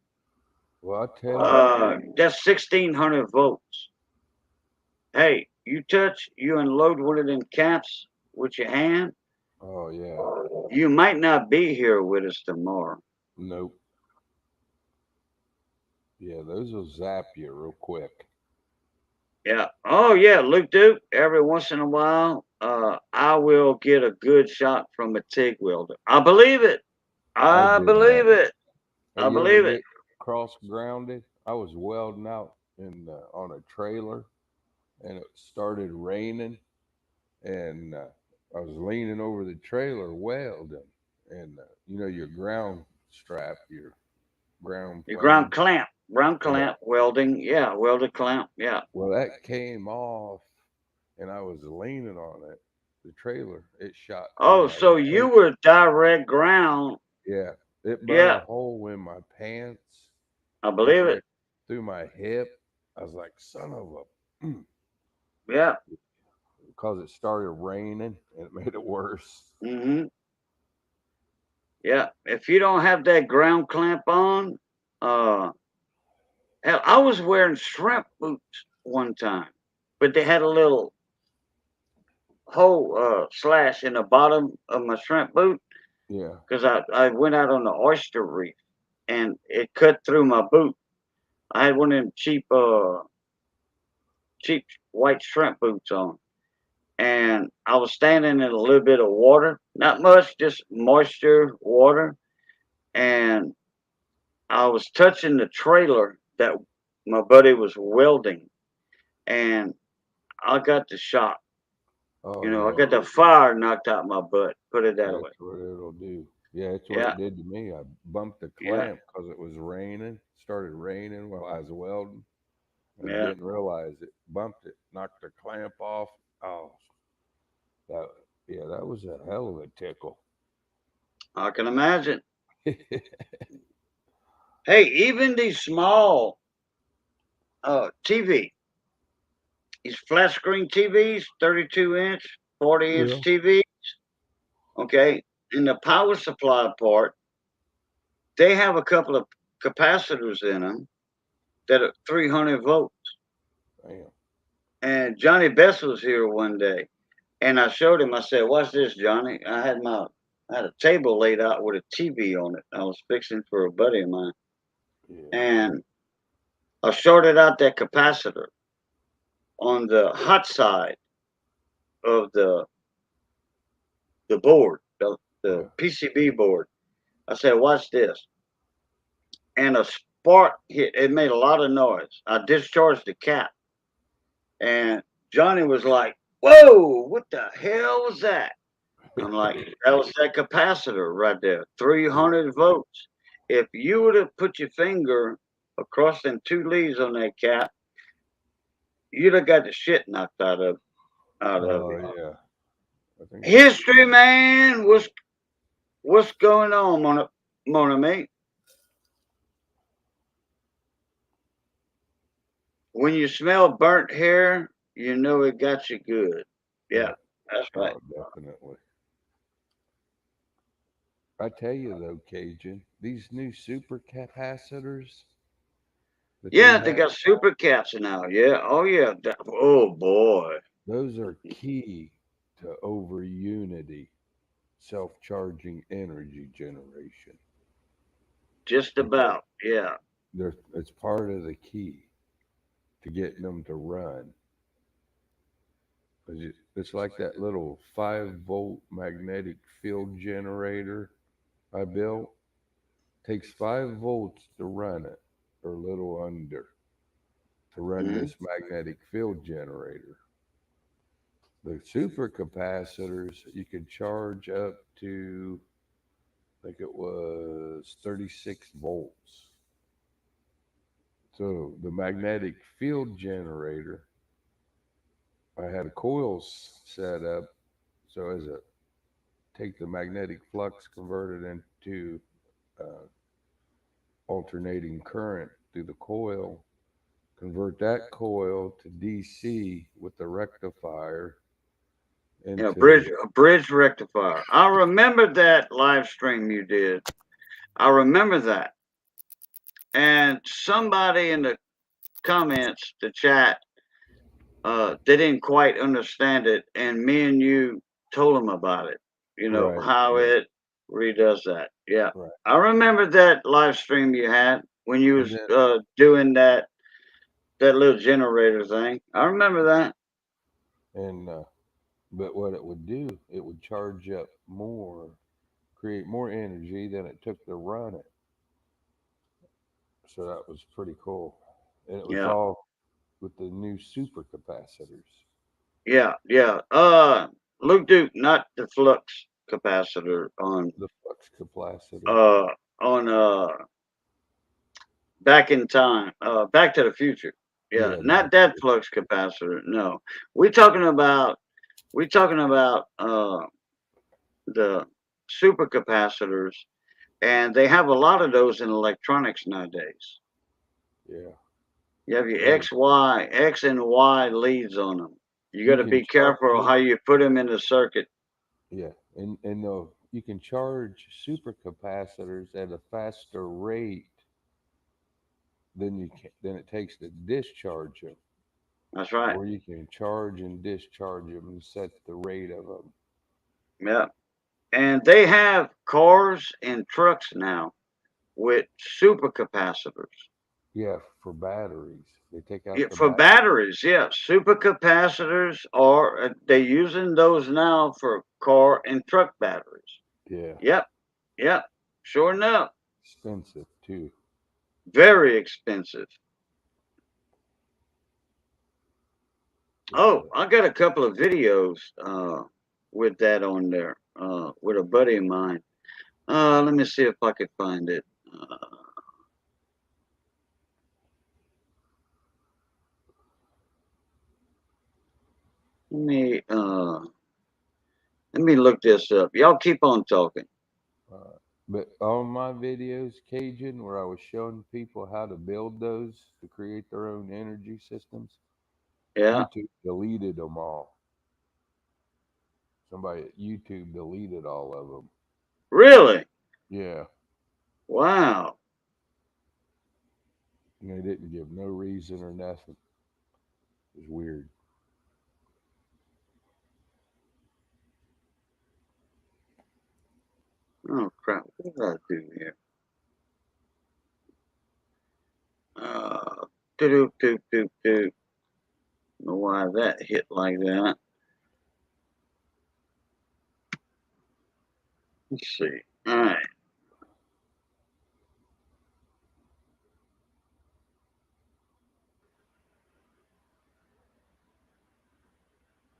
Well, I tell you, That's 1600 volts. Hey, you unload one of them caps with your hand, oh yeah, you might not be here with us tomorrow. nope. Yeah, those will zap you real quick. Yeah. Oh yeah, Luke Duke. Every once in a while, I will get a good shot from a TIG welder. I believe it. I I did that. believe it. Hey, I you ever believe it. get cross grounded? I was welding out in on a trailer, and it started raining, and I was leaning over the trailer welding, and your ground strap, your ground Your plane. ground Yeah. clamp welding. Yeah, welded clamp. Yeah. Well, that came off, and I was leaning on it. The trailer, it shot through Oh, my so you hip. were direct ground. Yeah, it burnt a Yeah, hole in my pants. I Went believe it. right through my hip. I was like, son of a, Yeah. because it started raining and it made it worse. Hmm. Yeah. If you don't have that ground clamp on, uh, hell, I was wearing shrimp boots one time, but they had a little hole slash in the bottom of my shrimp boot Yeah. because I went out on the oyster reef and it cut through my boot. I had one of them cheap white shrimp boots on, and I was standing in a little bit of water, not much, just moisture, water, and I was touching the trailer that my buddy was welding, and I got the shock. Oh I yeah. got the fire knocked out my butt. Put it that way. That's what it'll do. Yeah, that's what Yeah, it did to me. I bumped the yeah, clamp because it was raining. Started raining while I was welding, and yeah. didn't realize it. Bumped it, knocked the clamp off. Oh, that yeah, that was a hell of a tickle. I can imagine. Hey, even these small TV, these flat screen TVs, 32-inch, 40-inch Yeah. TV, okay, in the power supply part, they have a couple of capacitors in them that are 300 volts. Damn. And Johnny Best was here one day, and I showed him. I said, "What's this, Johnny?" I had a table laid out with a TV on it. I was fixing for a buddy of mine, Yeah. and I shorted out that capacitor on the hot side of the board, the Yeah. PCB board. I said, "Watch this," and a spark hit. It made a lot of noise. I discharged the cap, and Johnny was like, "Whoa, what the hell was that?" I'm like, "That was that capacitor right there, Yeah. 300 volts. If you would have put your finger across them two leads on that cap, you'd have got the shit knocked out of Oh you." yeah. I think I see. History, man. What's going on, Mona mate? When you smell burnt hair, you know it got you good. Yeah. Yeah, that's right. Oh, definitely. I tell you though, Cajun, these new super capacitors that they Yeah, they have, got super caps now. Yeah. Oh yeah. Oh boy. those are key to over unity self-charging energy generation. Just It, about. Yeah. it's part of the key to getting them to run. 'Cause it's like that little 5-volt magnetic field generator I built. Takes 5 volts to run it, or a little under. to run Mhm. this magnetic field generator. The supercapacitors you could charge up to, I think it was 36 volts. So the magnetic field generator, I had a coils set up so as a take the magnetic flux, convert it into uh, alternating current through the coil, convert that coil to DC with the rectifier Yeah, into the, bridge rectifier. I remember that live stream you did. I remember that. And somebody in the comments, the chat, they didn't quite understand it, and me and you told them about it. You know right, how right, it redoes that. Yeah, right. I remember that live stream you had when you And was then, doing that little generator thing. I remember that. and but what it would do, it would charge up more, create more energy than it took to run it. So that was pretty cool. And it was Yeah, all with the new supercapacitors, yeah. Luke Duke, not the flux capacitor the flux capacitor. uh on Back in Time, Back to the Future. Yeah, Yeah, not back that to flux capacitor. No, we're talking about we're talking about the supercapacitors, and they have a lot of those in electronics nowadays. yeah. You have your And X and Y leads on them. You got you to can be charge careful how them. you put them in the circuit. Yeah, and you can charge supercapacitors at a faster rate than it takes to discharge them, That's right. or you can charge and discharge them and set the rate of them. Yeah, and they have cars and trucks now with supercapacitors. Yeah, for batteries, they take Yeah, out the for battery. batteries, yeah, supercapacitors are they using those now for car and truck batteries. Yeah, Yep, yep, sure enough, expensive too. very expensive. But Oh, I got a couple of videos with that on there with a buddy of mine. Let me see if I could find it. Let me uh, let me look this up. Y'all keep on talking. but on my videos, Cajun, where I was showing people how to build those to create their own energy systems, Yeah, YouTube deleted them all. Somebody at YouTube deleted all of them. really? Yeah, Wow. and they didn't give no reason or nothing. It was weird. Oh crap! What did I do here? Doop doop doop doop. Know why that hit like that. Let's see. All right.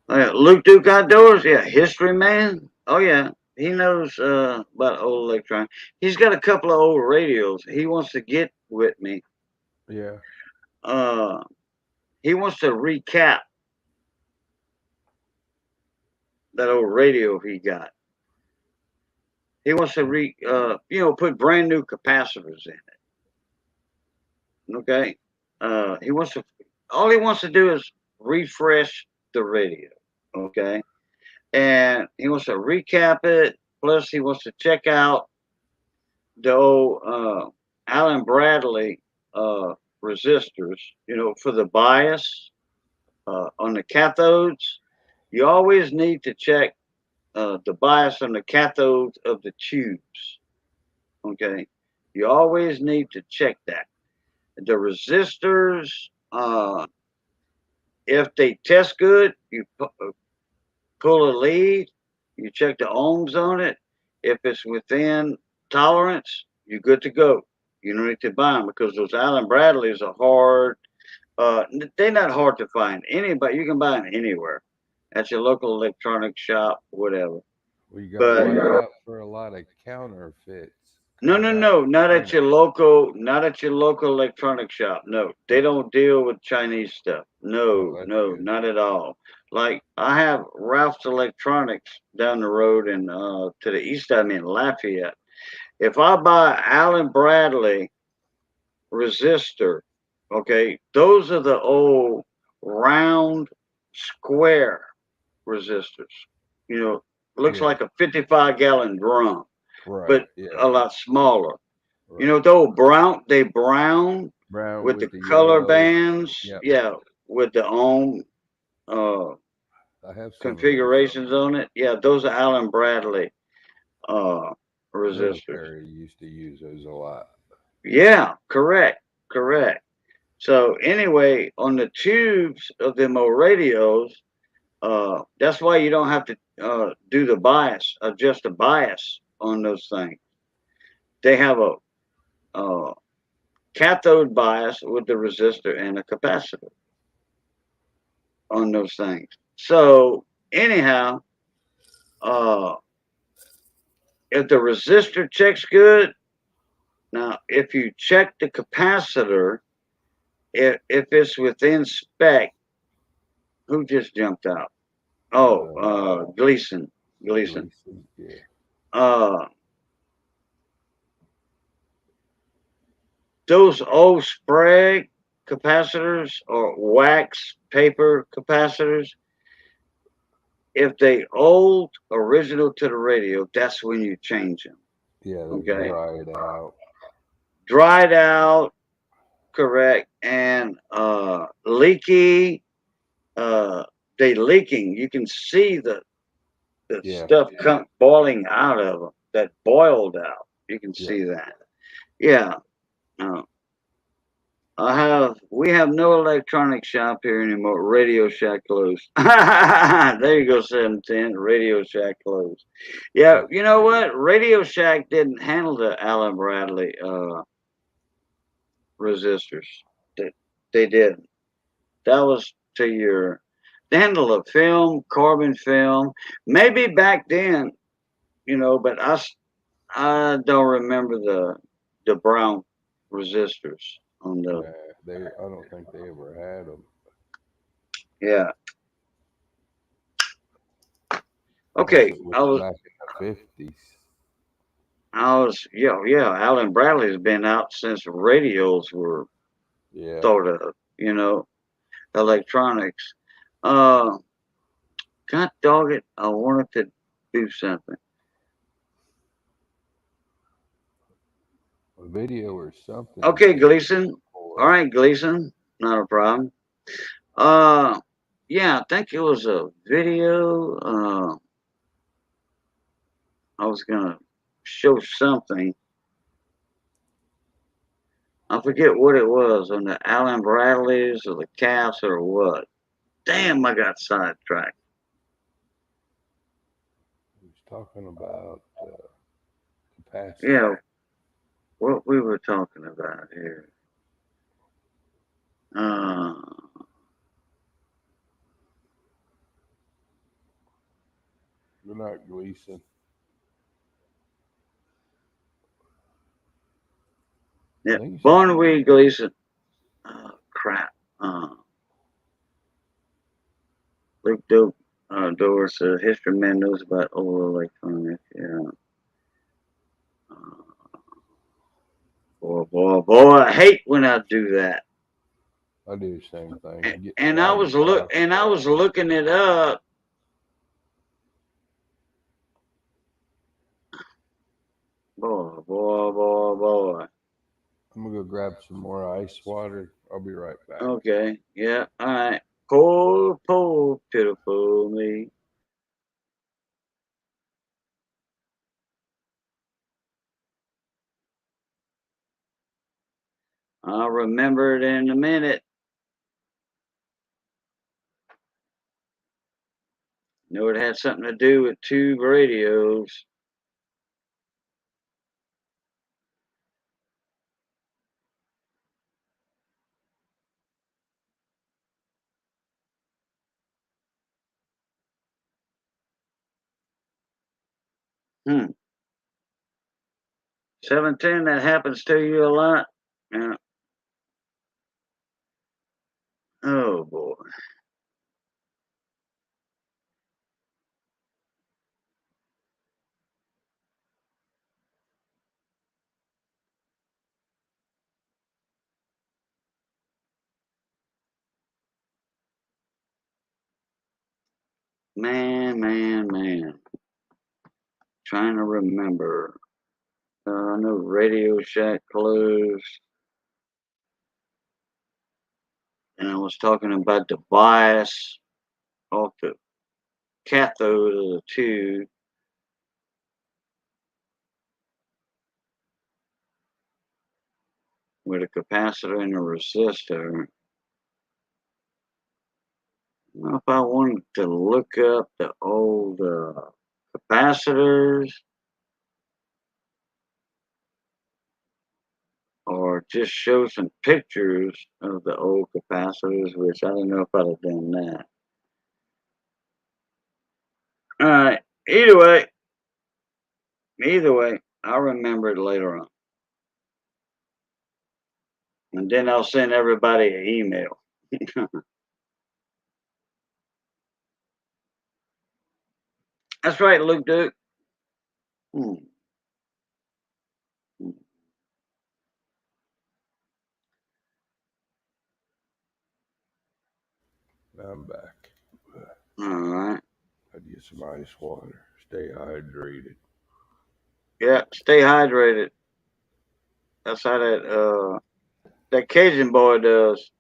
Oh, yeah. Luke Duke Outdoors. Yeah. History man. Oh, yeah. He knows about old electronics. He's got a couple of old radios. He wants to get with me. Yeah, Uh, he wants to recap that old radio he got. He wants to put brand new capacitors in it. Okay. He wants to. All he wants to do is refresh the radio. Okay, and he wants to recap it. Plus, he wants to check out the old Allen Bradley uh, resistors. You know, for the bias on the cathodes, you always need to check the bias on the cathodes of the tubes. Okay, you always need to check that. The resistors, if they test good, you pull a lead, you check the ohms on it. If it's within tolerance, you're good to go. You don't need to buy them because those Allen Bradleys are hard. They're not hard to find. Anybody, you can buy them anywhere at your local electronic shop, whatever. Well, you got to But watch out for a lot of counterfeits no, coming no, out no, not from at China. your local, not at your local electronic shop. No, they don't deal with Chinese stuff. Oh, No, that's no, good. not at all. Like I have Ralph's Electronics down the road and to the east of me in Lafayette. If I buy Allen Bradley resistor, okay, those are the old round square resistors. You know, looks Yeah, like a 55-gallon drum, right. but Yeah, a lot smaller. You know, right. though brown Brown with the with the color yellow. bands, Yep. yeah, with the own uh, I have some of those. configurations on it. Yeah, those are Allen Bradley uh, resistors. Military used to use those a lot. Yeah, correct, correct. So anyway, on the tubes of them old radios, that's why you don't have to do the bias, adjust the bias on those things. They have a uh, cathode bias with the resistor and a capacitor on those things. So anyhow, uh, if the resistor checks good, now if you check the capacitor, if it's within spec, who just jumped out? Oh, Uh, Gleason, Gleason. Gleason. Yeah. Uh, those old Sprague capacitors or wax paper capacitors, if they old original to the radio, that's when you change them. Yeah, those Okay, dried out. dried out, correct, and leaky. Uh, they leaking. You can see the Yeah. stuff come boiling out of them. That boiled out. You can Yep. see that. Yeah. Uh, we have no electronic shop here anymore. Radio Shack closed. There you go, 710. Radio Shack closed. Yeah, Yep. you know what? Radio Shack didn't handle the Allen Bradley resistors. They, they didn't. That was to your, they handle of film, carbon film. Maybe back then, but I don't remember the brown resistors on the, Nah, they. I don't think they ever had them. yeah. Unless Okay, it was I was back in the 50s. yeah. Alan Bradley's been out since radios were Yeah. thought of, electronics. Uh, God dog it, I wanted to do something. A video or something you Okay, could Gleason. All record. right, Gleason, not a problem. Uh, yeah, I think it was a video. I was gonna show something. I forget what it was on the Allen Bradleys or the Caps or what. Damn, I got sidetracked. He was talking about capacitor. Yeah, what we were talking about here. Uh, Good night, Gleason. I yeah, think he said Barnaby Gleason. Oh, crap. Luke Dope Doris, history man knows about old electronics. Yeah. Boy, I hate when I do that. I do the same thing. And, You get and I was sidetracked. looking it up. Boy. I'm gonna go grab some more ice water. I'll be right back. Okay, yeah, all right. Poor, pitiful me. I'll remember it in a minute. Know it had something to do with tube radios. Hmm. 710, that happens to you a lot? Yeah. Oh, boy. Man. Trying to remember. I know Radio Shack closed. And I was talking about the bias off the cathode of the tube. With a capacitor and a resistor. I don't know if I wanted to look up the old capacitors or just show some pictures of the old capacitors, which I don't know if I'd have done that. All right. Either way, I'll remember it later on. And then I'll send everybody an email. That's right, Luke Duke. Hmm. I'm back. All right. I'd get some ice water. Stay hydrated. Yeah, stay hydrated. That's how that Cajun boy does.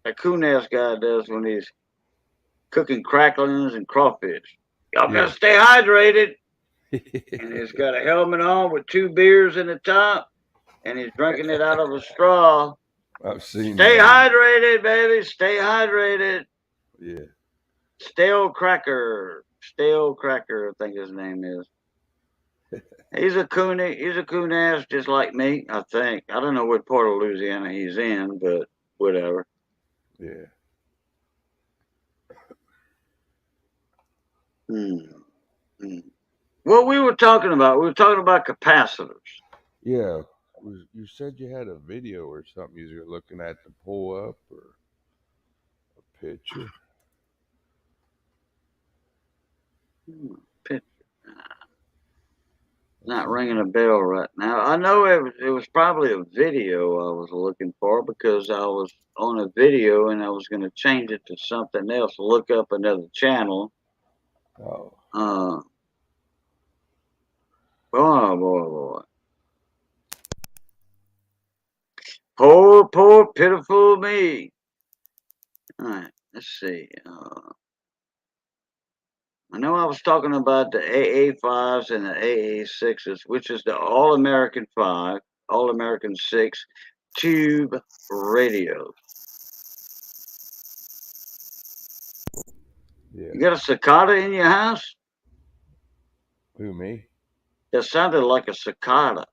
That Kunas guy does when he's cooking cracklings and crawfish. Y'all gotta Yeah. stay hydrated. And he's got a helmet on with 2 beers in the top, and he's drinking it out of a straw. I've seen Stay that. hydrated, baby. Stay hydrated. Yeah. Stale Cracker, I think his name is. He's a coonie. He's a coon ass just like me, I think. I don't know what part of Louisiana he's in, but whatever. Yeah. Hmm. What we were talking about capacitors. Yeah. You said you had a video or something you were looking at to pull up or a picture. Picture. Not ringing a bell right now. I know it was probably a video I was looking for because I was on a video and I was going to change it to something else, look up another channel. Oh. Boy. Poor, pitiful me. All right, let's see. I know I was talking about the AA5s and the AA6s, which is the All American 5, All American 6 tube radios. Yeah. You got a cicada in your house? Who, me? That sounded like a cicada.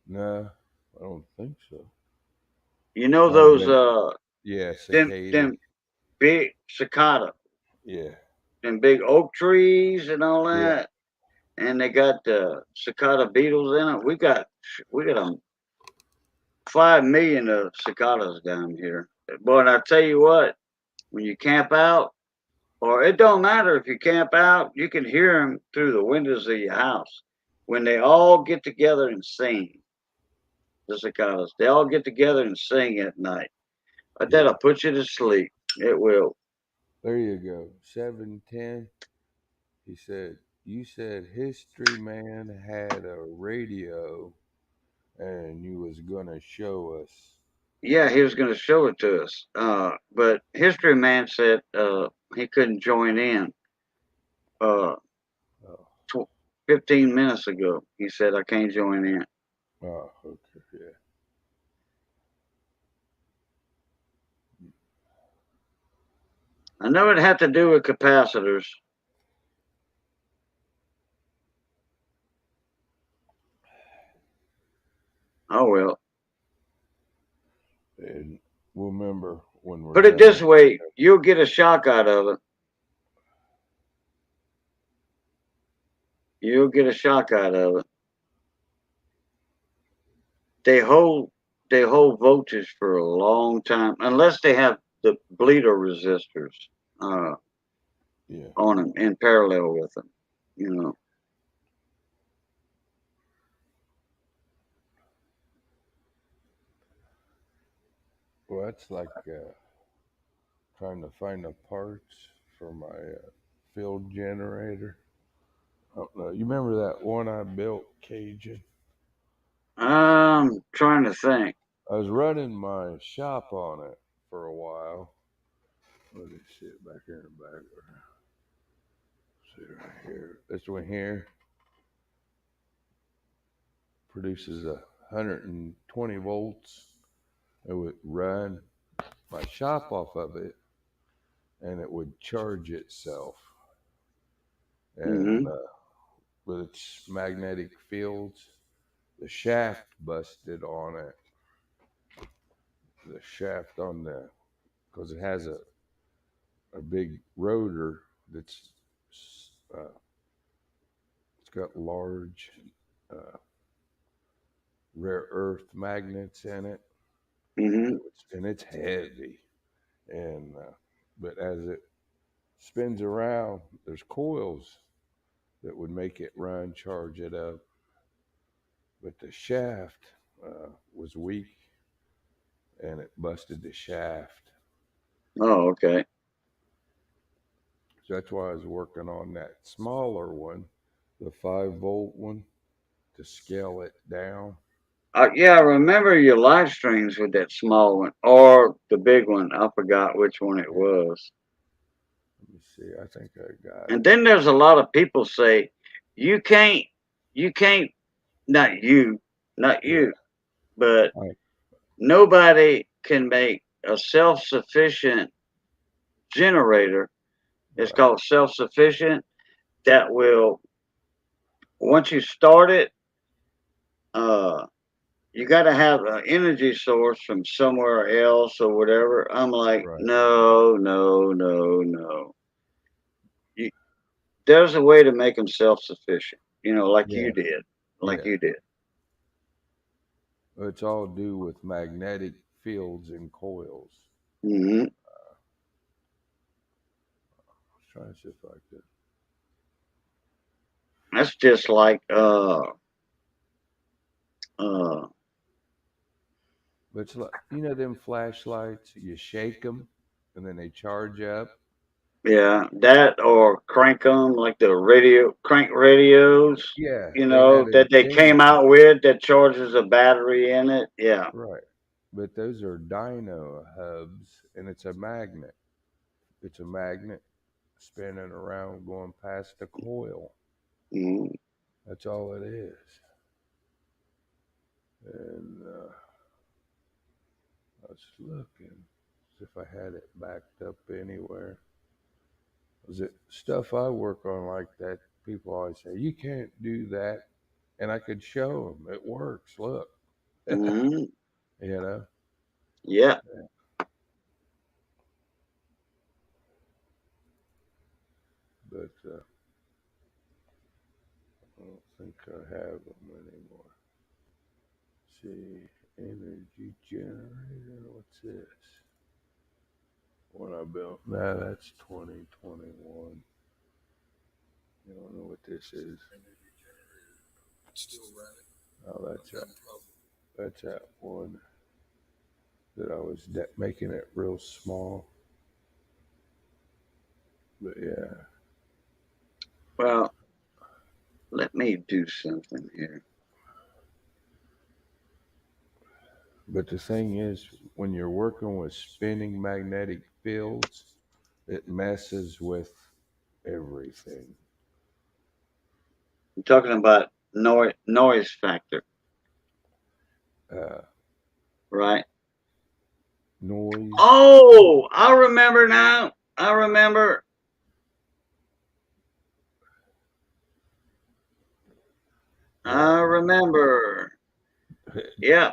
Nah, I don't think so. You know Might have those been. Yeah, cicada. them big cicada, Yeah. them big oak trees and all Yeah. that, and they got cicada beetles in it. We got 5 million of cicadas down here. But I tell you what, when you camp out, or it don't matter if you camp out, you can hear them through the windows of your house when they all get together and sing. The cicadas, they all get together and sing at night. But Yeah. that'll put you to sleep. It will. There you go. 710. He said, you said History Man had a radio and you was gonna show us. Yeah, he was going to show it to us. But History Man said he couldn't join in. Uh, Oh. 15 minutes ago, he said, I can't join in. Oh, okay, yeah. I know it had to do with capacitors. Oh, well. And we'll remember when we're Put it done. this way, you'll get a shock out of it. You'll get a shock out of it. They hold voltage for a long time, unless they have the bleeder resistors uh, Yeah. on them in parallel with them. You know. Well, that's like trying to find the parts for my field generator. I don't know. You remember that one I built, Cajun? I'm trying to think. I was running my shop on it for a while. Let me see it back here in the back. See right here. This one here produces 120 volts. It would run my shop off of it, and it would charge itself. And Hmm. with its magnetic fields, the shaft busted on it. The shaft on the, because it has a big rotor that's uh, it's got large uh, rare earth magnets in it, Hmm. and it's heavy. And but as it spins around, there's coils that would make it run, charge it up. But the shaft was weak, and it busted the shaft. Oh, okay. So that's why I was working on that smaller one, the 5 volt one, to scale it down. Yeah, I remember your live streams with that small one or the big one. I forgot which one it Yeah. was. Let me see. I think I got And it. then there's a lot of people say, you can't, you can't, not you, not Yeah. you, but I, nobody can make a self-sufficient generator. It's right. called self-sufficient that will, once you start it, uh, you got to have an energy source from somewhere else or whatever. I'm like, Right. no, no, no, no. You, there's a way to make them self-sufficient, like Yeah. you did, like Yeah. you did. It's all due with magnetic fields and coils. Hmm. I was trying to see if I could. That's just like, uh, But it's like, them flashlights, you shake them and then they charge up. yeah, that or crank them like the crank radios, Yeah. They had that they antennas. came out with that charges a battery in it. Yeah. Right. But those are dyno hubs, and it's a magnet. It's a magnet spinning around going past the coil. Hmm. That's all it is. And I was looking as if I had it backed up anywhere. Was it stuff I work on like that? People always say, you can't do that. And I could show them it works. Look, Hmm. you know. Yeah. But I don't think I have them anymore. See, energy generator. What's this? One I built. Nah, that's 2021. You don't know what this is. Oh, that's that one that I was making it real small. But yeah, Well, let me do something here. but the thing is, when you're working with spinning magnetic fields, it messes with everything. I'm talking about noise factor, Uh, right? Noise. Oh, I remember now. I remember. Yeah. I remember. Yeah,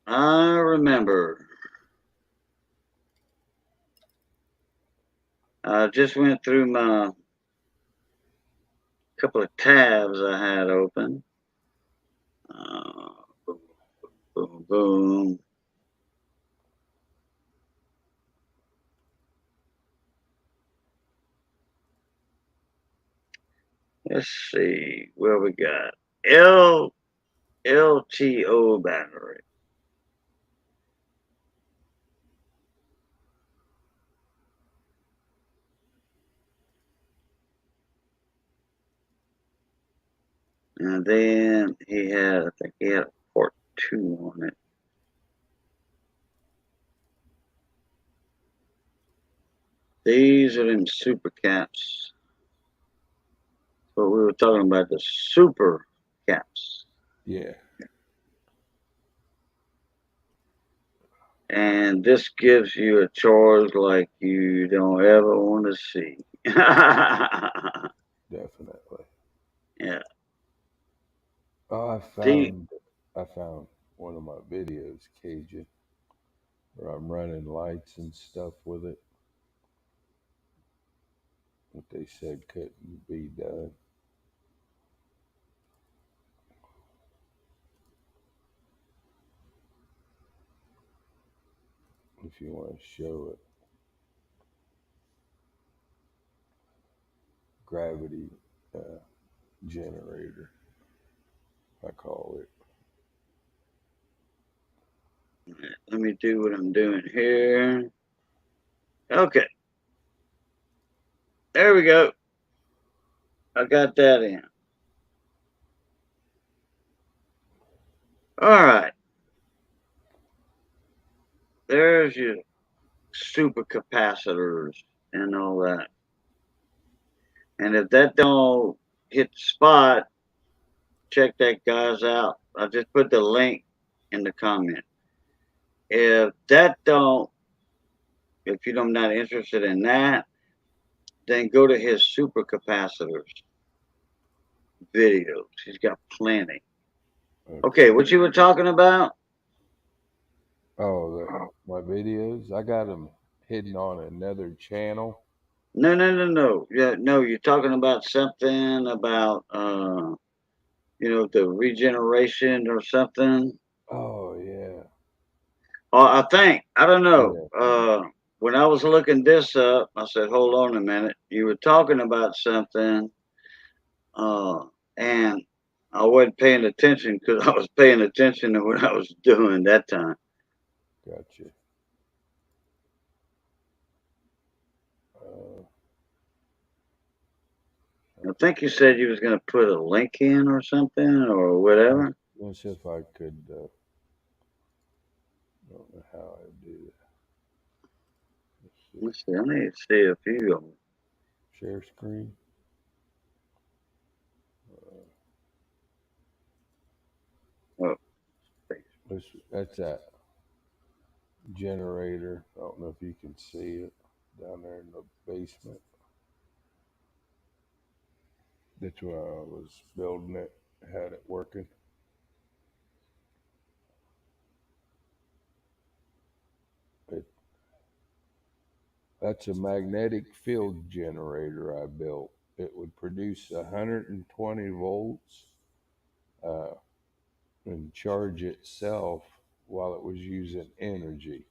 I remember. I just went through my couple of tabs I had open. Boom, boom, boom. Let's see where we got LTO battery. And then he had, I think he had port 2 on it. These are them super caps. But we were talking about the super caps. Yeah. And this gives you a charge like you don't ever want to see. Definitely. Yeah. Oh, The, I found one of my videos, Cajun, where I'm running lights and stuff with it. What they said couldn't be done. If you want to show it, gravity uh, generator, I call it. let me do what I'm doing here. Okay. There we go. I got that in. All right. There's your super capacitors and all that. And if that don't hit the spot, check that guys out. I just put the link in the comment. If that don't, if you're not interested in that, then go to his super capacitors videos. He's got plenty. Okay, what you were talking about? Oh, my videos, I got them hidden on another channel. No. Yeah, no, you're talking about something about the regeneration or something. Oh, yeah. I don't know. Yeah. When I was looking this up, I said, hold on a minute. You were talking about something, and I wasn't paying attention because I was paying attention to what I was doing that time. Gotcha. Uh, I think you said you was going to put a link in or something or whatever. let's see if I could. Don't know how I do that. Let's see. I need to see a few of them. Share screen. Oh, That's that generator. I don't know if you can see it down there in the basement. That's where I was building it, had it working. It, that's a magnetic field generator I built. It would produce 120 volts uh, and charge itself while it was using energy,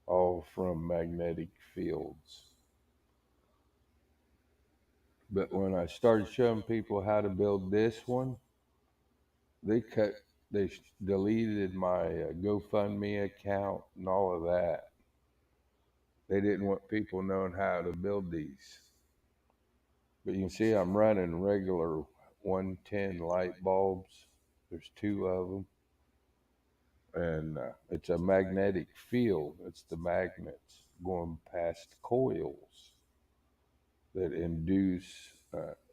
all from magnetic fields. But when I started showing people how to build this one, they deleted my GoFundMe account and all of that. They didn't want people knowing how to build these. But you can see I'm running regular 110 light bulbs. There's two of them. And it's a magnetic field. It's the magnets going past coils that induce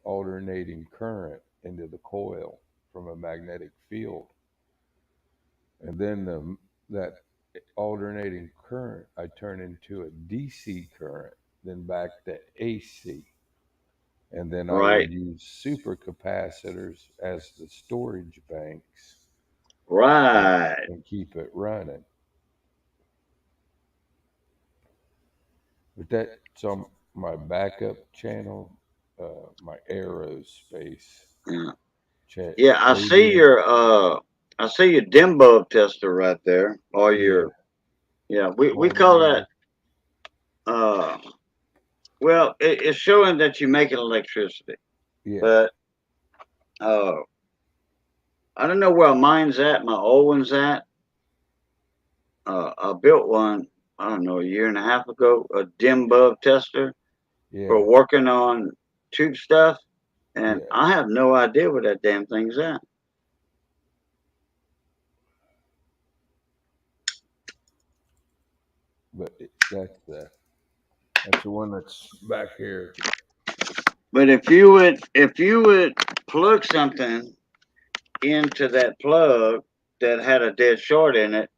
alternating current into the coil from a magnetic field. And then that alternating current I turn into a DC current, then back to AC. And then I right, would use supercapacitors as the storage banks right. and keep it running. But that's on my backup channel. my aerospace Yeah. check. Yeah, Radiant. I see your dim bulb tester right there. Or Yeah, your yeah, we call that multimeter. uh well it's showing that you're making electricity. Yeah, But uh I don't know where mine's at, my old one's at. I built one, I don't know, a year and a half ago, a dim bulb tester for yeah, working on tube stuff, and yeah. I have no idea where that damn thing's at. But that's the one that's back here. But if you would plug something into that plug that had a dead short in it,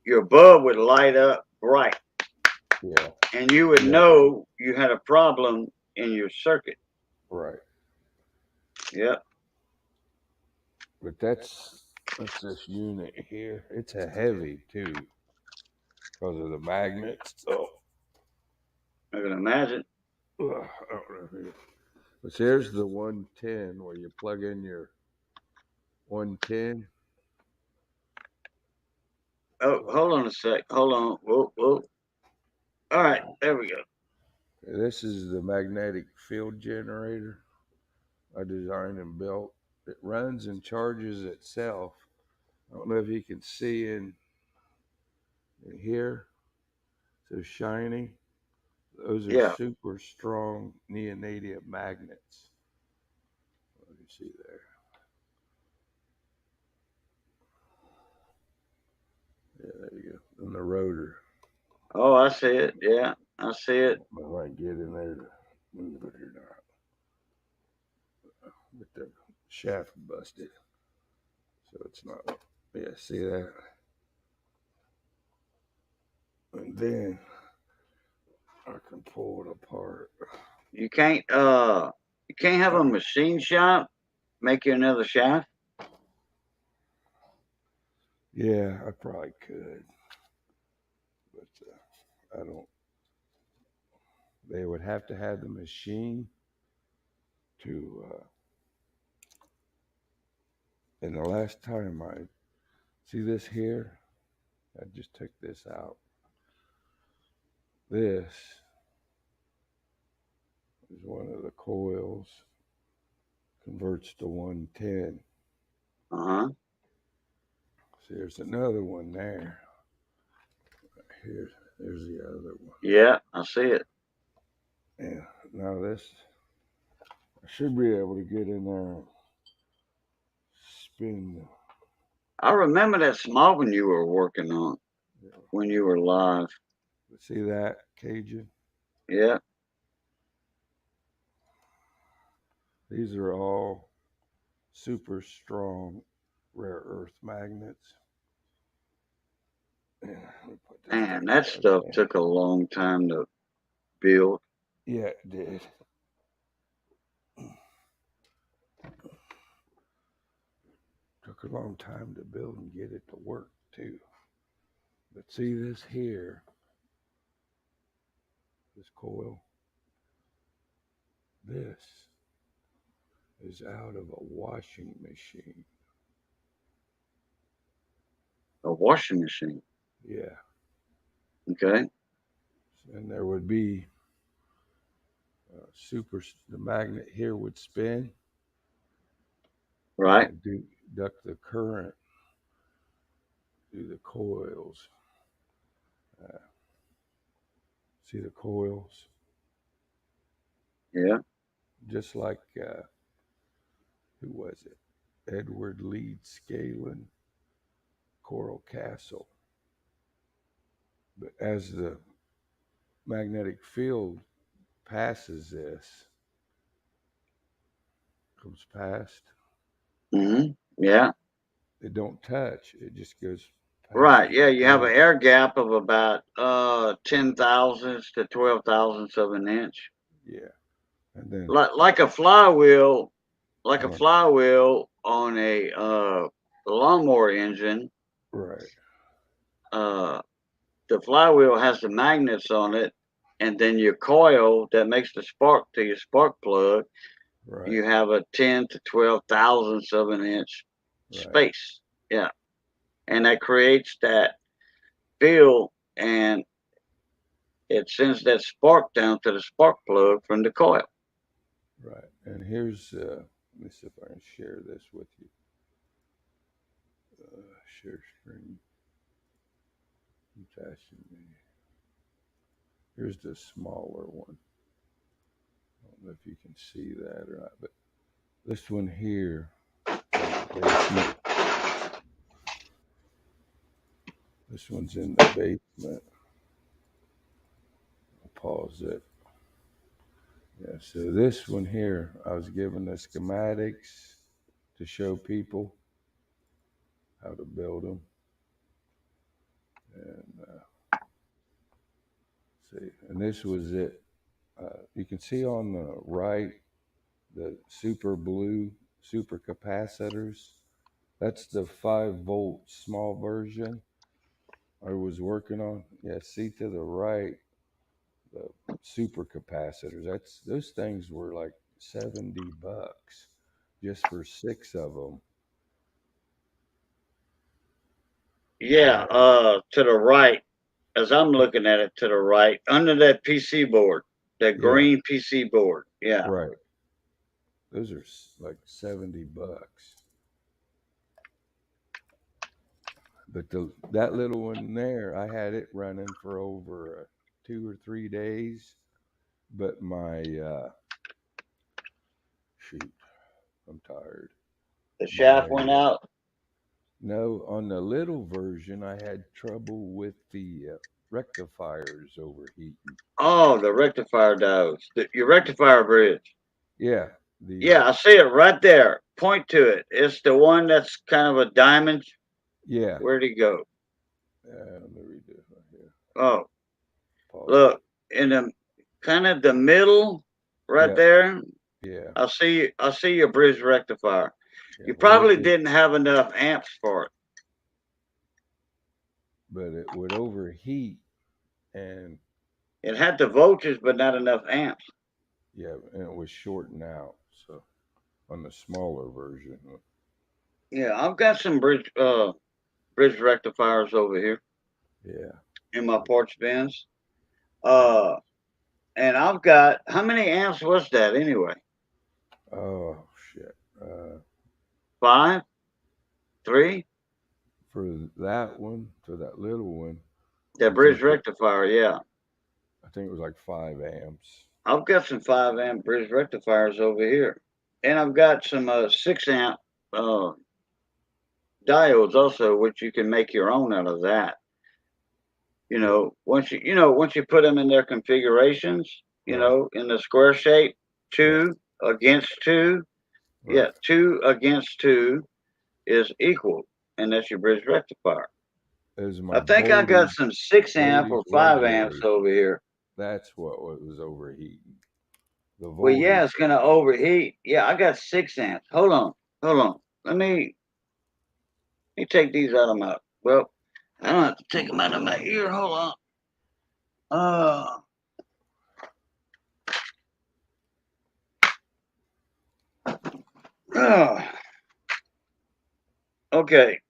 your bulb would light up bright, Yeah, and you would yeah, know you had a problem in your circuit. right. Yep. But that's this unit here. It's a heavy too because of the magnets. Oh, I can imagine. I don't know here. But there's the 110 where you plug in your 110. Oh, hold on a sec. Hold on. Whoa, whoa. All right, there we go. This is the magnetic field generator I designed and built. It runs and charges itself. I don't know if you can see in here. So shiny. Those are Yeah. super strong neonative magnets. Let me see there. Yeah, there you go. And the rotor. Oh, I see it. Yeah, I see it. If I can get in there to move it or not. But the shaft busted. So it's not. Yeah, see that? And then I can pull it apart. You can't have a machine shop make you another shaft. Yeah, I probably could. But I don't. They would have to have the machine to. And the last time I see this here, I just took this out. This is one of the coils, converts to 110. Uh-huh. See, there's another one there. There's the other one. Yeah, I see it. Yeah, now this, I should be able to get in there and spin. I remember that small one you were working on when you were live. See that, Cajun? Yeah. These are all super strong rare earth magnets. Yeah, let me put this Man, thing that back stuff in. took a long time to build. Yeah, it did. Took a long time to build and get it to work too. But see this here, this coil, this is out of a washing machine. A washing machine. Yeah. Okay. And there would be the magnet here would spin Right. and duct the current through the coils. Uh, see the coils? Yeah. Just like, who was it? Edward Leeds Scaling, Coral Castle. But as the magnetic field passes this, comes past, Mm-hmm. Yeah. it don't touch. It just goes past Right. the Yeah, you have an coil. air gap of about 10 thousandths to 12 thousandths of an inch. Yeah. And then Like a flywheel, like a on flywheel on a lawnmower engine. right. Uh, the flywheel has the magnets on it, and then your coil that makes the spark to your spark plug, Right. you have a 10 to 12 thousandths of an inch Right. space. Yeah. And that creates that field, and it sends that spark down to the spark plug from the coil. Right. And here's, let me see if I can share this with you. Share screen. Attaching me. Here's the smaller one. I don't know if you can see that or not, but this one here. This one's in the basement. I'll pause it. Yeah, so this one here, I was given the schematics to show people how to build them. And see, and this was it. You can see on the right the super blue super capacitors. That's the 5-volt small version I was working on. Yeah, see to the right, the super capacitors. Those things were like $70 just for 6 of them. Yeah, to the right, as I'm looking at it, to the right, under that PC board, that Yeah, green PC board. Yeah. right. Those are like $70. But that little one there, I had it running for over 2 or 3 days. But my shoot, I'm tired. The shaft My went out. no, on the little version, I had trouble with the rectifiers overheating. Oh, the rectifier diodes. Your rectifier bridge. Yeah, Yeah, I see it right there. Point to it. It's the one that's kind of a diamond. yeah. Where'd he go? Let me read this right here. Oh, Pause look, in the kind of the middle, right it. there. Yeah. I see your bridge rectifier. Yeah. You Well, probably didn't have enough amps for it. but it would overheat, and It had the voltage, but not enough amps. yeah, and it was shorting out. So on the smaller version, Yeah, I've got some bridge rectifiers over here yeah. in my porch bins. Uh, and I've got, how many amps was that anyway? Oh shit. 5, 3. For that one, for that little one, I That bridge think rectifier, yeah. it was like 5 amps. I've got some 5 amp bridge rectifiers over here, and I've got some 6 amp diodes also, which you can make your own out of that. Once you put them in their configurations, Right. in the square shape, Yeah. 2 against 2, Right. yeah, 2 against 2 is equal, and that's your bridge rectifier. Is my I think I got some 6 amp or 5 amps voltage. over here. That's what was overheating. The Well, yeah, voltage. it's gonna overheat. Yeah, I got 6 amps. Hold on. Let me take these out of my. Well, I don't have to take them out of my ear. Hold on. Uh, oh, okay.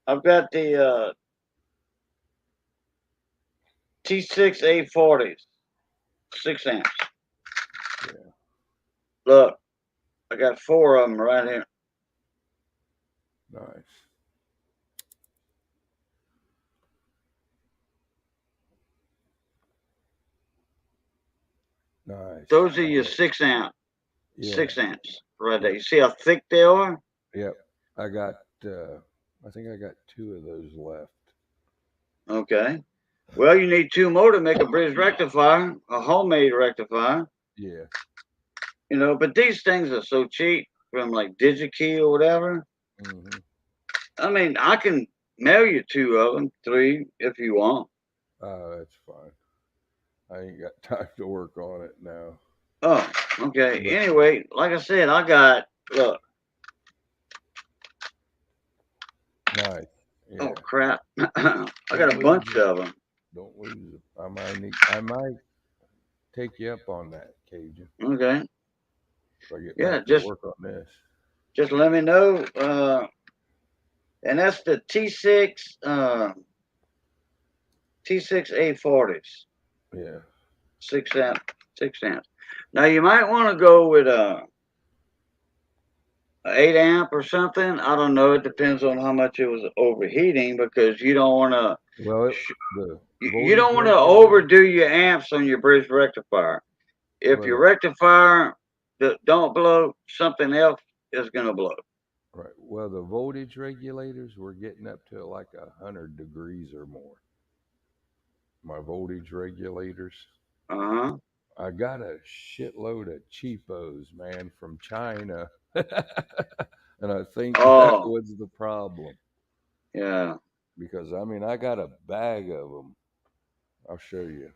I've got the T6A40s, 6 amps. Yeah. Look, I got 4 of them right here. Nice. Nice. Those are your 6 amp, Yeah. 6 amps right there. Yeah. You see how thick they are? Yep. I got. I think I got 2 of those left. Okay. Well, you need 2 more to make a bridge rectifier, a homemade rectifier. Yeah. But these things are so cheap from like DigiKey or whatever. Mm-hmm. I mean, I can mail you 2 of them, 3 if you want. That's fine. I ain't got time to work on it now. Oh, okay. But Anyway, like I said, look. nice. Oh, Yeah. crap. I What got a was bunch it? of them. Don't lose them. I might take you up on that, Cajun, Okay. if I get Yeah, back to work on this. just let me know. And that's the T6 T6 A40s, Yeah. 6 amps. Now you might want to go with a 8 amp or something. I don't know. It depends on how much it was overheating because you don't want to Well, the you voltage don't want to regulator. overdo your amps on your bridge rectifier. If Well, your rectifier don't blow, something else is gonna blow. right. Well, the voltage regulators were getting up to like 100 degrees or more. My voltage regulators. Uh huh. I got a shitload of cheapos, man, from China. And I think that Oh was the problem. yeah. Because, I mean, I got a bag of them. I'll show you.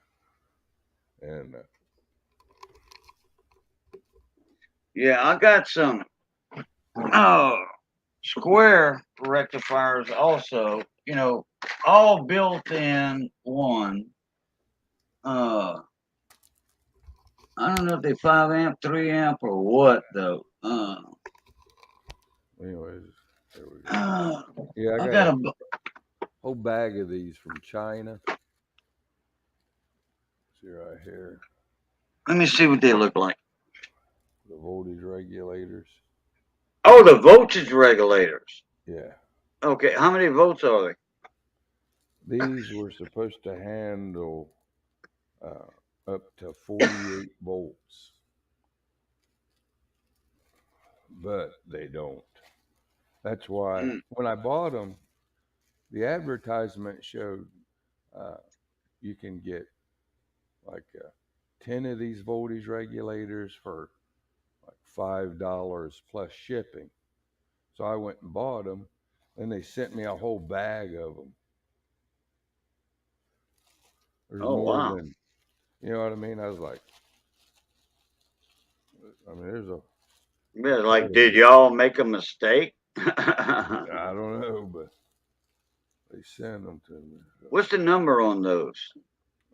And Yeah, I got some oh square rectifiers also, all built in one. Uh I don't know if they 5 amp, 3 amp or what though. anyways, there we go. Uh Yeah, I I got got a a whole bag of these from China. See right here. let me see what they look like. The voltage regulators. Oh, the voltage regulators. Yeah. Okay, how many volts are These were supposed to handle up to 48 volts, but they don't. That's they? why when I bought them, the advertisement showed uh, you can get like 10 of these voltage regulators for like $5 plus shipping. So I went and bought them, and they sent me a whole bag of them. There's Oh more wow. than, you know what I mean? I was like, I mean, there's Yeah, quite like, a did bit. y'all make a mistake? I don't know, but they send them to me. What's the number on those?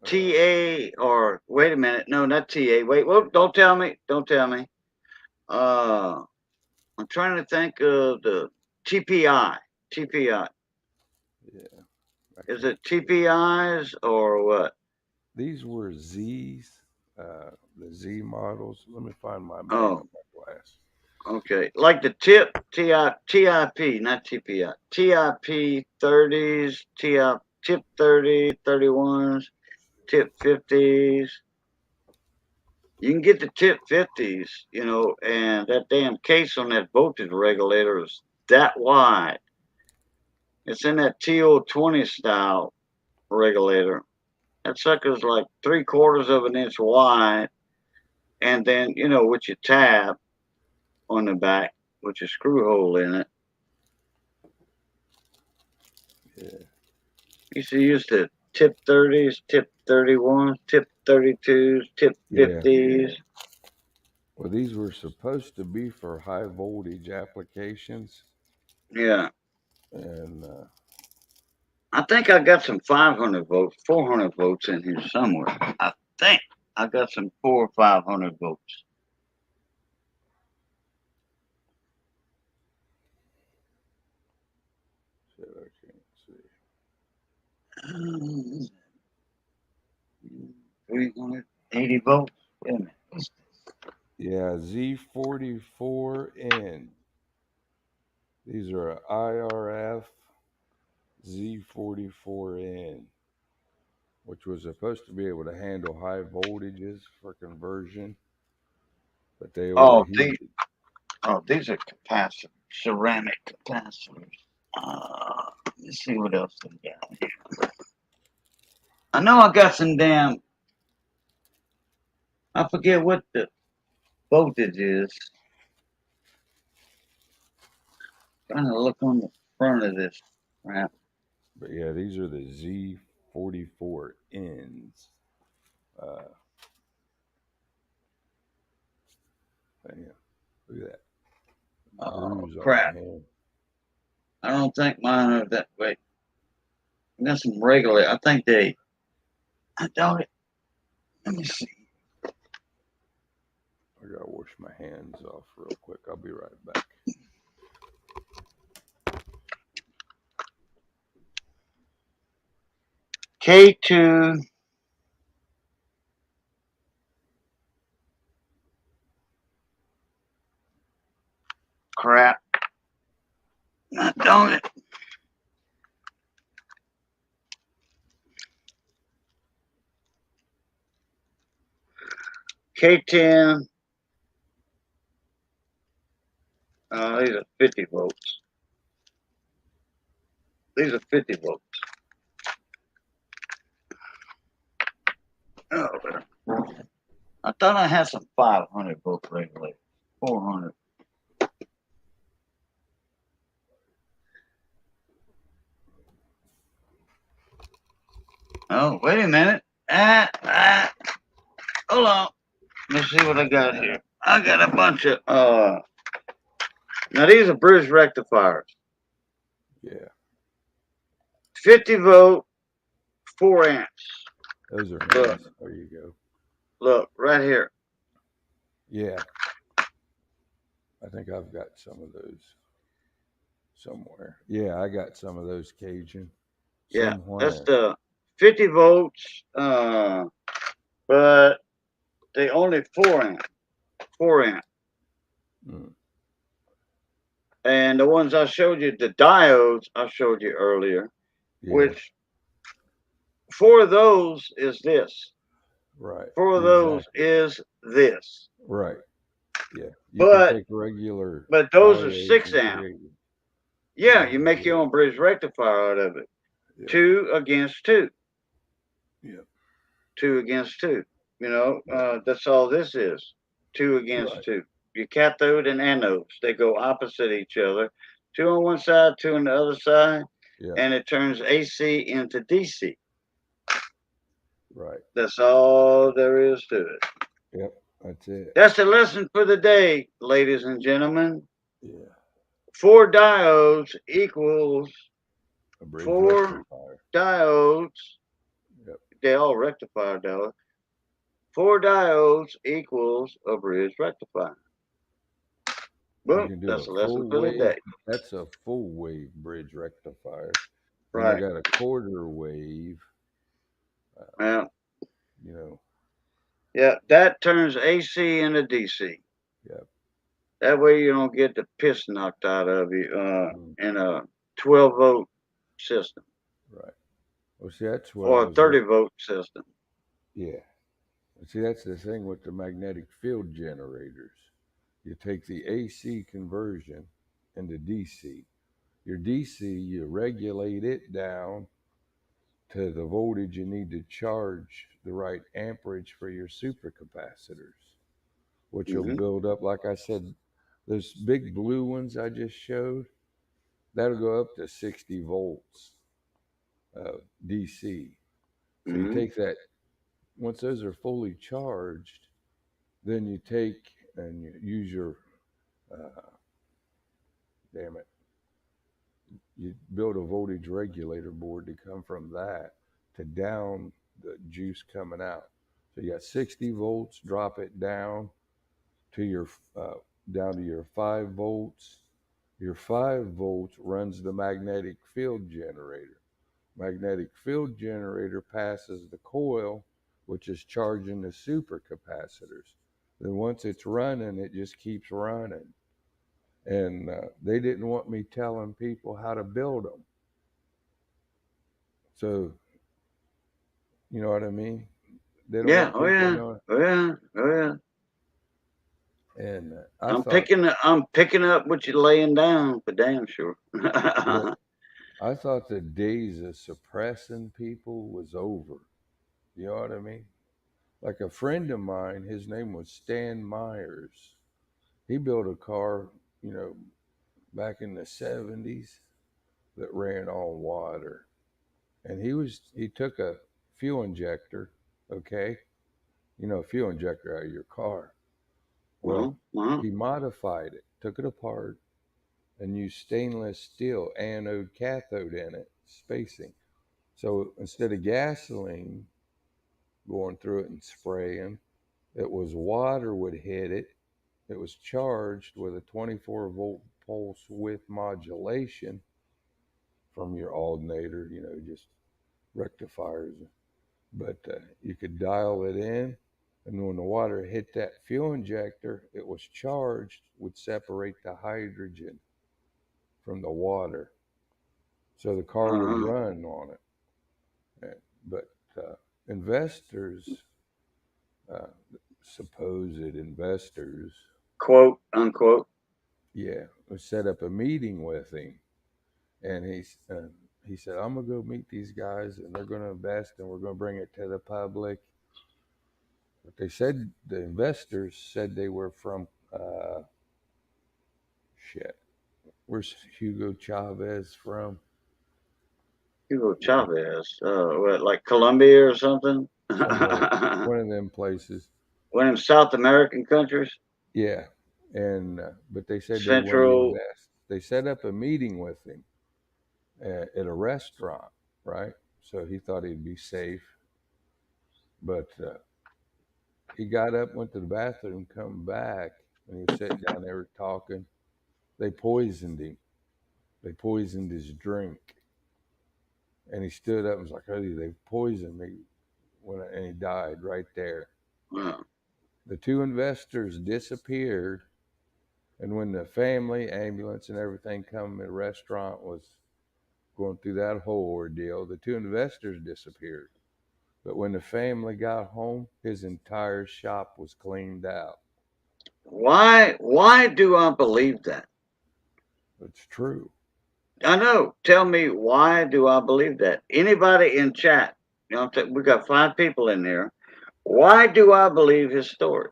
Uh, TA or wait a minute? No, not TA. Wait, whoa, don't tell me. Don't tell me. Uh, I'm trying to think of the TPI. TPI. yeah, I Is can't it see. TPIs or what? These were Z's, the Z models. Let me find my Oh, glass. okay. Like the TIP, not TPI. TIP 30s, tip 30, 31s, tip 50s. You can get the tip 50s, and that damn case on that voltage regulator is that wide. It's in that TO20 style regulator. That sucker's like 3/4 of an inch wide, and then, with your tab on the back, with your screw hole in it. Yeah, You see, used to tip 30s, tip 31s, tip 32s, tip yeah. 50s. Well, these were supposed to be for high voltage applications, Yeah. and I think I got some 500 volts, 400 volts in here somewhere. I think I got some 400 or 500 volts. shit, I can't see. 380 volts. Wait a minute. Yeah, Z44N. These are IRF Z44N, which was supposed to be able to handle high voltages for conversion, but they Oh, overheated. these are capacitors, ceramic capacitors. Let's see what else they got here. I know I got some damn. I forget what the voltage is. Trying to look on the front of this crap. But yeah, these are the Z44Ns. Uh, Damn, look at that Oh bruise on my crap! hand. I don't think mine are that way. I got some regular. I think they Don't it? Let me see. I gotta wash my hands off real quick. I'll be right back. K2. Crap. Don't it? K10. These are 50 volts. These are 50 volts. Oh, I thought I had some 500 volt regulators. 400. Oh, wait a minute. Hold on. Let's see what I got here. I got a bunch of now these are bridge rectifiers. Yeah, 50 volt, 4 amps. those are Look. nice. There you go. Look, right here. Yeah, I think I've got some of those somewhere. Yeah, I got some of those Cajun Yeah, that's somewhere. the 50 volts, but they only 4 amp. 4 amp. Mm. And the ones I showed you, the diodes I showed you earlier, Yeah, which 4 of those is this. right. 4 of those Exactly. is this. Right. Yeah, you can But take regular those are diodes 6 and amp. create. Yeah, you make your own bridge rectifier out of it. Yeah. 2 against 2. Yeah. 2 against 2. You know, that's all this is. 2 against Right. 2. Your cathode and anodes, they go opposite each other. 2 on one side, 2 on the other side, Yeah. and it turns AC into DC. Right. That's all there is to it. Yep. That's it. That's the lesson for the day, ladies and gentlemen. Yeah. 4 diodes equals A bridge 4 rectifier. diodes. Yep. They all rectifier diodes. 4 diodes equals a bridge rectifier. You Boom. can do That's a the lesson full for the wave. day. That's a full wave bridge rectifier. Then they Right. got a quarter wave. Yeah. You know. Yeah. That turns AC into DC. Yep. That way you don't get the piss knocked out of you Mm. in a 12 volt system Right. Well, see, that's what I or a was. 30 volt system. Yeah. See, that's the thing with the magnetic field generators. You take the AC conversion into DC. Your DC, you regulate it down to the voltage you need to charge the right amperage for your supercapacitors, which will Mm-hmm. build up, like I said, those big blue ones I just showed, that'll go up to 60 volts DC. So you Mm-hmm. take that, once those are fully charged, then you take and you use your, damn it, you build a voltage regulator board to come from that to down the juice coming out. So you got 60 volts, drop it down to your down to your 5 volts. Your 5 volts runs the magnetic field generator. Magnetic field generator passes the coil, which is charging the supercapacitors. Then once it's running, it just keeps running. And they didn't want me telling people how to build them. So, you know what I mean? They don't Yeah. want Oh people yeah. knowing. Oh yeah. Oh yeah. And I'm picking up what you're laying down for damn sure. yeah, I thought the days of suppressing people was over. You know what I mean? Like a friend of mine, his name was Stan Myers. He built a car, you know, back in the 70s that ran on water. And he took a fuel injector, okay? You know, a fuel injector out of your car. Well, Uh-huh. he modified it, took it apart, and used stainless steel anode cathode in it, spacing. So instead of gasoline, going through it and spraying. It was water would hit it. It was charged with a 24-volt pulse width modulation from your alternator, just rectifiers. But you could dial it in, and when the water hit that fuel injector, it was charged, would separate the hydrogen from the water, so the car would Uh-huh. run on it. But investors, uh, supposed investors, Quote unquote. yeah, set up a meeting with him, and he said, "I'm gonna go meet these guys, and they're gonna invest, and we're gonna bring it to the public." But they said the investors said they were from shit. Where's Hugo Chavez from? Hugo Chavez. What, like Colombia or something? Somewhere, One one of them places. of them South American countries. Yeah, and but they said they wanted to Central. invest. They set up a meeting with him at a restaurant, right? So he thought he'd be safe, but he got up, went to the bathroom, come back, and he was sitting down there talking. They poisoned him. They poisoned his drink, and he stood up and was like, "Hey, they poisoned me," and he died right there. Wow. The two investors disappeared, and when the family, ambulance, and everything come, the restaurant was going through that whole ordeal. The two investors disappeared. But when the family got home, his entire shop was cleaned out. Why do I believe that? It's true. I know. Tell me, why do I believe that? Anybody in chat? We got 5 people in there. Why do I believe his story?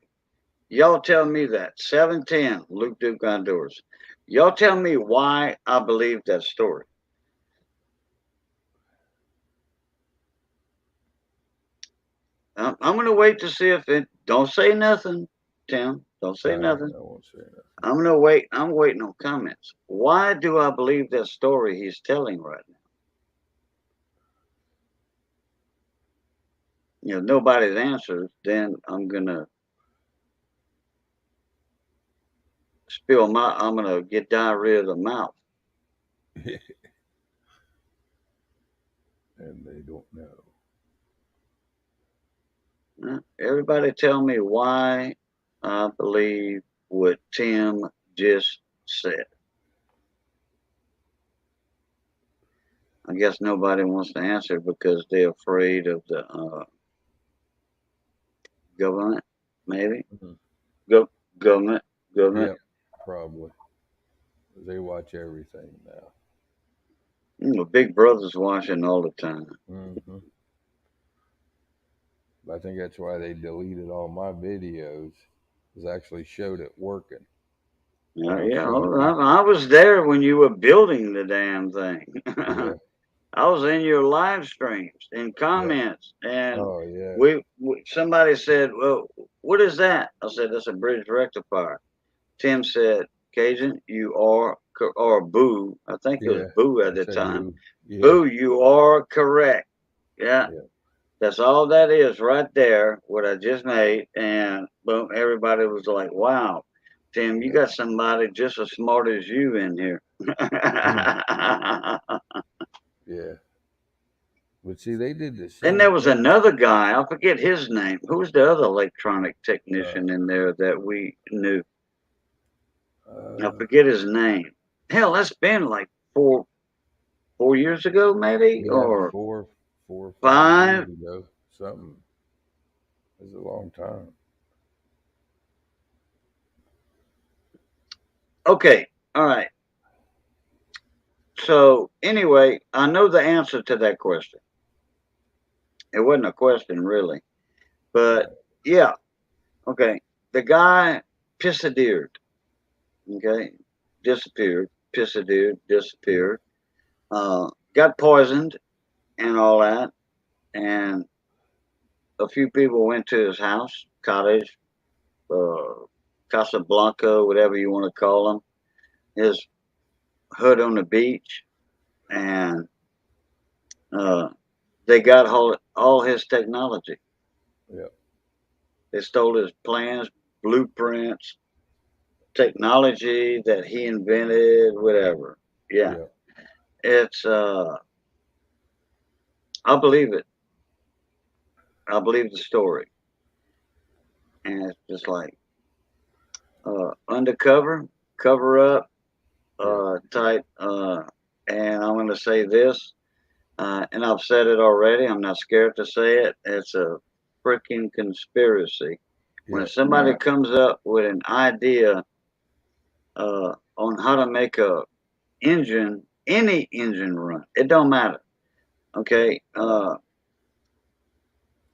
Y'all tell me that. 710, Luke Duke Gondors. Y'all tell me why I believe that story. I'm going to wait to see if it. Don't say nothing, Tim. Don't say I nothing. won't say that. I'm going to wait. I'm waiting on comments. Why do I believe that story he's telling right now? Nobody's answers, then I'm going to I'm going to get diarrhea of the mouth. And they don't know. Everybody tell me why I believe what Tim just said. I guess nobody wants to answer because they're afraid of the government, maybe. Mhm. Government. Yep, probably. They watch everything now. Big Brother's watching all the time. Hmm. I think that's why they deleted all my videos. It actually showed it working. Yeah, I'll yeah. show you. I was there when you were building the damn thing. Yeah, I was in your live streams and yeah. comments, and Oh, yeah. somebody said, "Well, what is that?" I said, "That's a bridge rectifier." Tim said, "Cajun, you are or Boo. I think it was Yeah. Boo at I the said time. boo. Yeah, Boo, you are correct. Yeah, yeah. that's all that is right there. What I just made, and boom, everybody was like, "Wow, Tim, you got somebody just as smart as you in here." Mm, yeah. But see, they did the Then same there was thing. another guy. I forget his name. Who's the other electronic Uh, technician in there that we knew? I uh, forget his name. Hell, that's been like 4 years ago, maybe, yeah, or 4 or 5 years 5. ago, something. It's a long time. Okay, all right. So anyway, I know the answer to that question. It wasn't a question really, but Right. yeah. Okay, the guy disappeared. Okay, Yeah. disappeared. Got poisoned and all that, and a few people went to his house, cottage, uh, Casablanca, whatever you want to call them, his hut on the beach, and uh, they got all his technology. Yeah. They stole his plans, blueprints, technology that he invented, whatever. Yeah, Yeah. it's I believe it. I believe the story, and it's just like undercover, cover up, Yeah. type. And I'm going to say this, and I've said it already. I'm not scared to say it. It's a freaking conspiracy. When Yeah. somebody comes up with an idea on how to make a engine, any engine run, it don't matter. Okay, a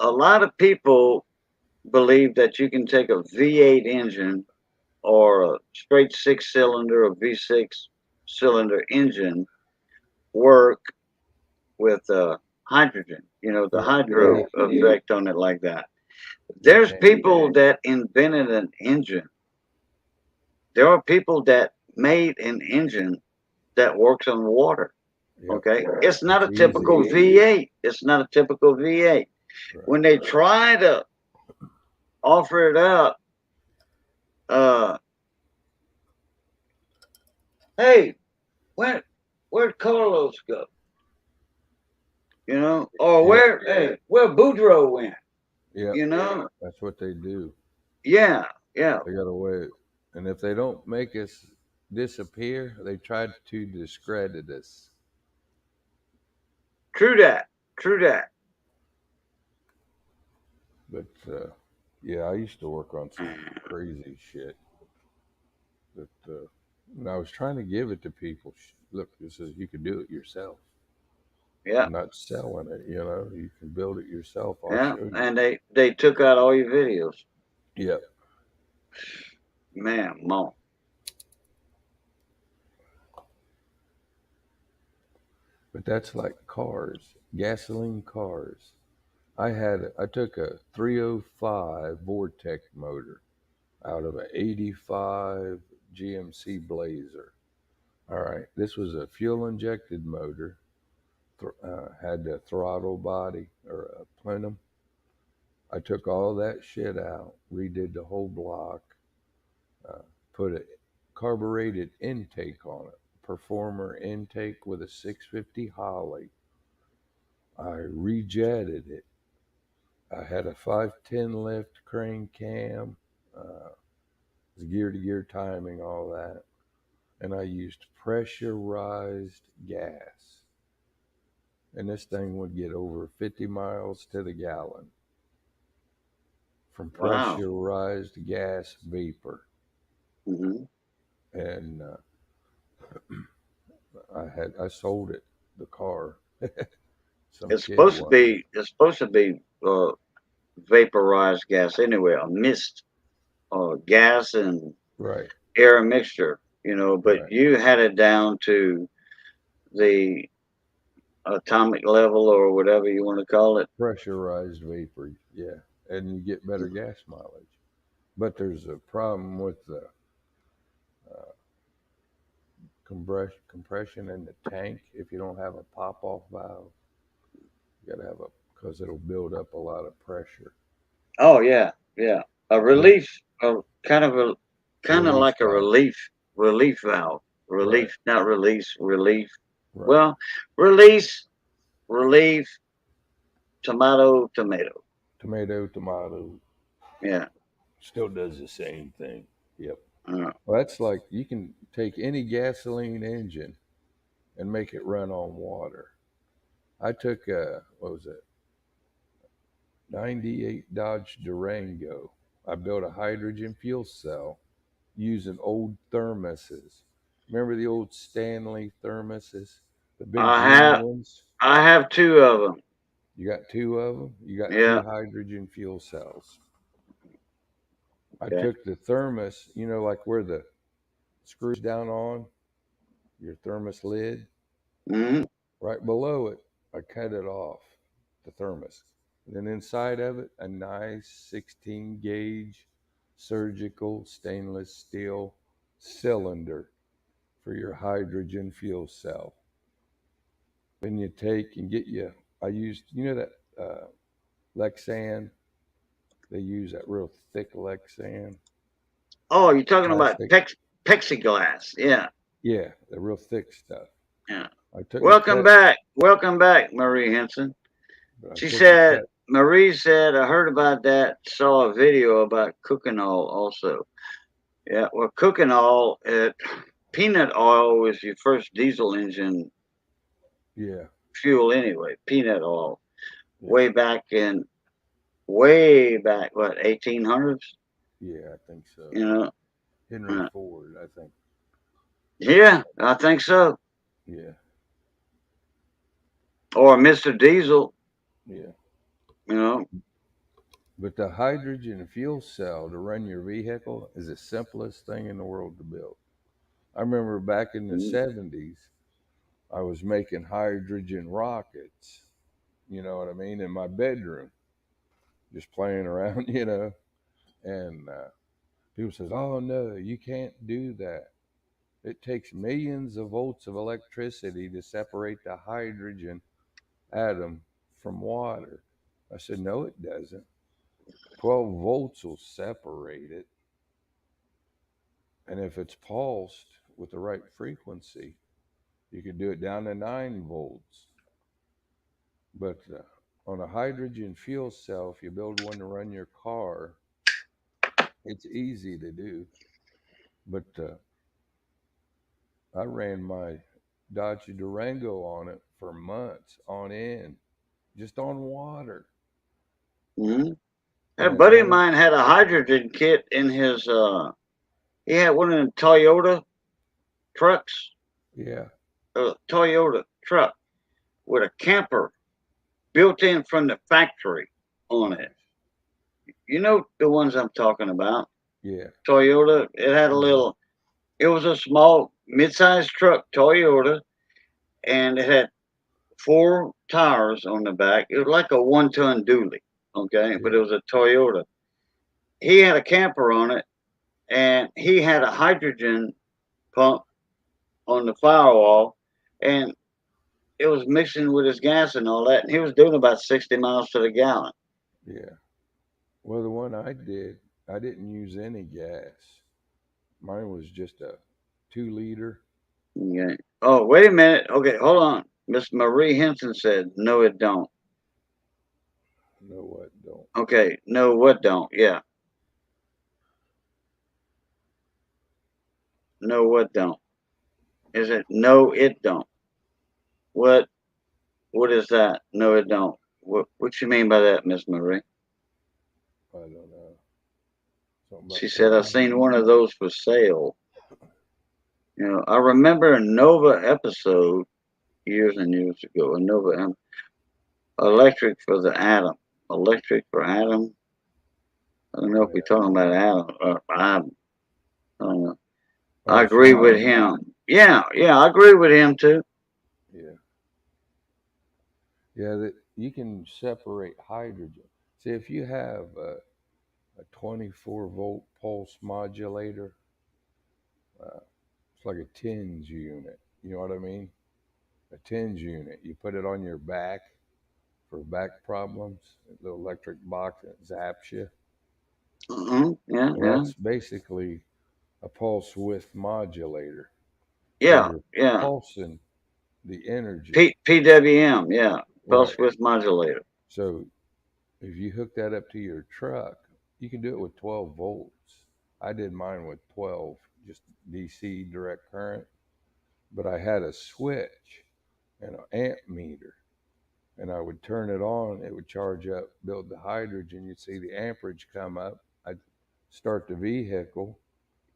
lot of people believe that you can take a V8 engine or a straight six cylinder or V6 cylinder engine work with hydrogen, the Yeah. hydro effect on it like that. They There's can't. people that invented an engine. There are people that made an engine that works on water. Yep. Okay. It's not a It's easy. typical V8. It's not a typical V8. Right. When they try to offer it up, uh, hey, where'd Carlos go? Or Yeah. where Boudreaux went, Yeah. you know? That's what they do. Yeah, yeah, They got a way. And if they don't make us disappear, they try to discredit us. true that, true that. But yeah, I used to work on some crazy shit. That and I was trying to give it to people. Look, this is you can do it yourself. Yeah, I'm not selling it. You can build it yourself. I'll yeah. show you. And they took out all your videos. Yep. Man, mom. But that's like cars, gasoline cars. I took a 305 Vortec motor out of an 85 GMC Blazer. All right, this was a fuel injected motor. Had a throttle body or a plenum. I took all that shit out, redid the whole block, uh, put a carbureted intake on it, performer intake with a 650 Holly. I rejetted it. I had a 510 lift crane cam, uh, gear to gear timing, all that. And I used pressurized gas. And this thing would get over 50 miles to the gallon from Wow. pressurized gas vapor. Hmm. And I sold it, the car. Some It's kid supposed to wanted it. be. It's supposed to be vaporized gas anyway, a mist, gas and Right, air mixture. But right. you had it down to the atomic level or whatever you want to call it. Pressurized vapor, yeah. And you get better gas mileage. But there's a problem with the uh, compression in the tank. If you don't have a pop off valve, you got to have because it'll build up a lot of pressure. Oh yeah, yeah. A But relief, kind of release like a valve, relief valve. right, Relief, not release. Relief. right. Well, release, relief, tomato, tomato. Tomato, tomato, Yeah. still does the same thing. Yep. Uh, Well, that's like you can take any gasoline engine and make it run on water. I took what was it, 98 Dodge Durango. I built a hydrogen fuel cell using old thermoses. Remember the old Stanley thermoses, the big I green have ones? I have two of them. You got two of them. You got Yeah. two hydrogen fuel cells. I Okay. took the thermos, like where the screws down on your thermos lid, Hmm. right below it, I cut it off, the thermos. And then inside of it, a nice 16 gauge surgical stainless steel cylinder for your hydrogen fuel cell. Then you take and get you, I used, that Lexan They use that real thick Lexan Oh, you're talking about plastic. plexiglass. Yeah, Yeah, the real thick stuff. yeah. I took a Welcome test, back. Welcome back, Marie Henson. but I She took a said, test. Marie said, I heard about that, saw a video about cooking oil also. Yeah, well, cooking oil, peanut oil was your first diesel engine Yeah, fuel anyway, peanut oil. yeah, Way back, what, 1800s? yeah. I think so. You know? Henry Uh, Ford, I think. yeah, I think so. Yeah, Or Mr. Diesel, yeah. you know? But the hydrogen fuel cell to run your vehicle is the simplest thing in the world to build. I remember back in the Mm, 70s, I was making hydrogen rockets, you know what I mean, in my bedroom, just playing around, and people says, "Oh no, you can't do that. It takes millions of volts of electricity to separate the hydrogen atom from water." I said, "No, it doesn't. 12 volts will separate it. And if it's pulsed with the right frequency, you could do it down to 9 volts. But on a hydrogen fuel cell, if you build one to run your car, it's easy to do. But I ran my Dodge Durango on it for months on end, just on water. mm. A And buddy I of was, mine had a hydrogen kit in his, he had one of the Toyota trucks, yeah, a Toyota truck with a camper built in from the factory on it. nice. You know the ones I'm talking about. Yeah, Toyota. It had a hmm, little. It was a small, mid-sized truck, Toyota, and it had four tires on the back. It was like a one-ton dually, okay, but yeah, it was a Toyota. He had a camper on it, and he had a hydrogen pump on the firewall, and it was mixing with his gas and all that, and he was doing about 60 miles to the gallon. yeah. Well, the one I did, I didn't use any gas. Mine was just a 2 liter. Okay. Oh, wait a minute. Okay, hold on. Miss Marie Henson said, "No, it don't." No, what? Don't. Okay, no, what don't? Yeah, no, what don't? Is it no, it don't? What? What is that? No, it don't. What you mean by that, Miss Marie? I don't know. Something about She said, "I something. seen one of those for sale." You know, I remember a Nova episode years and years ago. A Nova electric for the atom. Electric for atom. I don't know if we're Yeah. talking about atom. I don't know. I Oh, agree with fusion. him. Yeah, yeah, I agree with him too. Yeah. Yeah. That you can separate hydrogen. See, if you have a 24-volt pulse modulator, uh, it's like a TINS unit. You know what I mean? A TINS unit. You put it on your back for back problems. The electric box that zaps you. Yeah, Well, yeah, that's basically a pulse width modulator. So yeah, you're yeah. pulsing the energy. PWM, yeah, pulse Right. width modulator. So if you hook that up to your truck, you can do it with 12 volts. I did mine with 12, just DC direct current, but I had a switch and an amp meter, and I would turn it on, it would charge up, build the hydrogen, you'd see the amperage come up. I'd start the vehicle,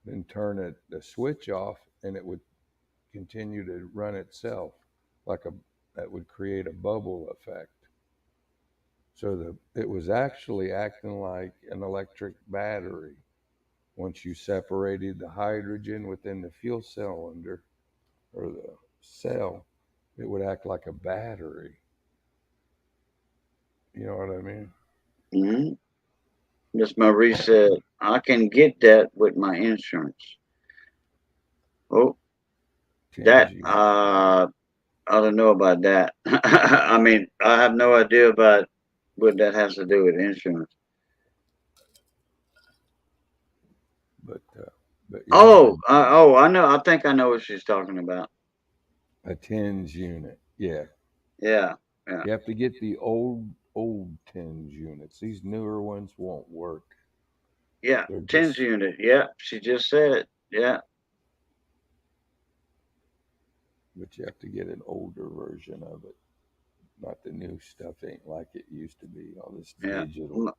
then turn the switch off, and it would continue to run itself like a that would create a bubble effect. So it was actually acting like an electric battery. Once you separated the hydrogen within the fuel cylinder or the cell, it would act like a battery. You know what I mean? hmm Miss Marie said, "I can get that with my insurance." Oh, that 10G. I don't know about that. I mean, I have no idea about what that has to do with insurance. but yeah, Oh, I know. I think I know what she's talking about. a tens unit. Yeah, Yeah, yeah, you have to get the old tens units. These newer ones won't work. yeah. They're Tens just unit. Yeah, she just said it. Yeah, but you have to get an older version of it. Not the new stuff ain't like it used to be. All this yeah. digital.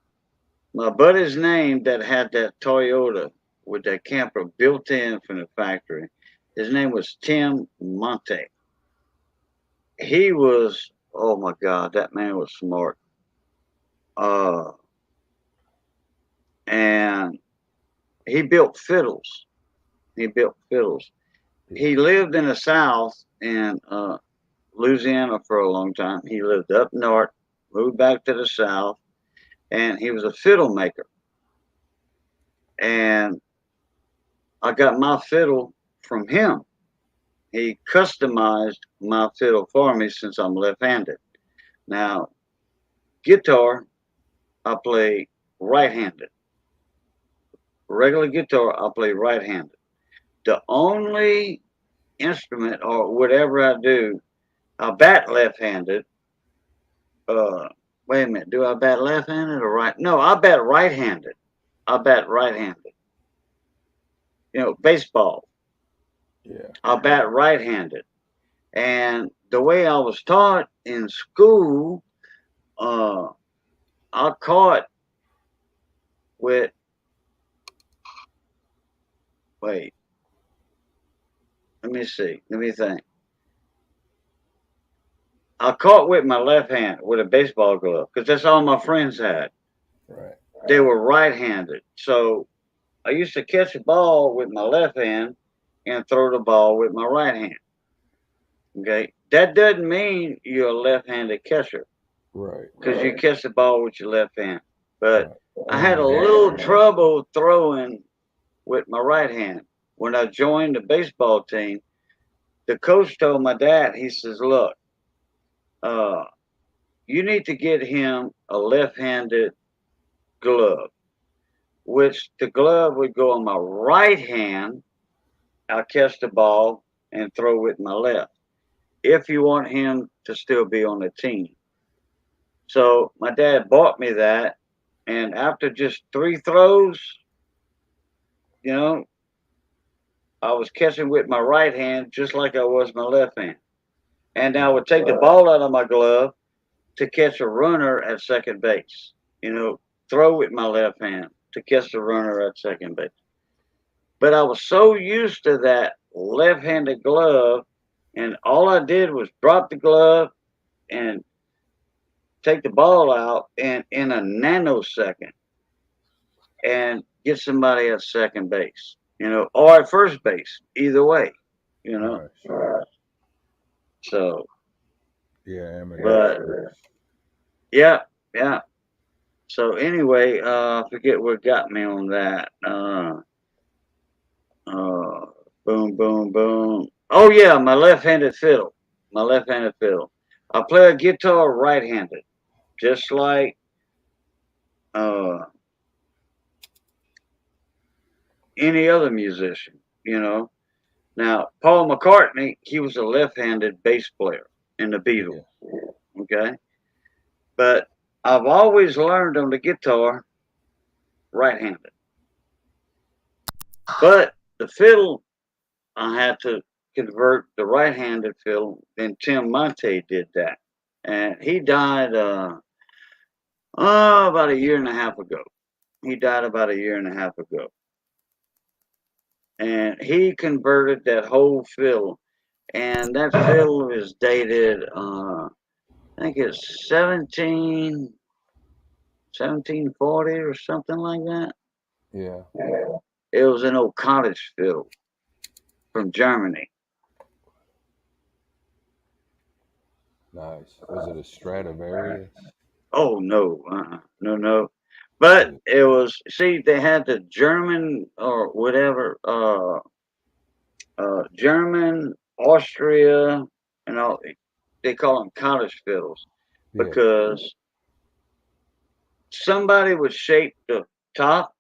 My buddy's name that had that Toyota with that camper built in from the factory, his name was Tim Monte. He was, oh my God, that man was smart. Uh, and he built fiddles. He built fiddles. Yeah, He lived in the South in Louisiana for a long time. He lived up north, moved back to the South, and he was a fiddle maker. And I got my fiddle from him. He customized my fiddle for me since I'm left-handed. Now, guitar, I play right-handed. Regular guitar, I play right-handed. The only instrument or whatever I do, I bat left-handed. Uh, Wait a minute, do I bat left-handed or right? No, I bat right-handed. I bat right-handed. Baseball, yeah, I bat right-handed. And the way I was taught in school, uh, I caught with, wait, let me see, let me think. I caught with my left hand with a baseball glove because that's all my friends had. right. They were right-handed. So I used to catch a ball with my left hand and throw the ball with my right hand. Okay. That doesn't mean you're a left-handed catcher Right, because you catch the ball with your left hand. But right. I had a little trouble throwing with my right hand. When I joined the baseball team, the coach told my dad, he says, look, uh, you need to get him a left-handed glove, which the glove would go on my right hand. I'll catch the ball and throw with my left if you want him to still be on the team. So my dad bought me that. And after just 3 throws, you know, I was catching with my right hand just like I was my left hand. And I would take the ball out of my glove to catch a runner at second base. Throw with my left hand to catch the runner at second base. But I was so used to that left-handed glove, and all I did was drop the glove and take the ball out and in a nanosecond and get somebody at second base, or at first base, either way, you know. Nice. So, Yeah, but ambidextrous. yeah, yeah. So anyway, I forget what got me on that. Uh, Boom, boom, boom. Oh yeah, my left-handed fiddle. My left-handed fiddle. I play a guitar right-handed, just like uh, any other musician. You know. Now Paul McCartney, he was a left-handed bass player in the Beatles. Yeah, Okay, but I've always learned on the guitar right-handed. But the fiddle, I had to convert the right-handed fiddle, and Tim Monte did that. And he died about a year and a half ago. He died about a year and a half ago. And he converted that whole fiddle. And that fiddle is dated, I think it's 1740 or something like that. yeah. It was an old cottage fiddle from Germany. Nice. Was it a Stradivarius? Oh, no, no, no. But Was it was, see, they had the German or whatever, German, Austria, and all. They call them cottage fiddles it? because somebody would shape the top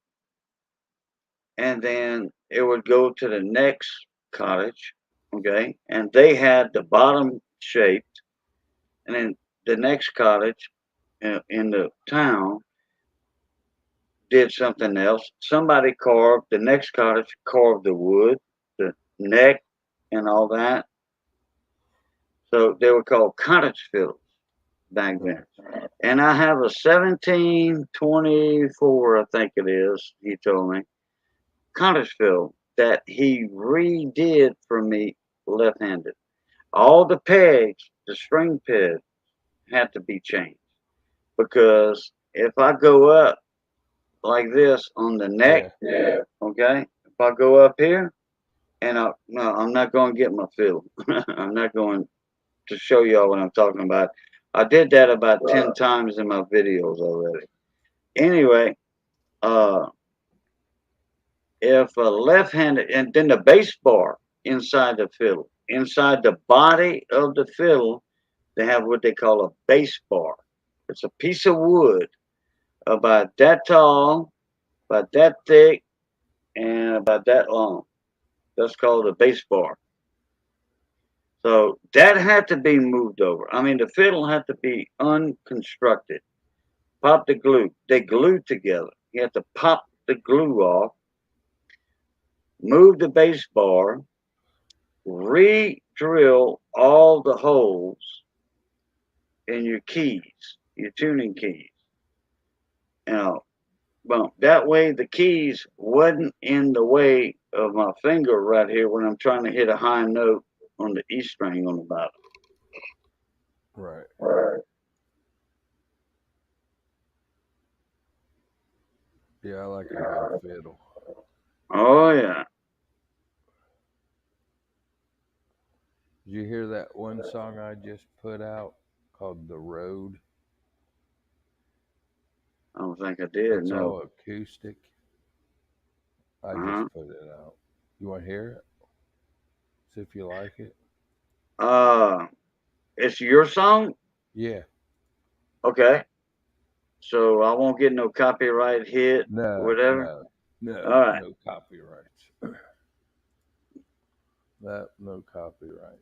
and then it would go to the next cottage, okay, and they had the bottom shaped, and then the next cottage in the town did something else. Somebody carved the next cottage, carved the wood, the neck, and all that. So they were called cottage fiddles back then. And I have a 1724, I think it is, he told me, cottage fiddle that he redid for me left handed. All the pegs, the string pegs, had to be changed because if I go up like this on the neck, okay, if I go up here, and no, I'm not going to get my fiddle. I'm not going to show y'all what I'm talking about. I did that about 10 times in my videos already. Anyway, if a left-handed, and then the bass bar inside the fiddle, inside the body of the fiddle, they have what they call a bass bar. It's a piece of wood about that tall, about that thick, and about that long. That's called a bass bar. So that had to be moved over. I mean, the fiddle had to be unconstructed. Pop the glue. They glued together. You have to pop the glue off, move the bass bar, re-drill all the holes in your keys, your tuning keys. You know, well, that way the keys wasn't in the way of my finger right here when I'm trying to hit a high note on the E string on the bottom. Right. Yeah, I like a good fiddle. Oh yeah. Did you hear that one song I just put out called "The Road"? I don't think I did. It's No. all acoustic. I just put it out. You want to hear it? See if you like it. It's your song. Yeah. Okay. So I won't get no copyright hit, whatever. No. All right. No copyrights. No copyright.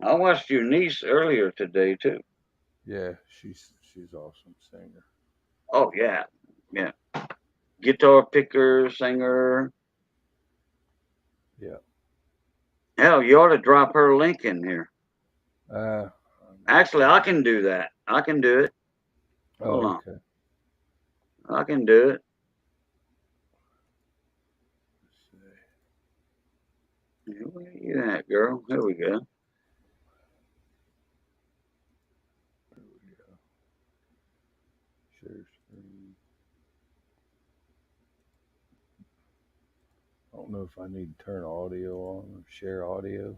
I watched your niece earlier today too. Yeah, she's awesome singer. Oh yeah, yeah. Guitar picker, singer. Yeah. Hell, you ought to drop her link in here. Uh, Actually, I can do that. I can do it. Hold on. Okay. I can do it. Where you at, girl? Here we go. Share screen. I don't know if I need to turn audio on or share audio.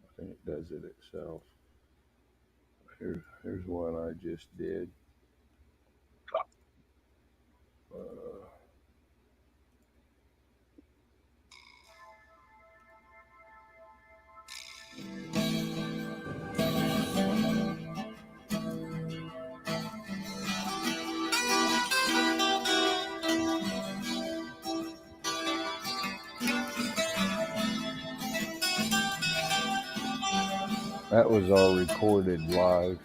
I think it does it itself. Here's one I just did. That was all recorded live.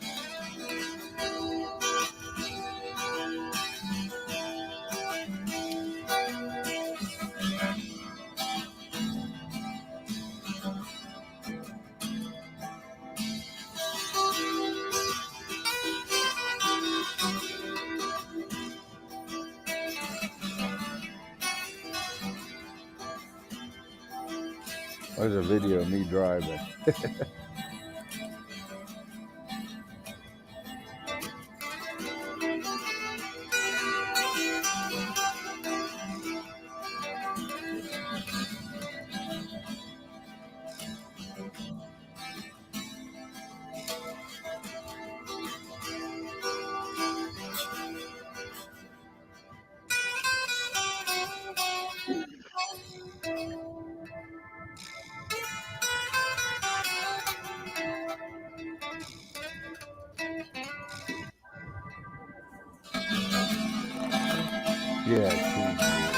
There's a video of me driving. Yeah,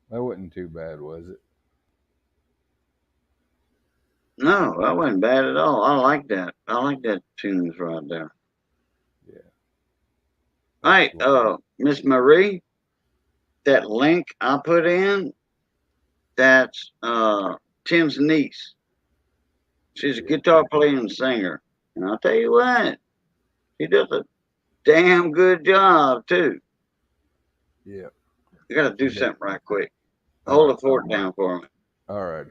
That wasn't too bad, was it? No, that wasn't bad at all. I like that. I like that tunes right there. Yeah. All right, Excellent. Miss Marie, that link I put in, that's Tim's niece. She's a Yeah. guitar player and singer. And I'll tell you what, she does a damn good job too. Yeah. I gotta do She did. something right quick. All Hold right. the fort down for me. All right.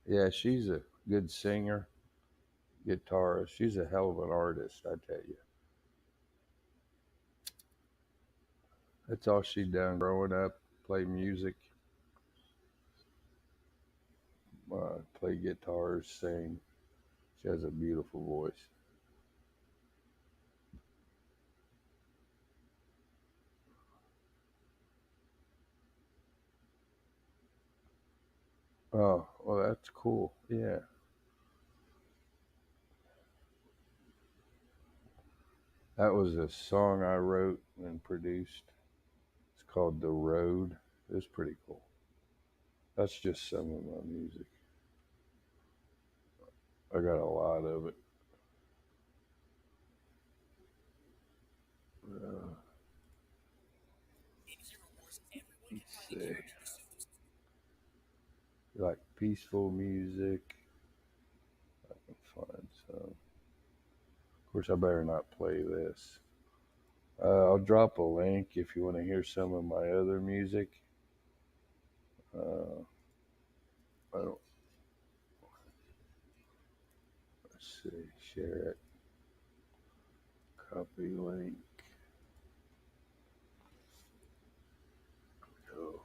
Yeah, she's a good singer, guitarist. She's a hell of an artist, I tell you. That's all she done growing up. Play music, play guitars, sing. She has a beautiful voice. Oh, well, that's cool. Yeah. That was a song I wrote and produced. It's called The Road. It was pretty cool. That's just some of my music. I got a lot of it. Let's see. You like peaceful music? I can find some. Of course, I better not play this. I'll drop a link if you want to hear some of my other music. Uh, I don't. Let's see. Share it. Copy link. Go.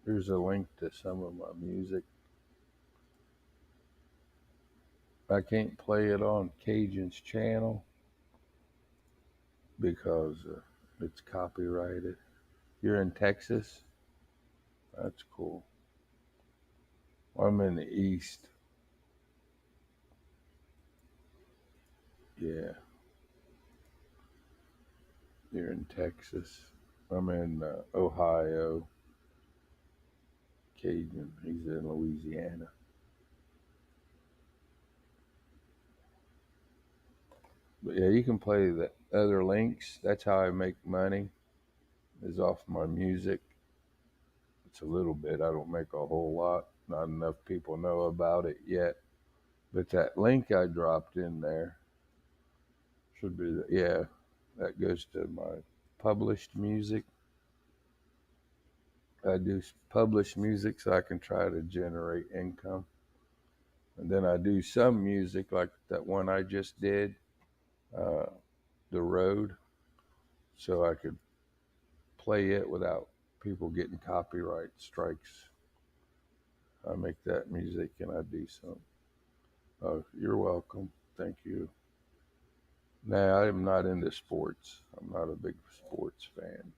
Here's a link to some of my music. I can't play it on Cajun's channel because it's copyrighted. You're in Texas? That's cool. I'm in the East. Yeah, you're in Texas. I'm in Ohio. Cajun, he's in Louisiana. But yeah, you can play the other links. That's how I make money, is off my music. It's a little bit. I don't make a whole lot. Not enough people know about it yet. But that link I dropped in there should be yeah, that goes to my published music. I do published music so I can try to generate income. And then I do some music like that one I just did, uh, The Road, so I could play it without people getting copyright strikes. I make that music and I do some. Oh, you're welcome. Thank you. Nah, I'm not into sports. I'm not a big sports fan.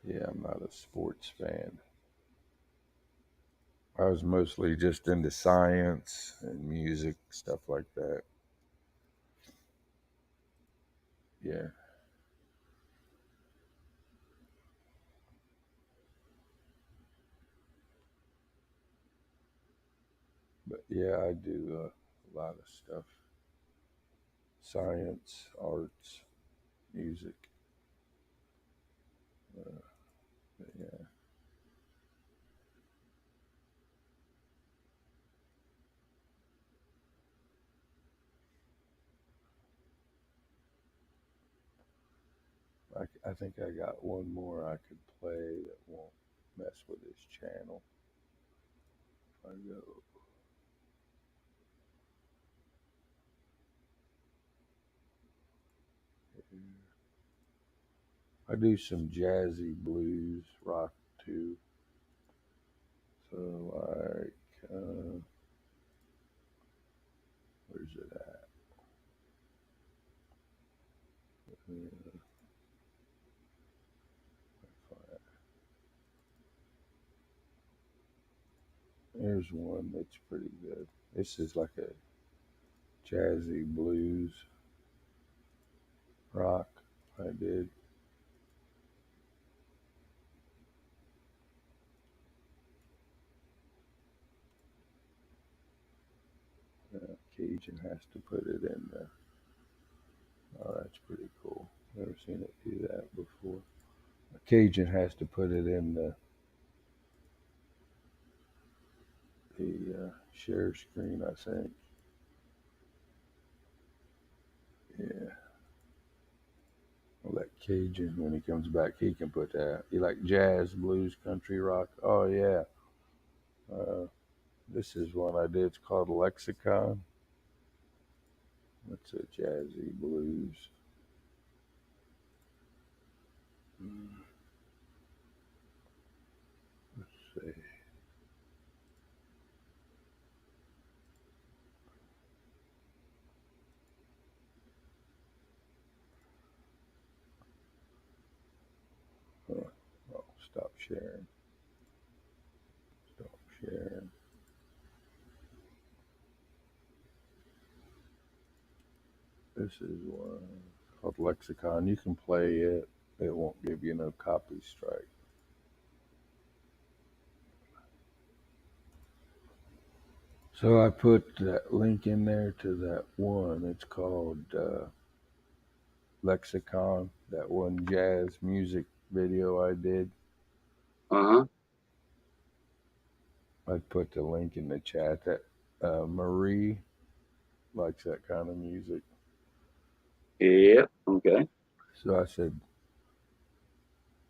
Yeah, I'm not a sports fan. I was mostly just into science and music, stuff like that. Yeah. But yeah, I do a lot of stuff: science, arts, music. Yeah, I think I got one more I could play that won't mess with his channel. I go here. I do some jazzy blues rock too. So where's it at? Uh, There's one that's pretty good. This is like a jazzy blues rock I did. Cajun has to put it in the. Oh, that's pretty cool. Never seen it do that before. Cajun has to put it in the share screen, I think. Yeah. I'll let Cajun, when he comes back, he can put that. You like jazz, blues, country, rock? Oh, yeah. Uh, this is one I did. It's called Lexicon. It's a jazzy blues. Let's see. Oh, stop sharing. Stop sharing. This is one called Lexicon. You can play it. It won't give you no copy strike. So I put that link in there to that one. It's called Lexicon. That one jazz music video I did. Uh-huh. I put the link in the chat. That Marie likes that kind of music. Yep. Okay. So I said,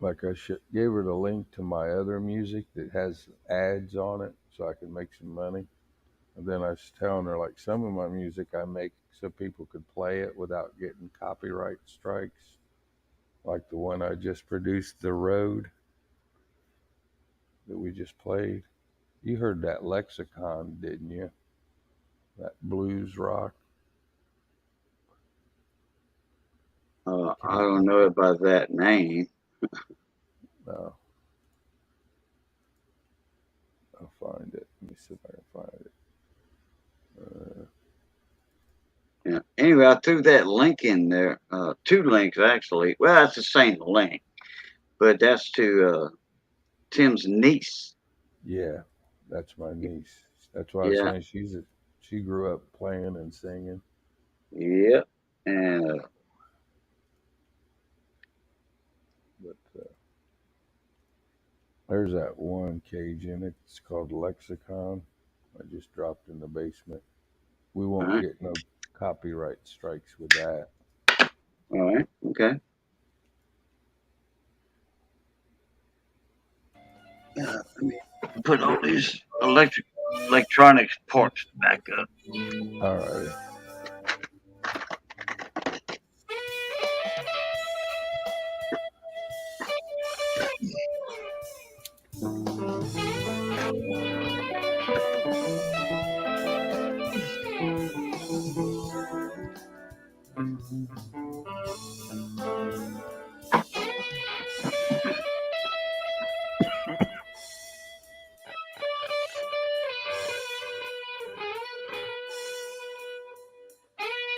like gave her the link to my other music that has ads on it so I can make some money. And then I was telling her, like, some of my music I make so people could play it without getting copyright strikes. Like the one I just produced, The Road, that we just played. You heard that Lexicon, didn't you? That blues rock. I don't know it by that name. No. I'll find it. Let me see if I can find it. Yeah. Anyway, I threw that link in there. Two links actually. Well, it's the same link, but that's to Tim's niece. Yeah, that's my niece. That's why I was Yeah. saying she grew up playing and singing. Yep. And But there's that one cage in it. It's called Lexicon. I just dropped in the basement. We all won't right. get no copyright strikes with that. All right. Okay. Let me put all these electronics parts back up. All right.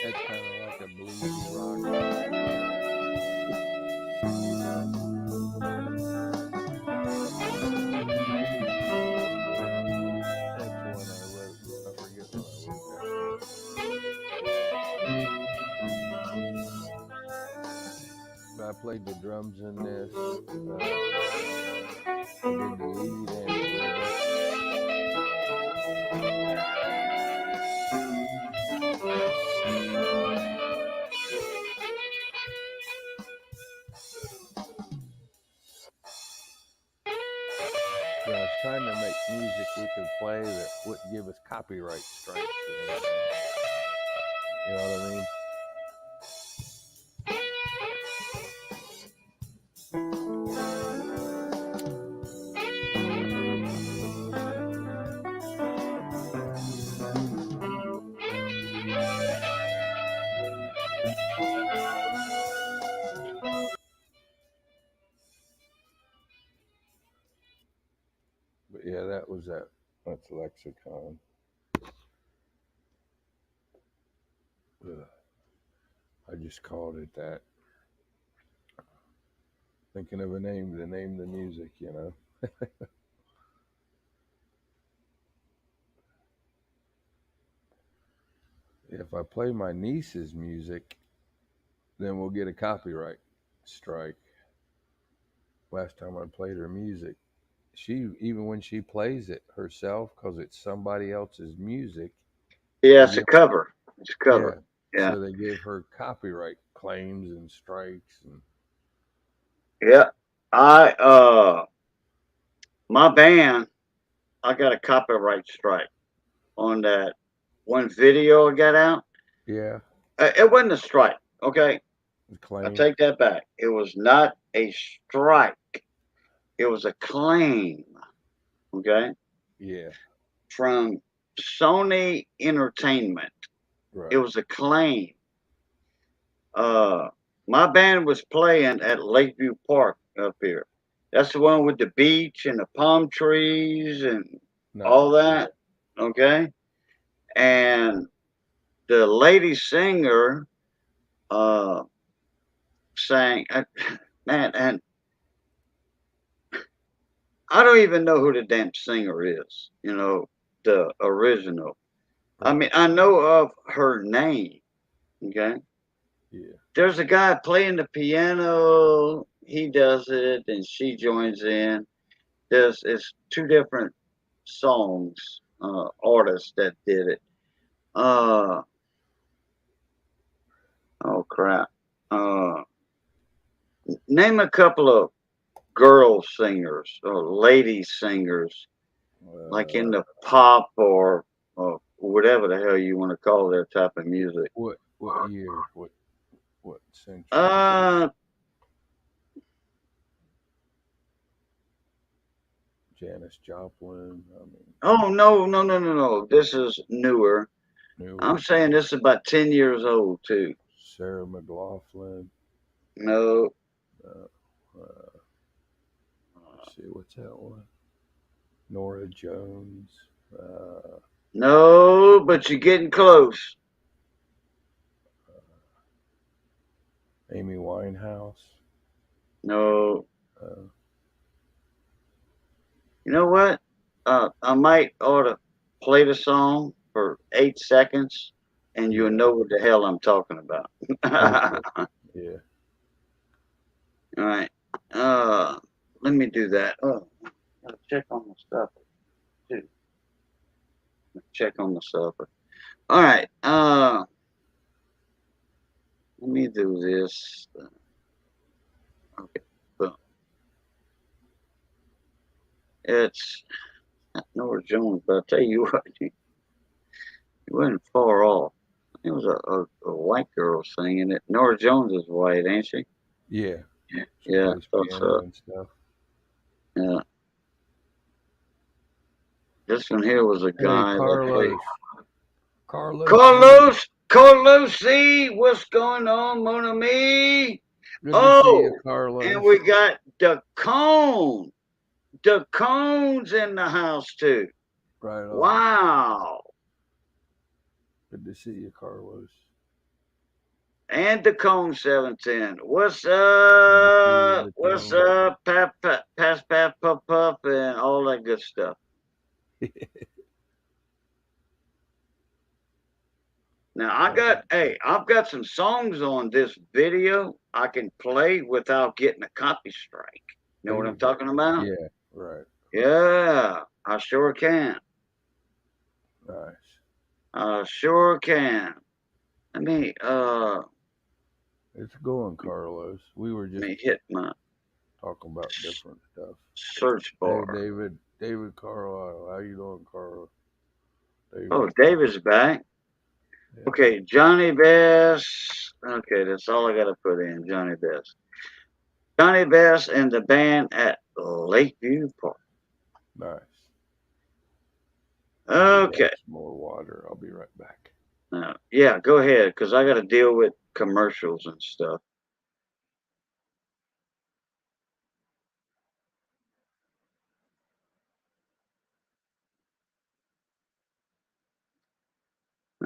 That's kind of like a bluesy rock. That's one I wrote. I forget when I wrote that. I played the drums in this. I did the lead and the rhythm. So I was trying to make music we could play that wouldn't give us copyright strikes or anything. You know what I mean? But yeah, that was that That's lexicon. Ugh. I just called it that. Thinking of a name to name the music, you know. If I play my niece's music, then we'll get a copyright strike. Last time I played her music, she, even when she plays it herself, because it's somebody else's music, Yeah, they it's a give, cover. It's a yeah, cover. Yeah. so they gave her copyright claims and strikes and Yeah. I my band, I got a copyright strike on that one video I got out. yeah, It wasn't a strike. Okay. the I claim, take that back. It was not a strike. It was a claim. Okay. yeah, From Sony Entertainment. It right, was a claim. Uh, my band was playing at Lakeview Park up here. That's the one with the beach and the palm trees and all nice, yeah, that. Okay. And the lady singer uh, sang, man, and I don't even know who the damn singer is, the original. I right, mean, I know of her name. Okay. yeah, There's a guy playing the piano. He does it, and she joins in. It's two different songs, artists that did it. Uh, oh crap. Uh, Name a couple of girl singers or lady singers, like in uh, the pop or whatever the hell you want to call their type of music. what year, what century? Uh, Janis Joplin, I mean, oh no, no, no, no, no. This is newer. I'm newer, saying this is about 10 years old too. Sarah McLaughlin, No, uh, let's see, what's that one? Nora Jones, uh, no, but you're getting close. Amy Winehouse. No, Uh, you know what? I might ought to play the song for 8 seconds, and you'll yeah. know what the hell I'm talking about. Okay. Yeah. All right. Let me do that. Oh, gotta check on the stuff too. Check on the supper. All right. Let me do this. Okay. Boom. It's not Nora Jones, but I'll tell you what, you wasn't far off. It was a white girl singing it. Nora Jones is white, ain't she? Yeah. She Yeah, I plays thought piano so. and stuff. Yeah. This one here was a Hey, guy that played. Carlos. Carlos Z. Carlos C, what's going on, mon ami? Good to see you, Oh, and Carlos. we got the cone. The cone's in the house too. Right on. Wow. Good to see you, Carlos. And the cone 710. What's Good to see you, up? the What's cone. up? Pass, pup, pup, and all that good stuff. Now I've got some songs on this video I can play without getting a copy strike. You know There what you I'm go. talking about? Yeah, right. Yeah, I sure can. Nice. I sure can. Let me It's going, Carlos. We were let just me hit my talking about different stuff. search Hey, bar. David Carlisle. How you doing, Carlos? Oh, David. David's back. Yeah. Okay, Johnny Best. Okay, that's all I gotta put in. Johnny Best. Johnny Best and the band at Lakeview Park. Nice. Let me grab Okay. some more water. I'll be right back. Yeah, go ahead, because I got to deal with commercials and stuff.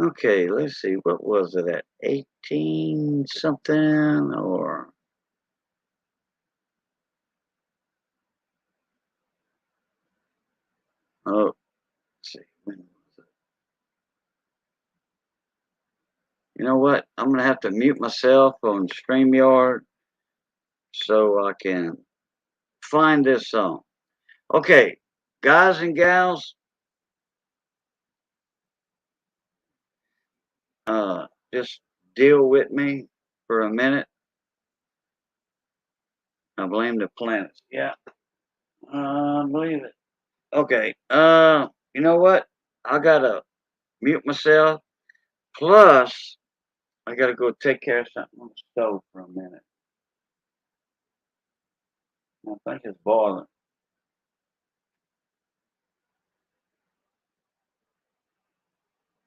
Okay, let's see. What was it at 18 something or? Oh, let's see. When was it? You know what? I'm going to have to mute myself on StreamYard so I can find this song. Okay, guys and gals, just deal with me for a minute. I blame the planets. Yeah, I believe it. Okay, you know what? I gotta mute myself. Plus, I gotta go take care of something on the stove for a minute. I think it's boiling.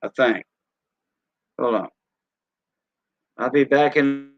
I think. Hold on. I'll be back in.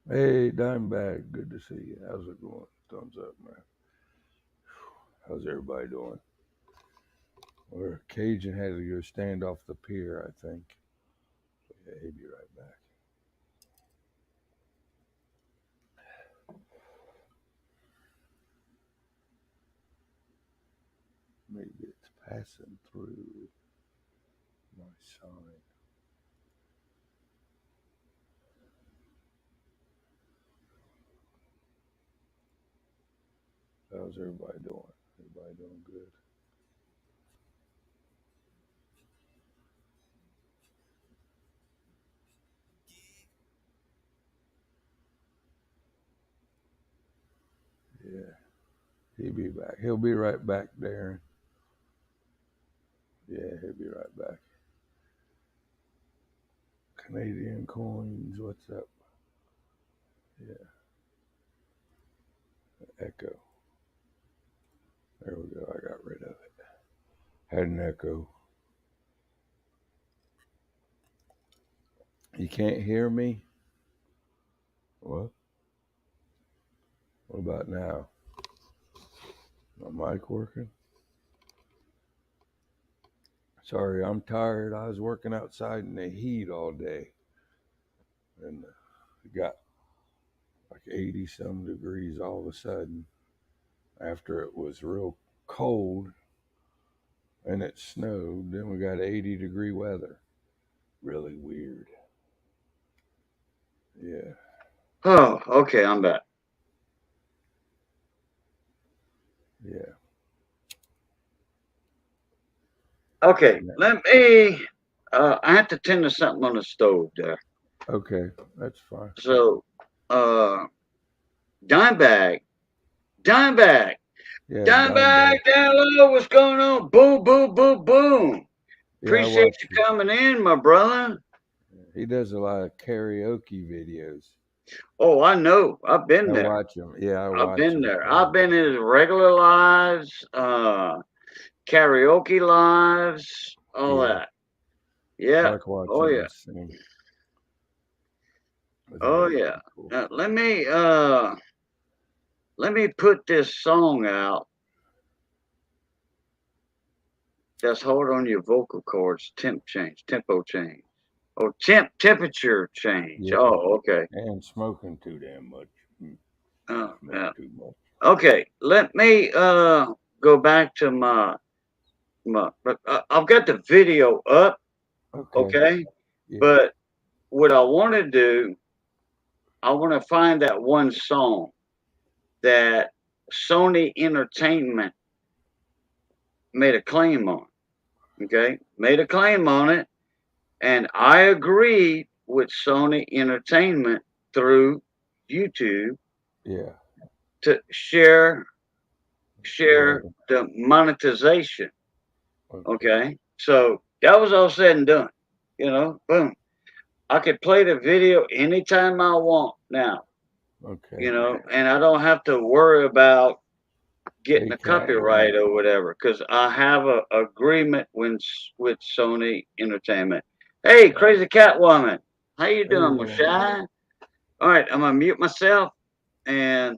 Hey, Dimebag, good to see you. How's it going? Thumbs up, man. How's everybody doing? Or Cajun had to go stand off the pier, I think. Yeah, he'll be right back. Maybe it's passing through my sign. How's everybody doing? Everybody doing good? Yeah, he'll be back. He'll be right back, Darren. Yeah, he'll be right back. Canadian coins, what's up? Yeah, echo. There we go. I got rid of it. Had an echo. You can't hear me? What? What about now? My mic working? Sorry, I'm tired. I was working outside in the heat all day. And it got like 80 some degrees all of a sudden after it was real cold and it snowed. Then we got 80-degree weather. Really weird. Yeah. Oh, okay, I'm back. Yeah. Okay, Yeah. let me I have to tend to something on the stove there. Okay, that's fine. So, uh, Dimebag, Dimebag, Yeah, Dimebag, Dimebag. down low. What's going on? Boom, boom, boom, boom. Yeah, I Appreciate watch you him. coming in, my brother. He does a lot of karaoke videos. Oh, I know. I've been I there. watch him. Yeah, I I've watch been him. there. I've been in his regular lives, karaoke lives, all Yeah, that. I Yeah. like Oh watching him yeah. sing. It's Oh really yeah. cool. Now, let me put this song out. That's hard on your vocal cords. Tempo change. Oh, temperature change. Yeah, Oh, okay. and smoking too damn much. Oh, Smoke yeah. too much. Okay. Let me go back to my. But I've got the video up. Okay. Okay. Yeah. But what I want to do, I want to find that one song that Sony Entertainment made a claim on. Okay. Made a claim on it. And I agreed with Sony Entertainment through YouTube Yeah. to share Right. the monetization. Okay. Okay. So that was all said and done. Boom. I could play the video anytime I want now, Okay. and I don't have to worry about getting Hey, a Catwoman. copyright or whatever because I have a agreement with Sony Entertainment. Hey, crazy Catwoman, how you doing, Hey. Moshy? All right, I'm gonna mute myself and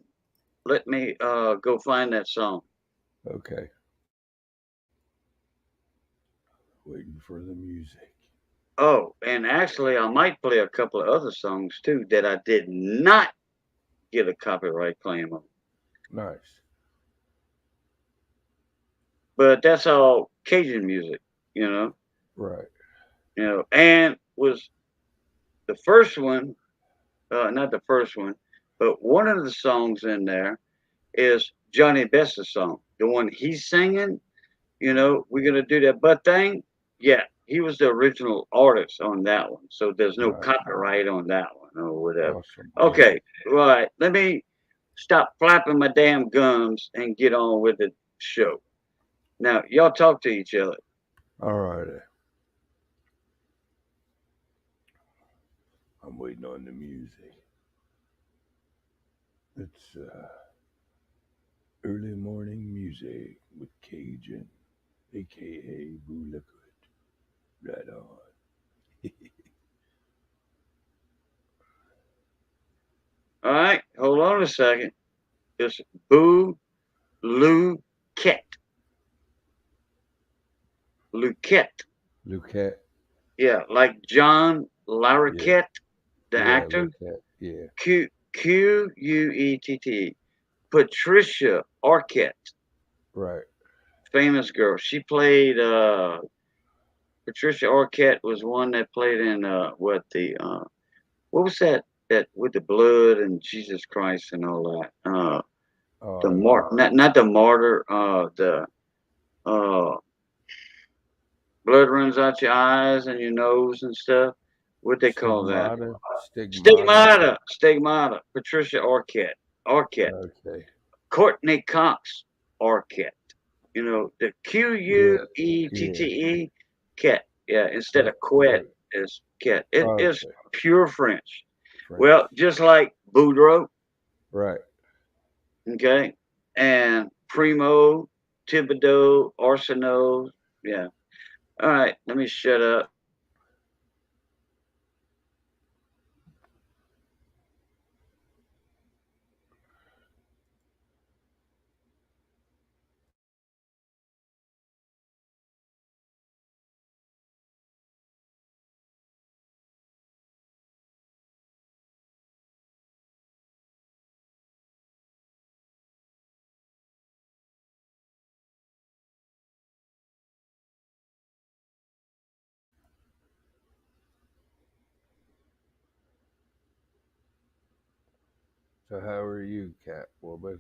let me go find that song. Okay. Waiting for the music. Oh, and actually, I might play a couple of other songs too that I did not get a copyright claim on. Nice. But that's all Cajun music, you know, Right. and was the first one, not the first one, but one of the songs in there is Johnny Best's song, the one he's singing. We're gonna do that butt thing. Yeah, he was the original artist on that one, so there's no Nice. copyright on that one or whatever. Awesome. Okay, right. Let me stop flapping my damn gums and get on with the show. Now, y'all talk to each other. All right. I'm waiting on the music. It's early morning music with Cajun, aka Boo Liquid. Right on. All right, hold on a second. It's Boo Lou Ket. Luquette. Luquette. Yeah, like John Yeah. Larroquette, the Yeah, actor. Luquette. Yeah. Quetta. Patricia Arquette, Right. famous girl. She played Patricia Arquette was one that played in what was that with the blood and Jesus Christ and all that. Oh, The I don't know. not the martyr, the uh blood runs out your eyes and your nose and stuff. What they call that? Stigmata. Stigmata. Stigmata. Patricia Arquette. Okay. Courtney Cox Arquette. The Yeah. Quette. Yeah. Ket. Yeah, instead of quet Okay. is ket. It is Okay. pure French. Well, French. just like Boudreaux, Right. okay, and Primo, Thibodeau, Arsenault. Yeah. All right, let me shut up. So how are you, Catwoman?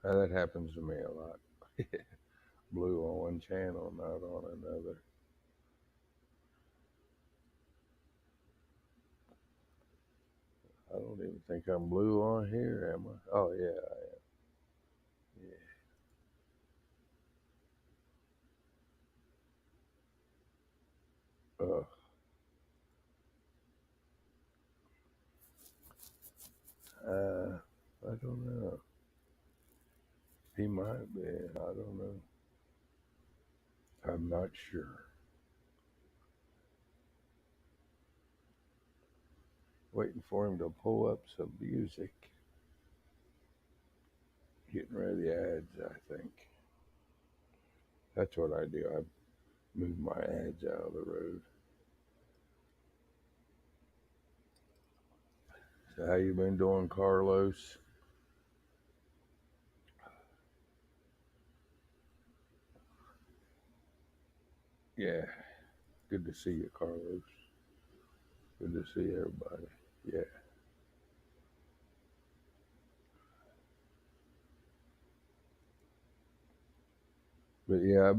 That happens to me a lot. Blue on one channel, not on another. I don't even think I'm blue on here, am I? Oh yeah, I am. Yeah. I don't know. He might be. I don't know. I'm not sure. Waiting for him to pull up some music. Getting rid of the ads, I think. That's what I do. I move my ads out of the road. So how you been doing, Carlos? Yeah. Good to see you, Carlos. Good to see everybody. Yeah. But yeah,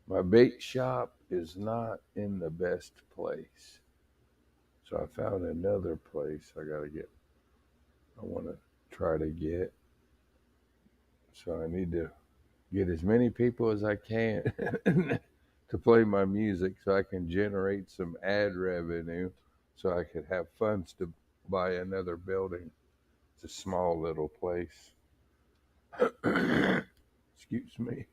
my bait shop is not in the best place. So I found another place I want to try to get. So I need to get as many people as I can to play my music so I can generate some ad revenue so I could have funds to buy another building. It's a small little place. Excuse me.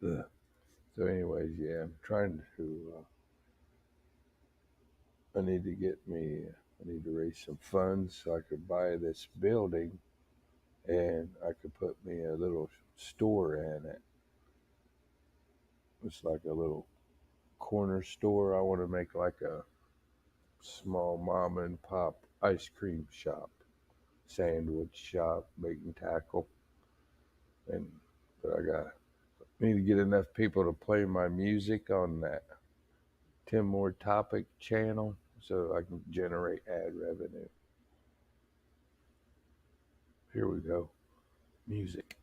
Ugh. So anyways, yeah, I'm trying to, I need to raise some funds so I could buy this building and I could put me a little store in it. It's like a little corner store. I want to make like a small mom and pop ice cream shop, sandwich shop, bait and tackle. But I need to get enough people to play my music on that Tim Moore Topic channel so I can generate ad revenue. Here we go. Music.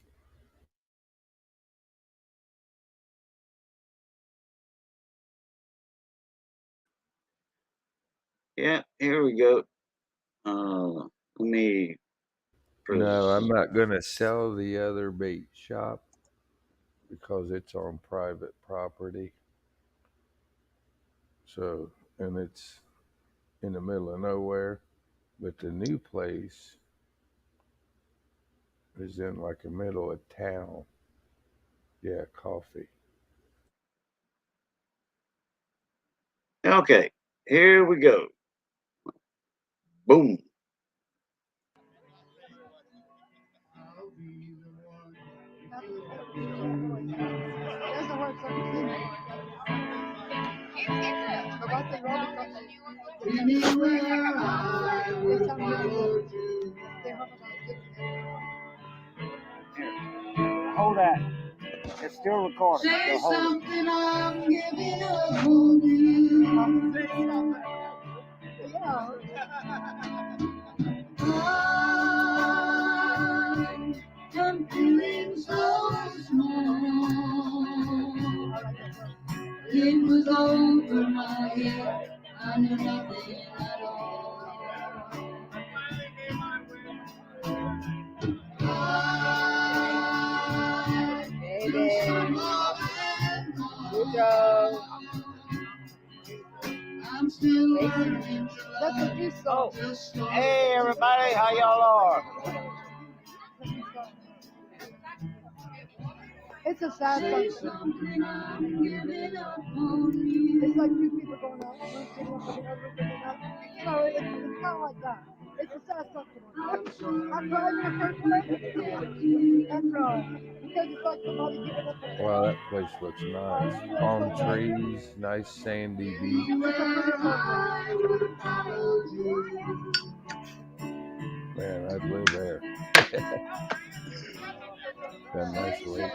Yeah, here we go. Let me. No, I'm not going to sell the other bait shop because it's on private property. So, and it's in the middle of nowhere. But the new place is in like the middle of town. Yeah, coffee. Okay, here we go. Boom. Hold that. It's still recording. Say So hold something, I'm giving up on you. I'm feeling so small. It was over my head. I knew nothing at all. Good job. I'm still learning. That's a new song. Oh. Hey everybody, how y'all are? It's a sad song. I'm giving up on you. It's like two people going out, one sitting up and the other sitting up. You know, it's kind of like that. It's a sad song. I cried when I first played it. That's right. Because it's like somebody giving up on you. Wow, that place looks nice. Palm trees, nice sandy beach. Man, I'd live there. That nice lake.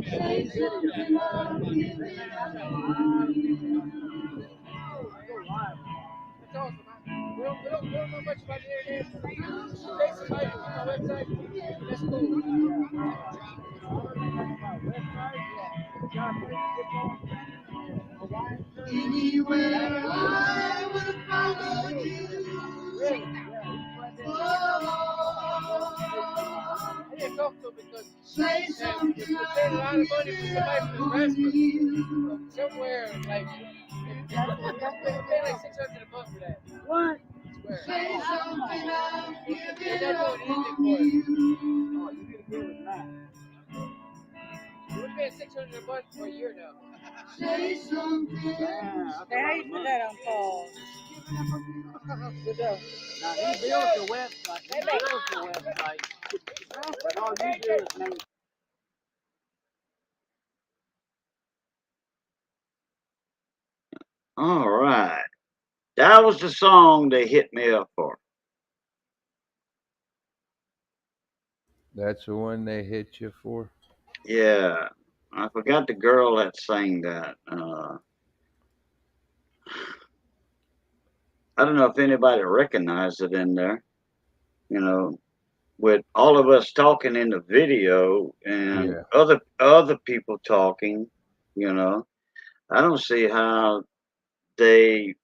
That is Anywhere I would follow you. Say something I can you. Somewhere like pay like 600 a month for that. What? Say something I'll give They're it not up doing anything on for it. you. Oh, you get a deal with that. We're paying 600 a month for a year now. Say something. Yeah, Hey, how you put that on pause? Good deal. Now, he builds the website. He builds the website. But all you do is make All right. That was the song they hit me up for. That's the one they hit you for? Yeah. I forgot the girl that sang that. I don't know if anybody recognized it in there. You know, with all of us talking in the video and Yeah. other people talking, you know, I don't see how they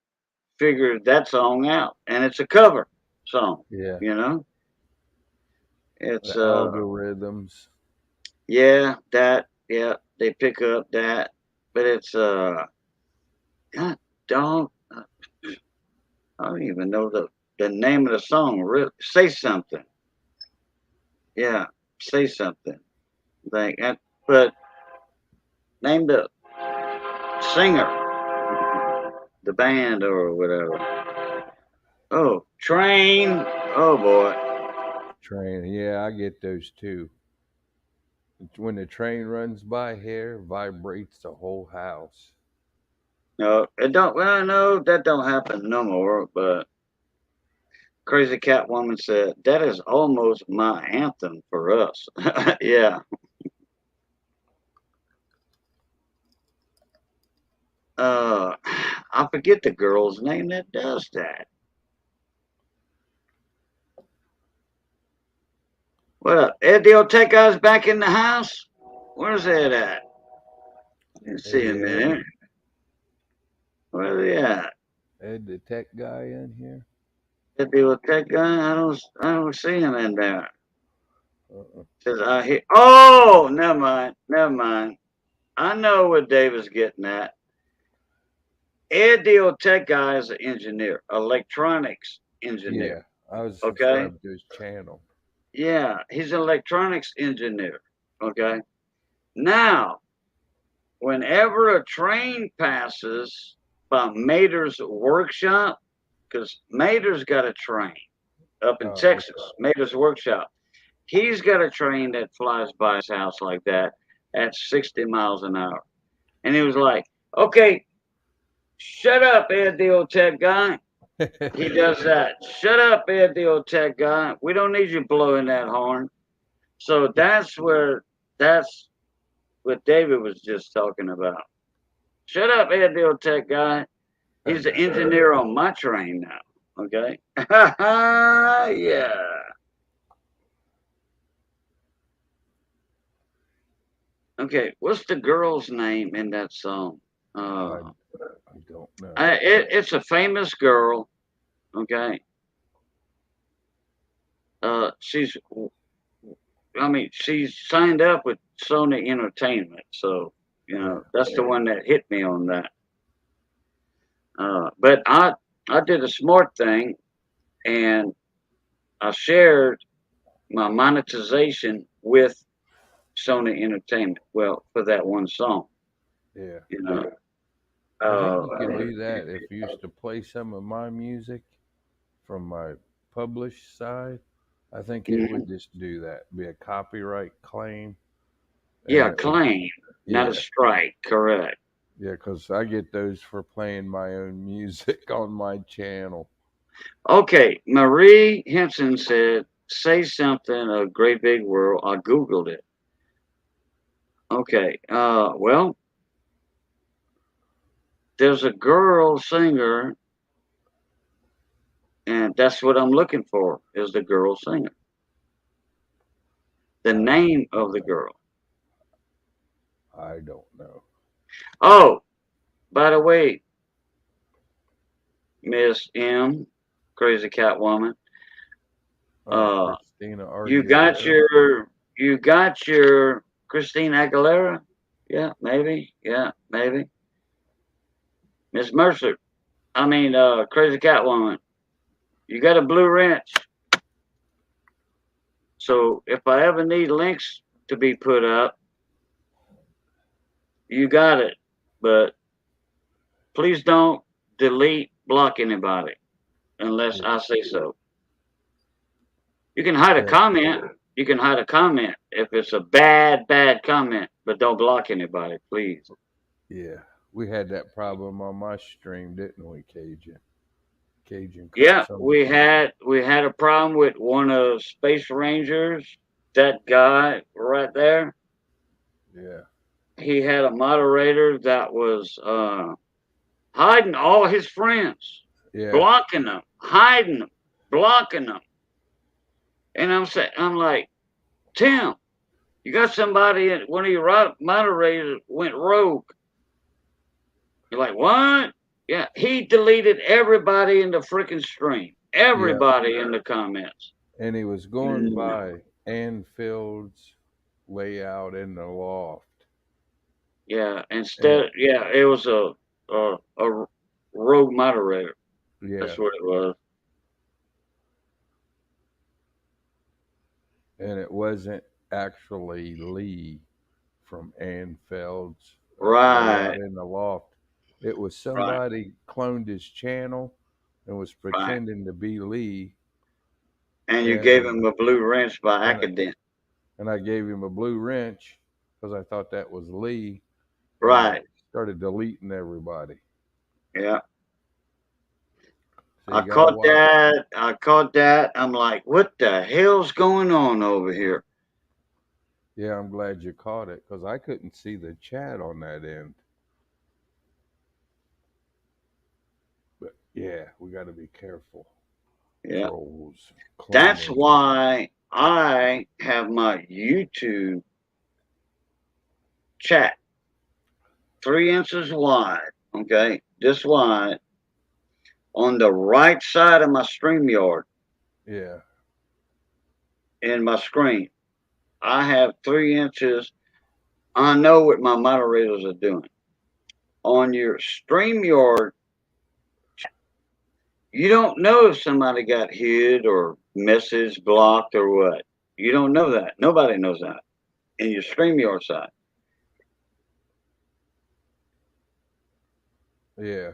figured that song out. And it's a cover song, Yeah. you know. It's The algorithms. yeah, they pick up that, but it's God don't I don't even know the name of the song. Really, say something. Yeah, say something. Like, but name the singer, the band or whatever. Oh, Train. Oh boy. Train. Yeah, I get those too. When the train runs by here, vibrates the whole house. No, it don't. Well, no, that don't happen no more. But Crazy Cat Woman said that is almost my anthem for us. Yeah. I forget the girl's name that does that. What up? Ed the old tech guy's back in the house? Where's Ed at? Let's see him Hey, in Ed. here. Where's he at? Ed, the tech guy in here? Ed the old tech guy? I don't see him in there. Uh-uh. Says I hear. Oh, never mind. Never mind. I know what David's getting at. Ed the old tech guy is an engineer, electronics engineer. Yeah, I was Okay? subscribed to his channel. Yeah, he's an electronics engineer. Okay? Now, whenever a train passes by Mater's workshop, because Mater's got a train up in Oh, Texas, Mater's workshop. He's got a train that flies by his house like that at 60 miles an hour. And he was like, okay, shut up, Ed the old tech guy. okay. He does that. Shut up, Ed the old tech guy. We don't need you blowing that horn. So that's what David was just talking about. Shut up, Ed the old tech guy. He's the engineer on my train now. Okay. Yeah. Okay. What's the girl's name in that song? I don't know. It's a famous girl. Okay. She's signed up with Sony Entertainment, so that's the one that hit me on that. But I did a smart thing, and I shared my monetization with Sony Entertainment. Well, for that one song, Yeah. you know. I think you could Uh, do that if you used to play some of my music from my published side. I think it would just do that. Be a copyright claim, and yeah, it would. claim, not a Yeah, strike. Correct. yeah, because I get those for playing my own music on my channel. Okay, Marie Henson said, "Say something, a great big world." I googled it. Okay. Well, there's a girl singer, and that's what I'm looking for. Is the girl singer? The I name of the girl. I don't know. Oh, by the way, Miss M, Crazy Cat Woman. Oh, Uh, Christina you got Arguello. your Christine Aguilera. Yeah, maybe. Yeah, maybe. Miss Mercer. I mean, Crazy Cat Woman. You got a blue wrench. So if I ever need links to be put up, you got it. But please don't delete, block anybody unless Yeah, I say so. You can hide a yeah, comment. You can hide a comment if it's a bad comment, but don't block anybody, please. yeah. We had that problem on my stream, didn't we, Cajun? Cajun caught Yeah, some we had a problem with one of Space Rangers. That guy right there. Yeah, He had a moderator that was hiding all his friends, yeah, blocking them, hiding them, blocking them. And I'm like, Tim, you got somebody in one of your moderators went rogue. You're like, what? Yeah, he deleted everybody in the freaking stream, yeah. everybody in the comments. And he was going by Anfield's layout in the loft. Yeah, And it was a rogue moderator. yeah, That's what it was. and it wasn't actually Lee from Anfeld's layout Right, in the loft. It was right, somebody cloned his channel and was right. pretending to be Lee, And you gave and him a blue wrench by and accident. and I gave him a blue wrench because I thought that was Lee, and Right. started deleting everybody. Yeah. So I you got to caught watch. that. I caught that. I'm like, what the hell's going on over here? Yeah, I'm glad you caught it because I couldn't see the chat on that end. But yeah, we got to be careful. Yeah. Trolls, That's cloning. why I have my YouTube chat 3 inches wide. Okay. This wide on the right side of my StreamYard Yeah, in my screen. I have 3 inches. I know what my moderators are doing. On your StreamYard, you don't know if somebody got hid or message blocked or what. You don't know that. Nobody knows that in your StreamYard side. yeah.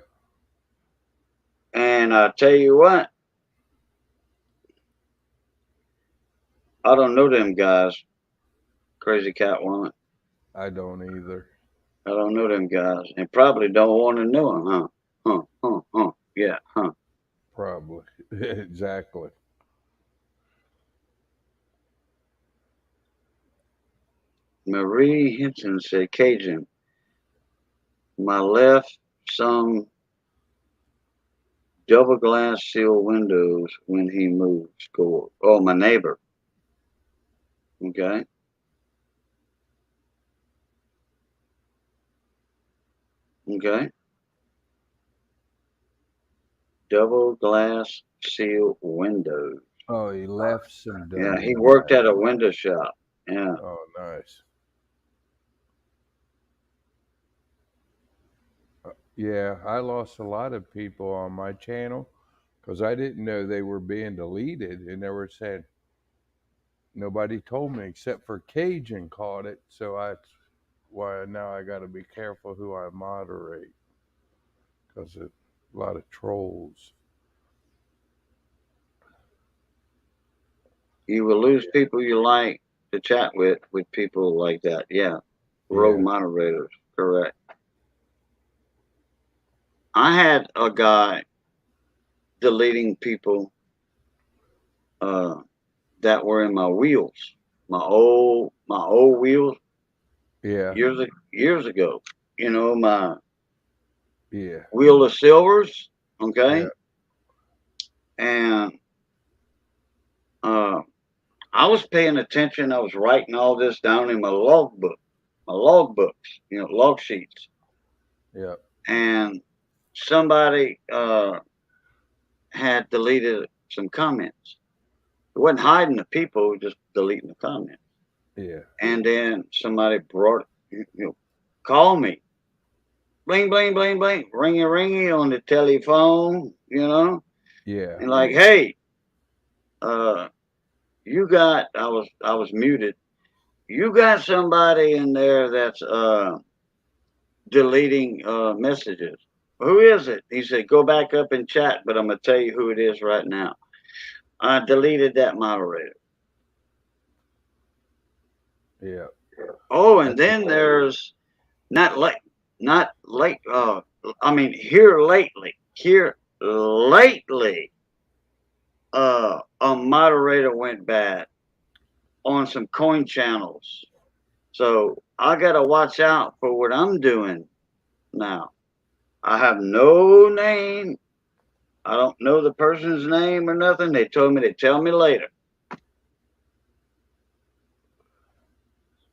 And I tell you what, I don't know them guys, Crazy Cat Woman. I don't either. I don't know them guys, and probably don't want to know them, huh? Huh? Yeah, huh? Probably. Exactly. Marie Hinton said, Cajun, my left some double glass seal windows when he moves. Score. Oh, my neighbor. Okay. Okay. Double glass seal windows. Oh, he left some Yeah, double he worked glass. at a window shop. Yeah. Oh, nice. Yeah, I lost a lot of people on my channel because I didn't know they were being deleted, and they were saying nobody told me except for Cajun caught it. So why now I got to be careful who I moderate because a lot of trolls. You will lose people you like to chat with people like that. Yeah. Rogue Yeah. moderators. Correct. I had a guy deleting people that were in my wheels, my old wheels Yeah. years ago. You know, my Yeah. wheel of silvers. Yeah. Okay, and uh, I was paying attention. I was writing all this down in my logbook, my logbooks. You know, log sheets. Yeah. And somebody had deleted some comments. It wasn't hiding the people, just deleting the comments. Yeah. And then somebody brought, call me, bling, bling, bling, bling, ringy, ringy on the telephone, Yeah. and like, hey, you got, I was muted. You got somebody in there that's deleting messages. Who is it? He said, go back up and chat, but I'm gonna tell you who it is right now. I deleted that moderator. Yeah. Oh, and That's a, then there's not late, not late. I mean, here lately, a moderator went bad on some coin channels. So I got to watch out for what I'm doing now. I have no name. I don't know the person's name or nothing. They told me to tell me later.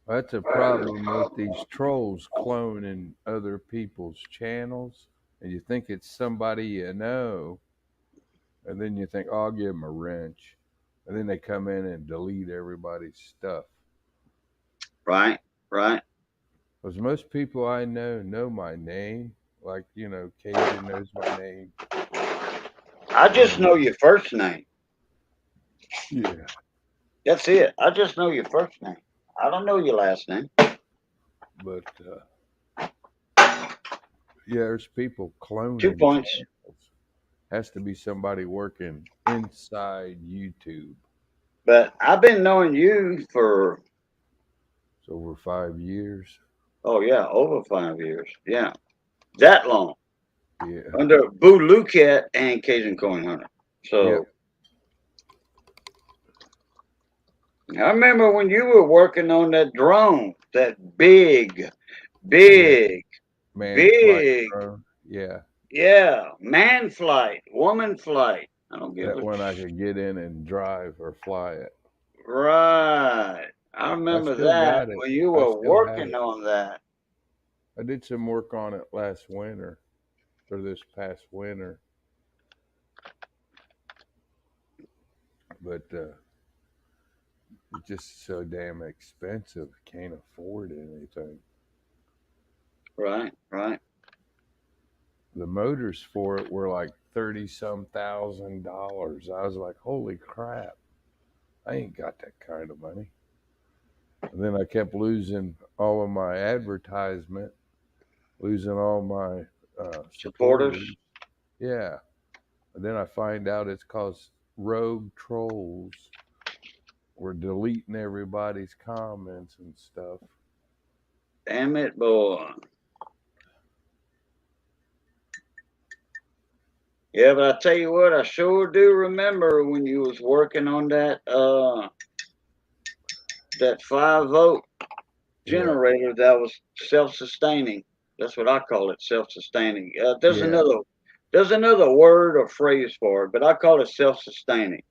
that's a problem with these trolls cloning other people's channels, and you think it's somebody you know, and then you think, oh, I'll give them a wrench, and then they come in and delete everybody's stuff. Right, right. Because most people I know my name, like Cajun knows my name, I just and know your first name. yeah, That's it. I just know your first name. I don't know your last name. but yeah, there's people 2 cloning points. channels. Has to be somebody working inside YouTube. But I've been knowing you for, It's over 5 years. oh, yeah, over 5 years. Yeah, that long. Yeah. Under Boo Lucat and Cajun Coin Hunter. Yep. So I remember when you were working on that drone, that big, Yeah. big, Man flight big, drone. Yeah. yeah, man flight, woman flight. I don't give That a one I could get in and drive or fly it. right. I I remember still that got it. when you I were still have working it. on that. I did some work on it last winter or this past winter, but it's just so damn expensive. Can't afford anything. Right, right. The motors for it were like 30 some $1,000. I was like, holy crap, I ain't got that kind of money. And then I kept losing all of my advertisement, losing all my Supporters. supporters. Yeah. And then I find out it's cause rogue trolls were deleting everybody's comments and stuff. Damn it, boy. Yeah, but I tell you what, I sure do remember when you was working on that 5 volt Yeah. generator that was self-sustaining. That's what I call it, self-sustaining. Yeah. There's another word or phrase for it, but I call it self-sustaining.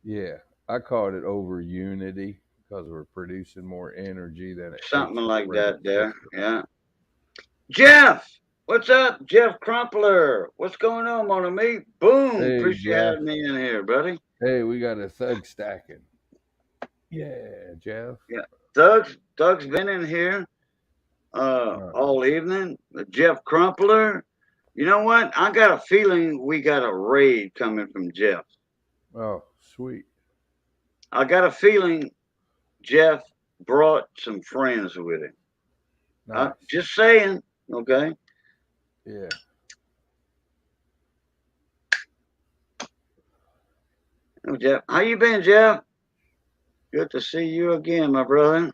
Yeah. I called it over unity because we're producing more energy than it Something takes to like run the that there. system. Yeah. Jeff, what's up? Jeff Crumpler. What's going on, mon ami? Boom. Hey, Appreciate Jeff. having me in here, buddy. Hey, we got a thug stacking. Yeah, Jeff. Yeah. Doug's been in here Uh, all evening. Jeff Crumpler. You know what? I got a feeling we got a raid coming from Jeff. oh, sweet. I got a feeling Jeff brought some friends with him. Nice. Just saying, okay. Yeah. Oh, Jeff, how you been, Jeff? Good to see you again, my brother.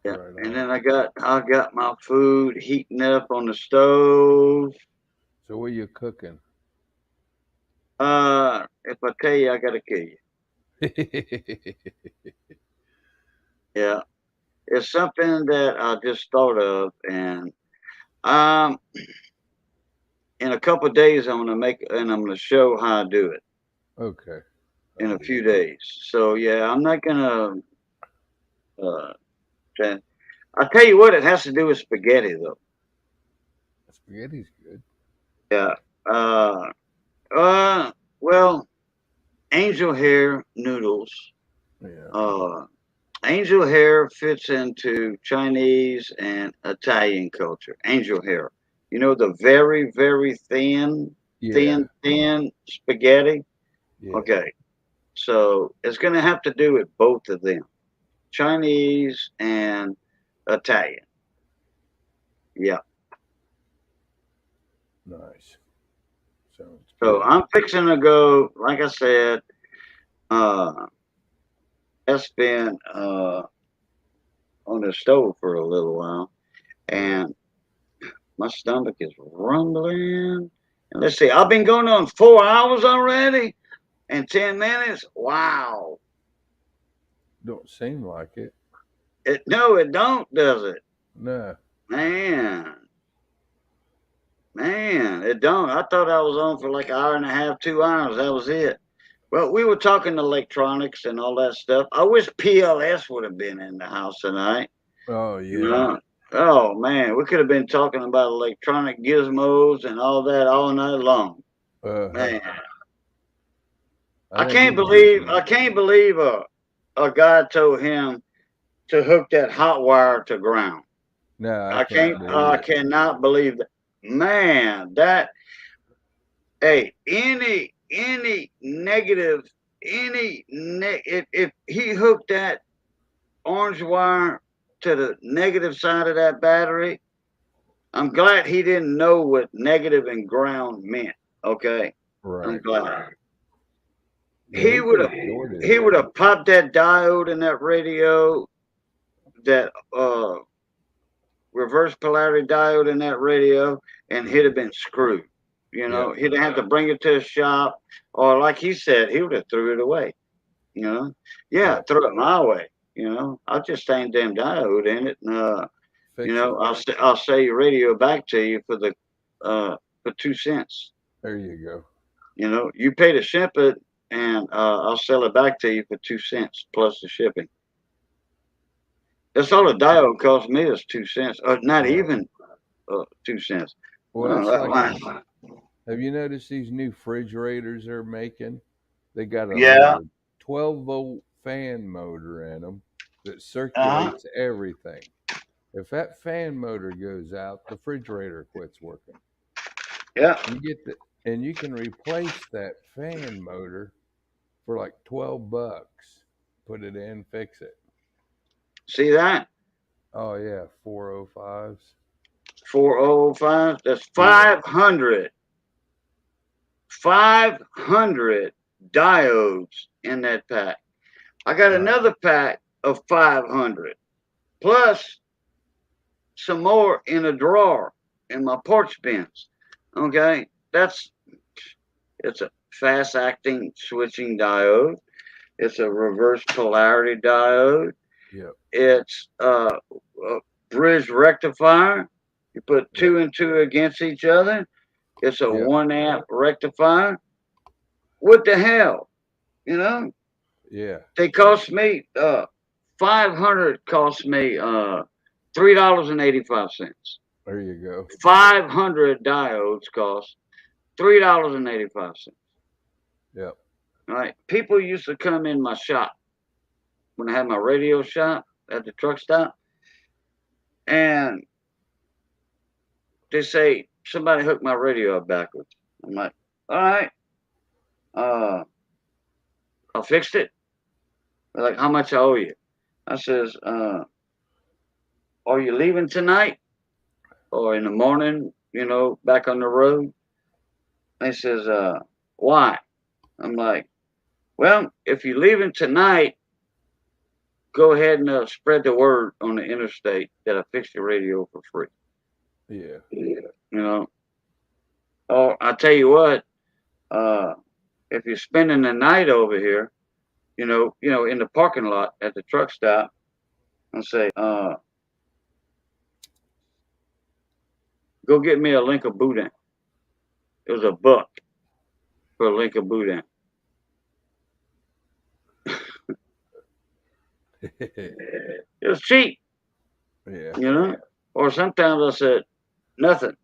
Yeah, Right and on. then I got my food heating up on the stove. So what are you cooking? If I tell you, I gotta kill you. Yeah, it's something that I just thought of, and um, in a couple of days, I'm gonna show how I do it Okay. in That'll a be few good. days. So yeah, I'm not gonna. Uh, try- I tell you what, it has to do with spaghetti though. Spaghetti's good. Yeah. Uh, uh, well, angel hair noodles. Yeah. Uh, Angel hair fits into Chinese and Italian culture. Angel hair. You know the very, very Yeah. thin spaghetti? Yeah. Okay. So it's going to have to do with both of them, Chinese and Italian. Yeah. Nice. Sounds So good. I'm fixing to go, like I said, uh, that's been on the stove for a little while. Yeah. And my stomach is rumbling. And let's see, I've been going on 4 hours already and 10 minutes. Wow. Don't seem like it. No, it don't, does it? No. Man, man, it don't. I thought I was on for like an hour and a half, 2 hours. That was it. Well, we were talking electronics and all that stuff. I wish PLS would have been in the house tonight. Oh You yeah. know? Oh man, we could have been talking about electronic gizmos and all that all night long. Uh-huh. Man, I think he'd be I can't believe a guy told him to hook that hot wire to ground. no, I can't believe I it. cannot believe that. Man, that hey, any negative, if he hooked that orange wire to the negative side of that battery, I'm glad he didn't know what negative and ground meant. Okay, I'm Right. glad. Yeah, He he would could have have shorted he it. would have popped that diode in that radio, that reverse polarity diode in that radio, and he'd Yeah. have been screwed. You Yeah. know, he'd have to bring it to a shop, or like he said, he would have threw it away. You know, yeah, Yeah. throw it my way. You know, I'll just hang damn diode in it, and you Fix know, it. I'll sell your radio back to you for 2 cents. There you go. You know, you pay to ship it, and I'll sell it back to you for 2 cents plus the shipping. That's all a Yeah. diode cost me is 2 cents, or not Right. even 2 cents. Well, Oh, it's that like line. these. Have you noticed these new refrigerators they're making? They got a Yeah. little 12-volt fan motor in them that Uh huh. circulates everything. If that fan motor goes out, the refrigerator quits working. Yeah. You get the and you can replace that fan motor for like $12. Put it in, fix it. See that? Oh yeah, 405s. 4005. That's Yeah. 500 diodes in that pack. I got Right. another pack of 500 plus some more in a drawer in my porch bins. Okay, it's a fast acting switching diode. It's a reverse polarity diode. Yep. It's a bridge rectifier. You put Yep. two and two against each other. It's a Yep. 1 amp rectifier. What the hell? You know, Yeah. they cost me 500 cost me $3.85. There you go. 500 diodes cost $3.85. Yep. All right. People used to come in my shop when I had my radio shop at the truck stop, and they say somebody hooked my radio up backwards. I'm like, all right, I fixed it. They're like, how much I owe you? I says, are you leaving tonight or in the morning, back on the road? They says, why? I'm like, well, if you're leaving tonight, go ahead and spread the word on the interstate that I fixed your radio for free. Yeah. You know, or I tell you what, if you're spending the night over here, in the parking lot at the truck stop, I'll say, go get me a link of boudin. It was $1 for a link of boudin. It was cheap, Yeah. Or sometimes I said, nothing.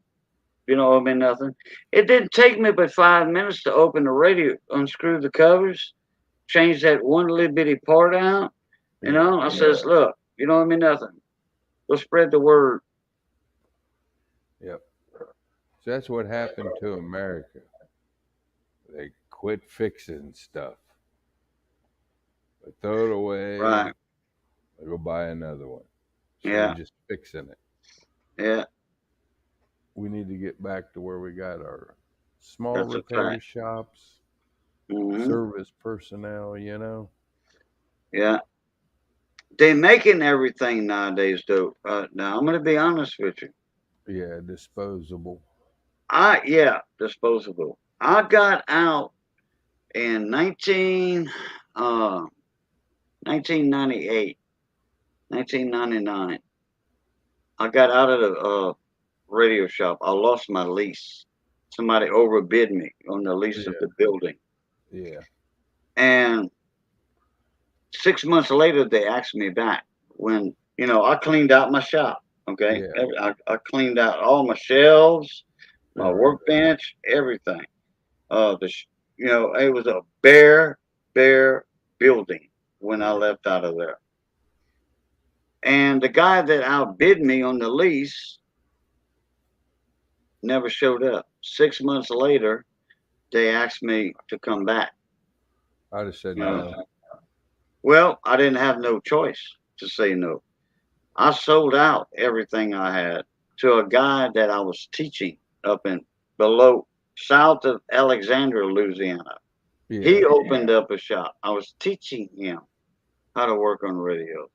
I mean, nothing. It didn't take me but 5 minutes to open the radio, unscrew the covers, change that one little bitty part out. I says, look, I mean, nothing. Go spread the word. Yep. So that's what happened to America. They quit fixing stuff. They throw it away. Right. They go buy another one. So Yeah. they're just fixing it. Yeah. We need to get back to where we got our small That's a repair fact. shops, Hmm. service personnel, Yeah. They making everything nowadays, though. Now, I'm going to be honest with you. Yeah, disposable. Disposable. I got out in 1998, 1999. I got out of the radio shop. I lost my lease. Somebody overbid me on the lease of Yeah. the building. Yeah. And 6 months later, they asked me back when, I cleaned out my shop. Okay. Yeah. I cleaned out all my shelves, my Everything. workbench, everything. It was a bare building when I left out of there. And the guy that outbid me on the lease never showed up. 6 months later, they asked me to come back. I just said You know, no. well, I didn't have no choice to say no. I sold out everything I had to a guy that I was teaching up in below south of Alexandria, Louisiana. He Yeah. opened up a shop. I was teaching him how to work on radio.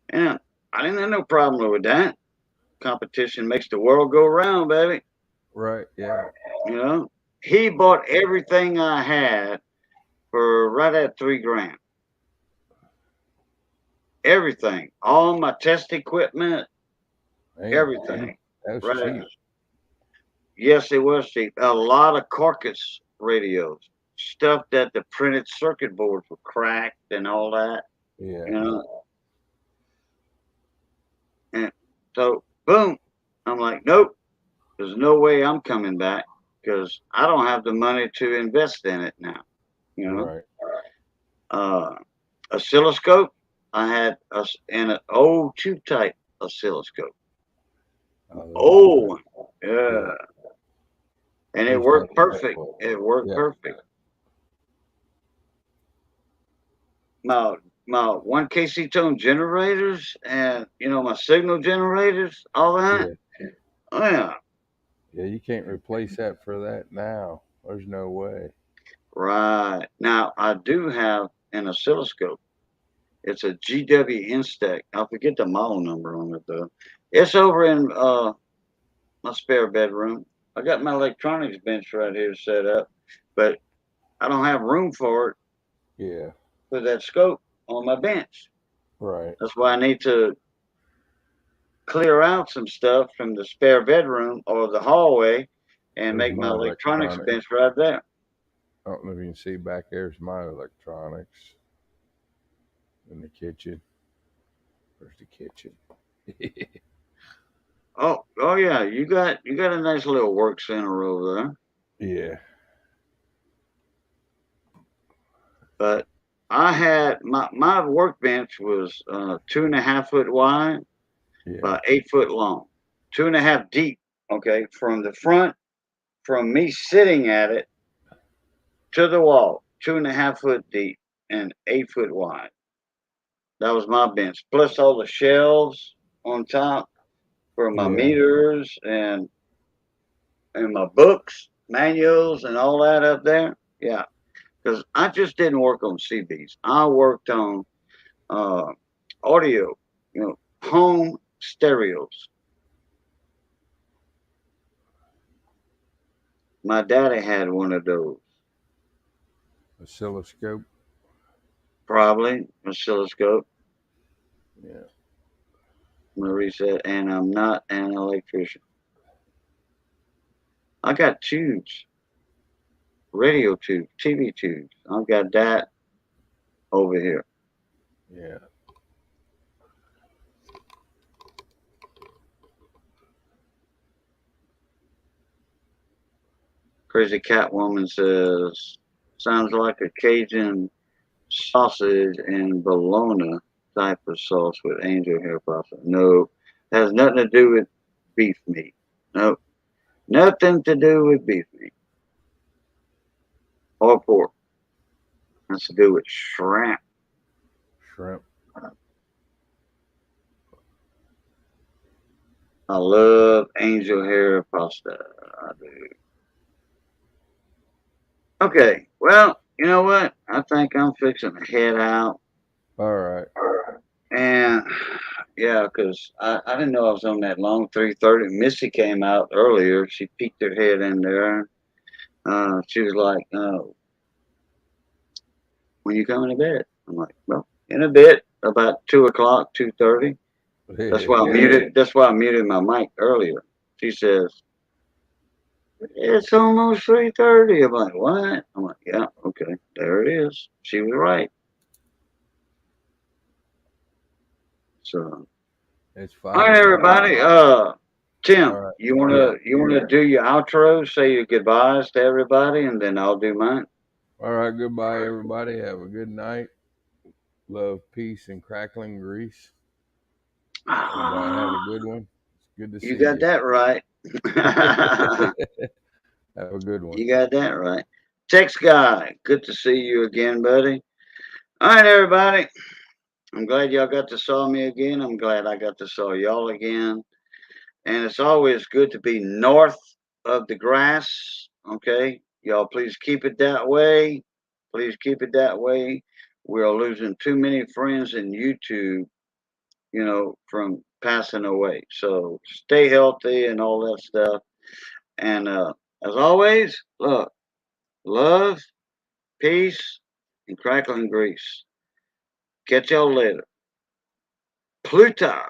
And I didn't have no problem with that. Competition makes the world go round, baby. Right. Yeah. You know, he bought everything I had for right at $3,000. Everything, all my test equipment, Man, everything. that was Right. cheap. Yes, it was cheap. A lot of carcass radios, stuff that the printed circuit boards were cracked and all that. Yeah. And so, boom, I'm like, nope, there's no way I'm coming back because I don't have the money to invest in it now. Right. Oscilloscope, I had an old tube type oscilloscope. Old one. Yeah. And it Those worked don't perfect. work. It worked Yeah. perfect. My one KC tone generators and my signal generators, all that. Yeah. Oh yeah. Yeah. You can't replace that for that now. There's no way. Right. Now I do have an oscilloscope. It's a GW Instack. I forget the model number on it though. It's over in my spare bedroom. I got my electronics bench right here set up, but I don't have room for it Yeah. for that scope on my bench. Right. That's why I need to clear out some stuff from the spare bedroom or the hallway and There's make my my electronics electronics. bench right there. I don't know if you can see back there's my electronics in the kitchen. Where's the kitchen? Oh yeah, you got a nice little work center over there. Yeah. But I had my workbench was 2.5 foot wide Yeah. by 8 foot long, 2.5 deep. Okay, from the front from me sitting at it to the wall, 2.5 foot deep and 8 foot wide. That was my bench, plus all the shelves on top for my Yeah. meters and my books, manuals, and all that up there. Yeah, because I just didn't work on CBs. I worked on uh, audio, home stereos. My daddy had one of those, Oscilloscope. probably oscilloscope. Yeah. Marie said, and I'm not an electrician. I got tubes, radio tubes, TV tubes. I've got that over here. Yeah. Crazy Cat Woman says, sounds like a Cajun sausage and bologna type of sauce with angel hair pasta. No, has nothing to do with beef meat. No, nothing to do with beef meat or pork. Has to do with shrimp. Shrimp. I love angel hair pasta. I do. Okay, well, you know what? I think I'm fixing to head out. All right. And yeah, because I didn't know I was on that long 3:30. Missy came out earlier. She peeked her head in there. She was like, when you coming to bed? I'm like, well, in a bit, about 2 o'clock, 2:30. That's why I muted. That's why I muted my mic earlier. She says, it's almost 3:30. I'm like, what? I'm like, yeah, okay, there it is. She was right. So, It's all 5 right, o'clock. everybody. Tim, All right. you wanna do your outro, say your goodbyes to everybody, and then I'll do mine. All right. Goodbye, everybody. Have a good night. Love, peace, and crackling grease. Everybody have a good one. It's good to You see got you. that right. Have a good one. You got that right. Text guy, good to see you again, buddy. All right, everybody. I'm glad y'all got to saw me again. I'm glad I got to saw y'all again. And it's always good to be north of the grass. Okay. Y'all, please keep it that way. Please keep it that way. We're losing too many friends in YouTube, from passing away. So stay healthy and all that stuff. And as always, look, love, peace, and crackling grease. Catch y'all later. Pluto.